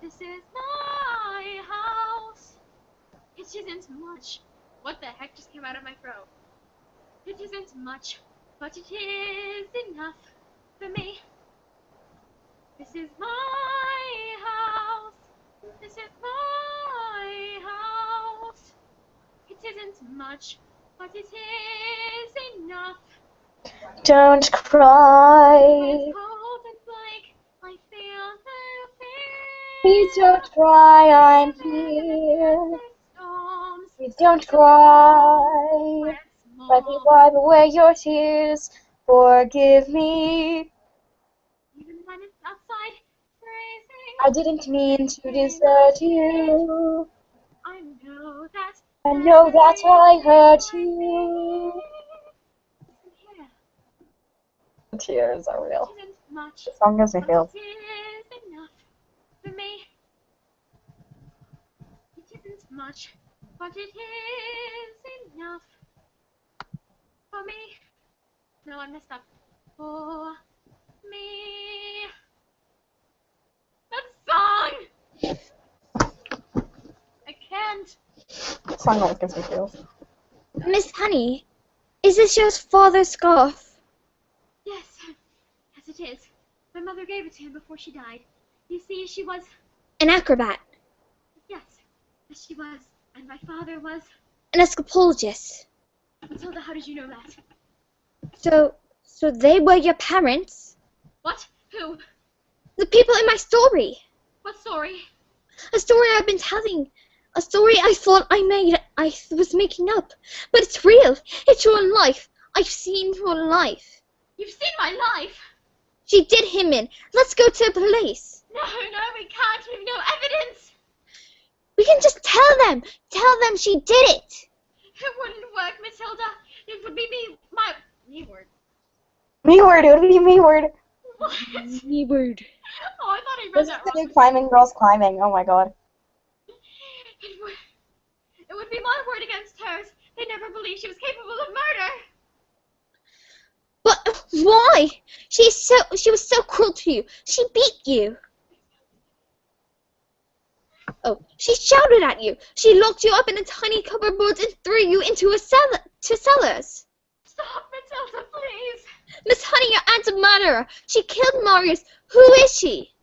This is my house. It isn't much. What the heck just came out of my throat? It isn't much, but it is enough for me. This is my house. This is my house. It isn't much, but it is enough. Don't When cry. it's cold and blank, I feel no fear. Please don't cry, I'm Even in the here. desert storms, Please don't cry. when Let me small, wipe away your tears. Forgive me. even when it's outside freezing, I didn't mean to desert you. I know that I know that I hurt you. Listen here. The tears are real. It isn't much, The song makes me but feel. it is enough for me. It isn't much, but it is enough for me. No, I messed up. For me. That song! I can't. The song always gives me feels. Miss Honey, is this your father's scarf? Yes, yes it is. My mother gave it to him before she died. You see, she was, An acrobat. yes, she was, and my father was. An escapologist. Matilda, how did you know that? So they were your parents? What? Who? The people in my story. What story? A story I've been telling. A story I thought I was making up. But it's real. It's your life. I've seen your life. You've seen my life. She did him in. Let's go to the police. No, we can't. We've no evidence. We can just tell them. Tell them she did it. It wouldn't work, Matilda. It would be me word. Me word, it would be me word. What? Me word. Oh, I thought I read This is that the wrong. new climbing girls climbing. Oh my god. It would be my word against hers. They never believed she was capable of murder. But why? She was so cruel to you. She beat you. Oh, she shouted at you. She locked you up in a tiny cupboard and threw you into cellars. Stop, Matilda, please. Miss Honey, your aunt's a murderer. She killed Marius. Who is she?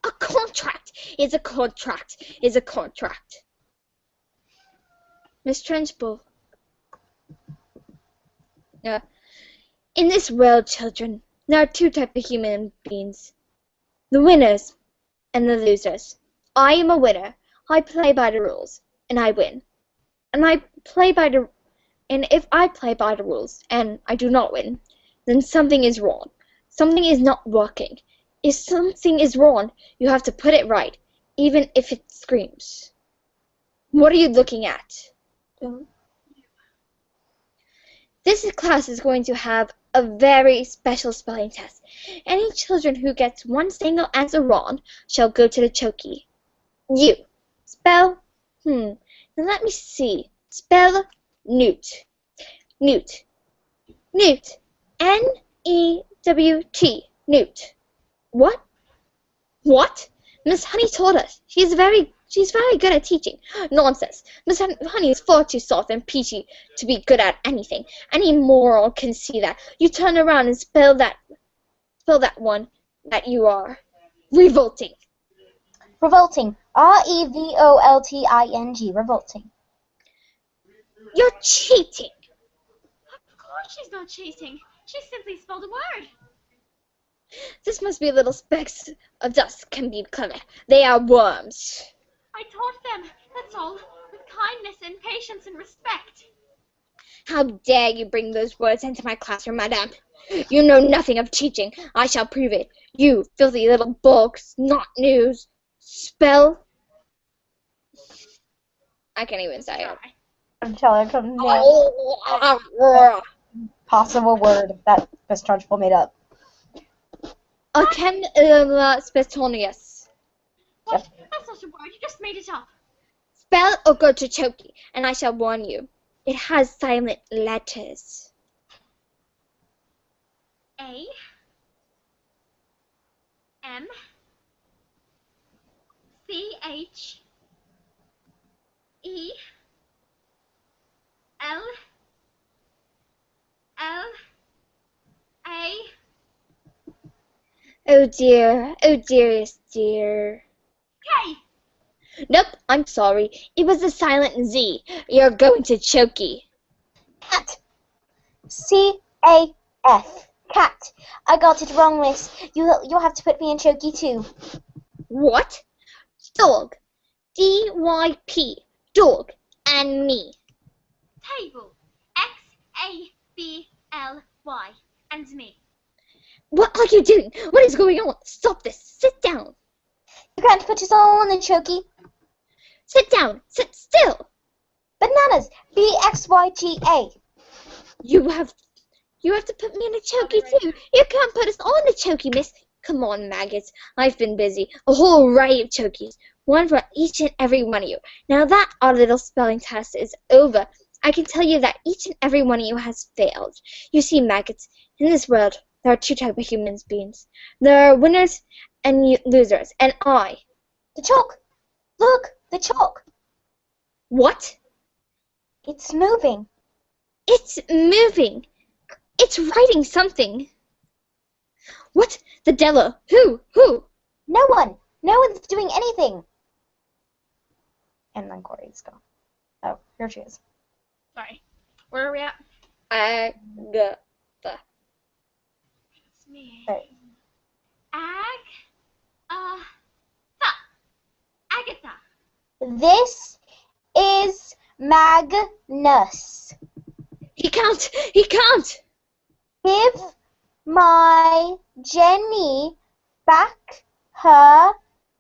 A contract is a contract is a contract. Miss Trunchbull. In this world, children, there are two types of human beings. The winners and the losers. I am a winner. I play by the rules, and I win. And if I play by the rules and I do not win, then something is wrong. Something is not working. If something is wrong, you have to put it right, even if it screams. What are you looking at? This class is going to have a very special spelling test. Any children who gets one single answer wrong shall go to the chokey. You. Spell, now let me see. Spell newt. Newt. Newt. N-E-W-T. Newt. What? What? Miss Honey told us. She's very good at teaching. Nonsense. Miss Honey is far too soft and peachy to be good at anything. Any moron can see that. You turn around and spell that one that you are. Revolting. Revolting. R-E-V-O-L-T-I-N-G. Revolting. You're cheating. Of course she's not cheating. She simply spelled a word. This must be little specks of dust can be clever. They are worms. I taught them, that's all, with kindness and patience and respect. How dare you bring those words into my classroom, madame? You know nothing of teaching. I shall prove it. You filthy little bulk, snot news. Spell. I can't even say it. Until I come name Oh, possible word that Miss Trunchbull made up. Spetonius. What? That's not a word, you just made it up. Spell or go to chokey, and I shall warn you. It has silent letters. A M C H E L L A. Oh dear, dearest dear. K. Nope, I'm sorry. It was a silent Z. You're going to chokey. Cat. C-A-F. Cat. I got it wrong, miss. You'll have to put me in chokey too. What? Dog. D-Y-P. Dog. And me. Table. X-A-B-L-Y. And me. What are you doing? What is going on? Stop this. Sit down. You can't put us all in the chokey. Sit down. Sit still. Bananas. B-X-Y-G-A. You have to put me in a chokey too. You can't put us all in a chokey, miss. Come on, maggots. I've been busy. A whole array of chokeys. One for each and every one of you. Now that our little spelling test is over, I can tell you that each and every one of you has failed. You see, maggots, in this world, there are two types of human beings. There are winners and losers, and I. The chalk. Look, the chalk. What? It's moving. It's moving. It's writing something. What? The devil? Who? No one. No one's doing anything. And then Corey's gone. Oh, here she is. Sorry. Where are we at? Agatha. It's me. Right. Agatha. This is Magnus. He can't! He can't! Give my Jenny back her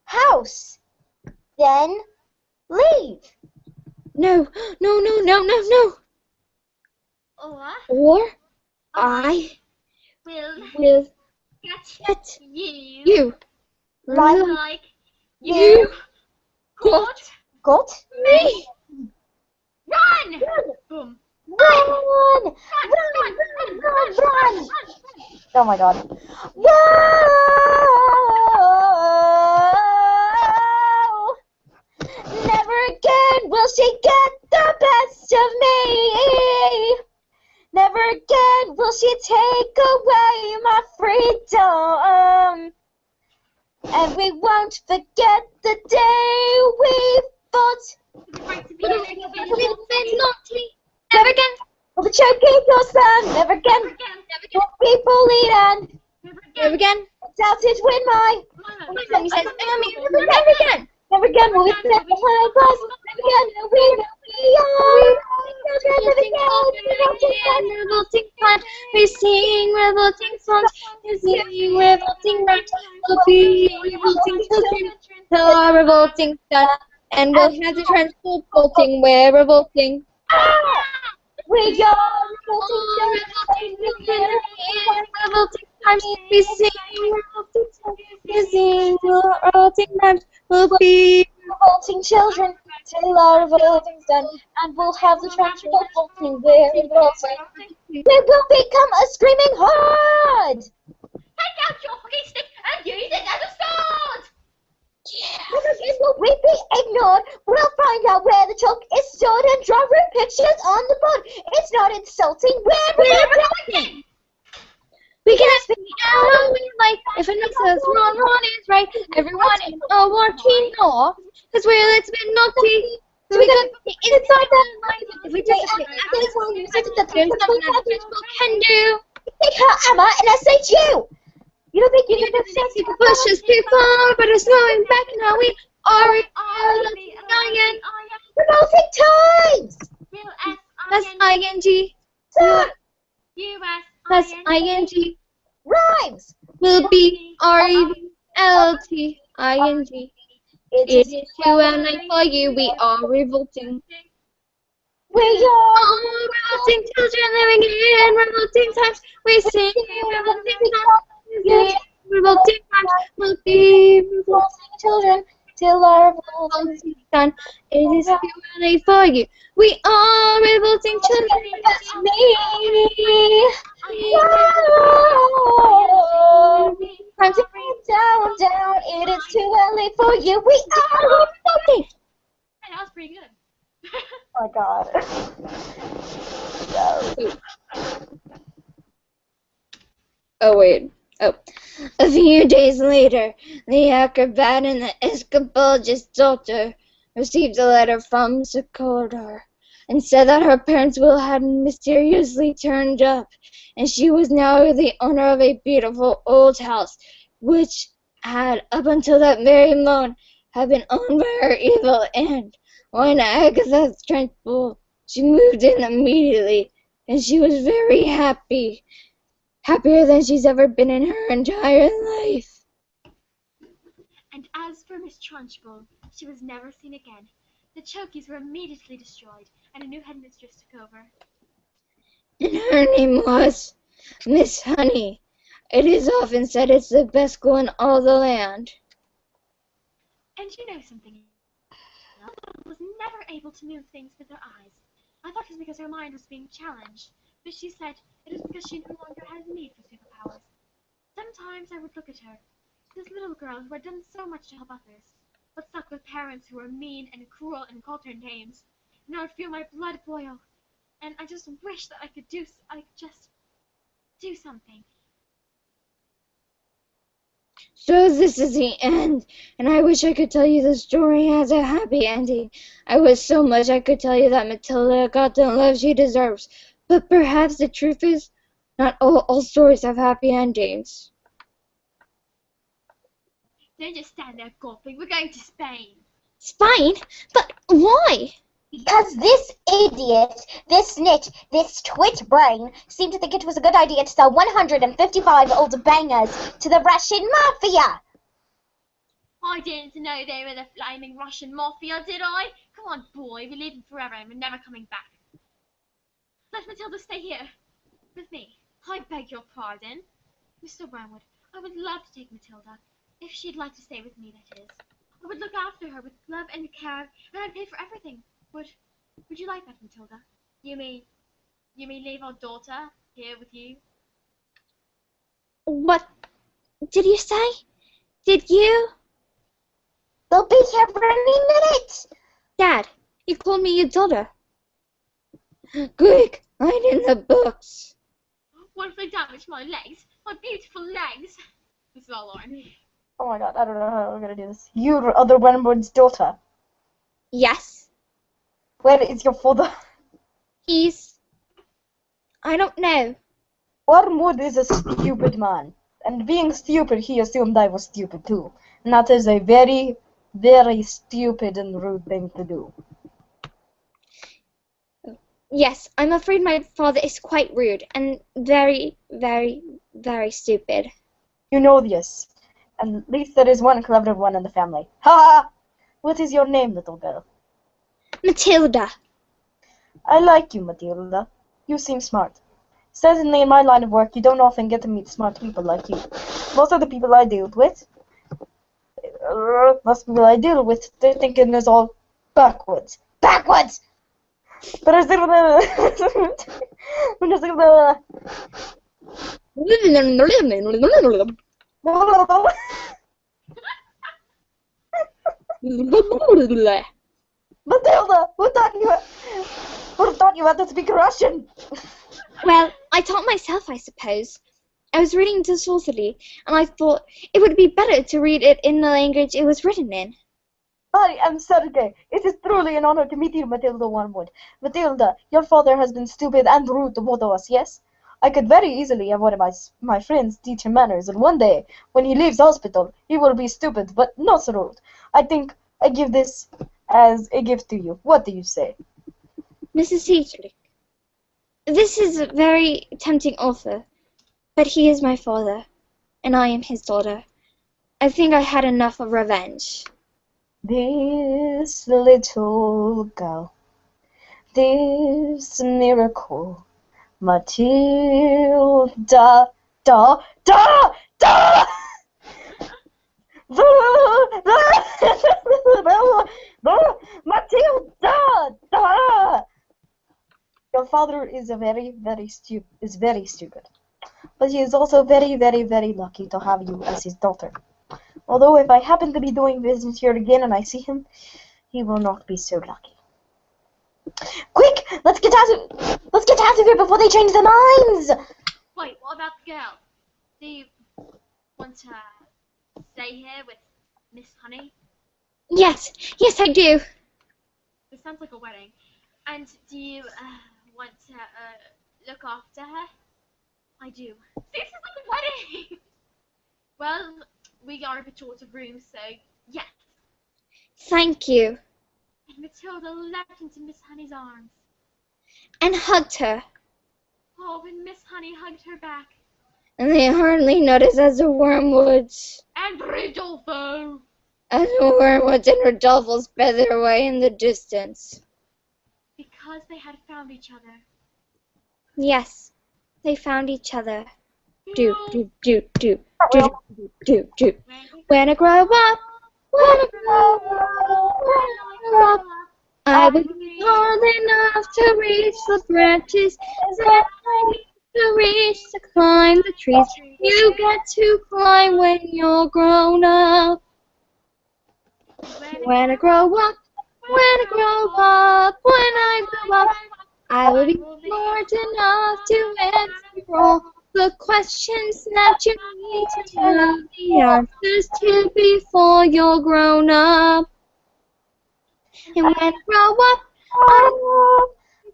house. Then leave. No, no, no, no, no, no! Or I will Get you. you. Like You Got got me! Run! Boom. run, run, run, run, run. Oh my God. Whoa! Never again will she get the best of me. Never again will she take away my freedom. And we won't forget the day we fought. Never again! Will the choking your son? Never again. Will be bullied and Never again! doubted when my Mommy says, never again! never again will we set the high bus. Never again will we are children living out. Revolting plant, we sing revolting songs, we sing revolting rhymes, we'll be revolting children till our revolting done, and we'll have the transport bolting, we're revolting. We are Revolting times, we sing revolting songs, we sing revolting rhymes, we'll be revolting children till our revolting's done, and we'll have the transport bolting. We're revolting. We will become a screaming horde. Take out your hockey stick and use it as a sword! Will we be ignored? We'll find out where the chalk is stored and draw root pictures on the board. It's not insulting. We're revolting. We can speak out we like. If it makes us wrong, wrong is right. Everyone in our working law, because it's been naughty. So we could be inside that life. If we just there's nothing that people can do. Take her, Emma, and I say you. You don't think you can do People push us too far, but it's going back now. We are again. revolting times. That's ing. That's ing. Rhymes. Will be R-E-V-L-T ing. It is you and I for you. We are revolting. We are Revolting children living in revolting times. We sing revolting songs. Revolting times will be revolting children till our revolting done. It is you and I for you. We are revolting children. That's me. Time to get down, down. It is too early for you. We are revolting. Hey, that was pretty good. Oh my God. Oh, wait. Oh. A few days later, the acrobat and the escapologist's daughter received a letter from Secordar and said that her parents' will had mysteriously turned up, and she was now the owner of a beautiful old house, which had, up until that very moment, had been owned by her evil aunt. When Agatha's transport, she moved in immediately, and she was very happy. Happier than she's ever been in her entire life. And as for Miss Trunchbull, she was never seen again. The Chokies were immediately destroyed, and a new headmistress took over. And her name was Miss Honey. It is often said it's the best school in all the land. And you know something? Was never able to move things with her eyes. I thought it was because her mind was being challenged, but she said it was because she no longer had a need for superpowers. Sometimes I would look at her, this little girl who had done so much to help others, but stuck with parents who were mean and cruel and called her names, and I would feel my blood boil, and I just wish that I could just do something. So this is the end, and I wish I could tell you the story as a happy ending. I wish so much I could tell you that Matilda got the love she deserves, but perhaps the truth is, not all stories have happy endings. Don't just stand there gawping. We're going to Spain. Spain? But why? Because this idiot, this snitch, this twit brain seemed to think it was a good idea to sell 155 old bangers to the Russian mafia. I didn't know they were the flaming Russian mafia, did I? Come on, boy. We're leaving forever and we're never coming back. Let Matilda stay here with me. I beg your pardon. Mr. Wormwood, I would love to take Matilda, if she'd like to stay with me, that is. I would look after her with love and care, and I'd pay for everything. Would you like that, Matilda? You mean leave our daughter here with you? What did you say? Did you? They'll be here any minute. Dad, you called me your daughter. Quick, write in the books. What if they damage my legs? My beautiful legs! This is all Lauren. Oh my god, I don't know how we're gonna do this. You're other Wormwood's daughter. Yes, Where is your father? I don't know. Wormwood is a stupid man. And being stupid, he assumed I was stupid too. And that is a very, very stupid and rude thing to do. Yes, I'm afraid my father is quite rude and very, very, very stupid. You know this. And at least there is one clever one in the family. Ha ha! What is your name, little girl? Matilda. I like you, Matilda. You seem smart. Certainly in my line of work, you don't often get to meet smart people like you. Most of the people I deal with, they're thinking it's all backwards. Backwards! But I think Matilda, who thought you had to speak Russian? Well, I taught myself, I suppose. I was reading Dissolvely, and I thought it would be better to read it in the language it was written in. I am Sergei. It is truly an honor to meet you, Matilda Wormwood. Matilda, your father has been stupid and rude to both of us, yes? I could very easily have one of my friends teach him manners, and one day, when he leaves hospital, he will be stupid, but not so rude. I think I give this as a gift to you. What do you say? Mrs. Heatley, this is a very tempting offer, but he is my father, and I am his daughter. I think I had enough of revenge. This little girl, this miracle, Matilda, da, da, da! Matilda, da! Your father is very stupid. But he is also very, very, very lucky to have you as his daughter. Although if I happen to be doing business here again and I see him, he will not be so lucky. Quick! Let's get out of here before they change their minds! Wait, what about the girl? Do you want to stay here with Miss Honey? Yes, I do. This sounds like a wedding. And do you want to look after her? I do. This is like a wedding! Well, we are a bit short of room, so yes. Thank you. And Matilda leapt into Miss Honey's arms. And hugged her. Oh, when Miss Honey hugged her back. And they hardly noticed as the Wormwoods. And Rodolfo! As the Wormwoods and Rodolfo sped their way in the distance. Because they had found each other. Yes, they found each other. Do. When I grow up, I will be old enough to reach the branches that I need to reach to climb the trees. You get to climb when you're grown up. When I grow up, I will be smart enough to answer all the questions that you need to know the answers to before you're grown up. And when I grow up,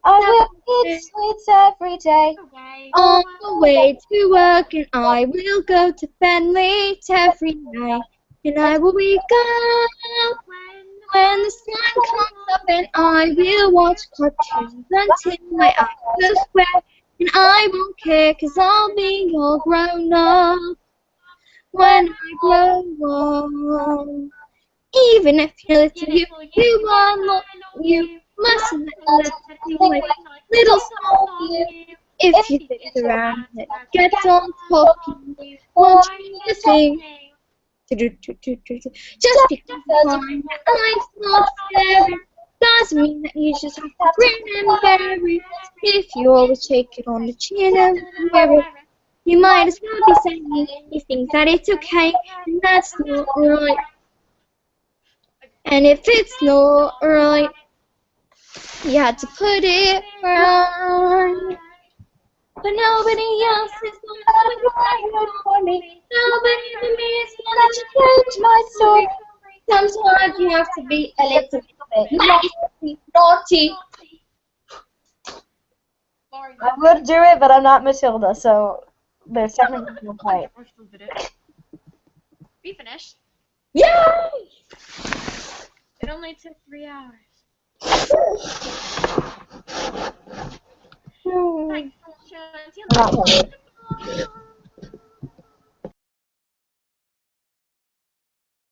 I will eat sweets every day. on the way to work, and I will go to bed late every night. and I will wake up when the sun comes up, and I will watch cartoons until my eyes will sweat, and I won't care 'cause I'll be all grown up when I grow up. Even if you're little, you are not you. Mustn't let you like little small you. If you sit around and get on talking, won't you just sing? Just because I'm life's not fair doesn't mean that you just have to grin and bear it. If you always take it on the chin and wear it, you might as well be saying you think that it's okay, and that's not right. And if it's not right, you had to put it right. But nobody else is gonna do it for me. Nobody but me is gonna change my soul. Sometimes you have to be a little bit naughty. I would do it, but I'm not Matilda, so there's technically no point. We finished. Yay! It only took 3 hours. Thanks, Not really.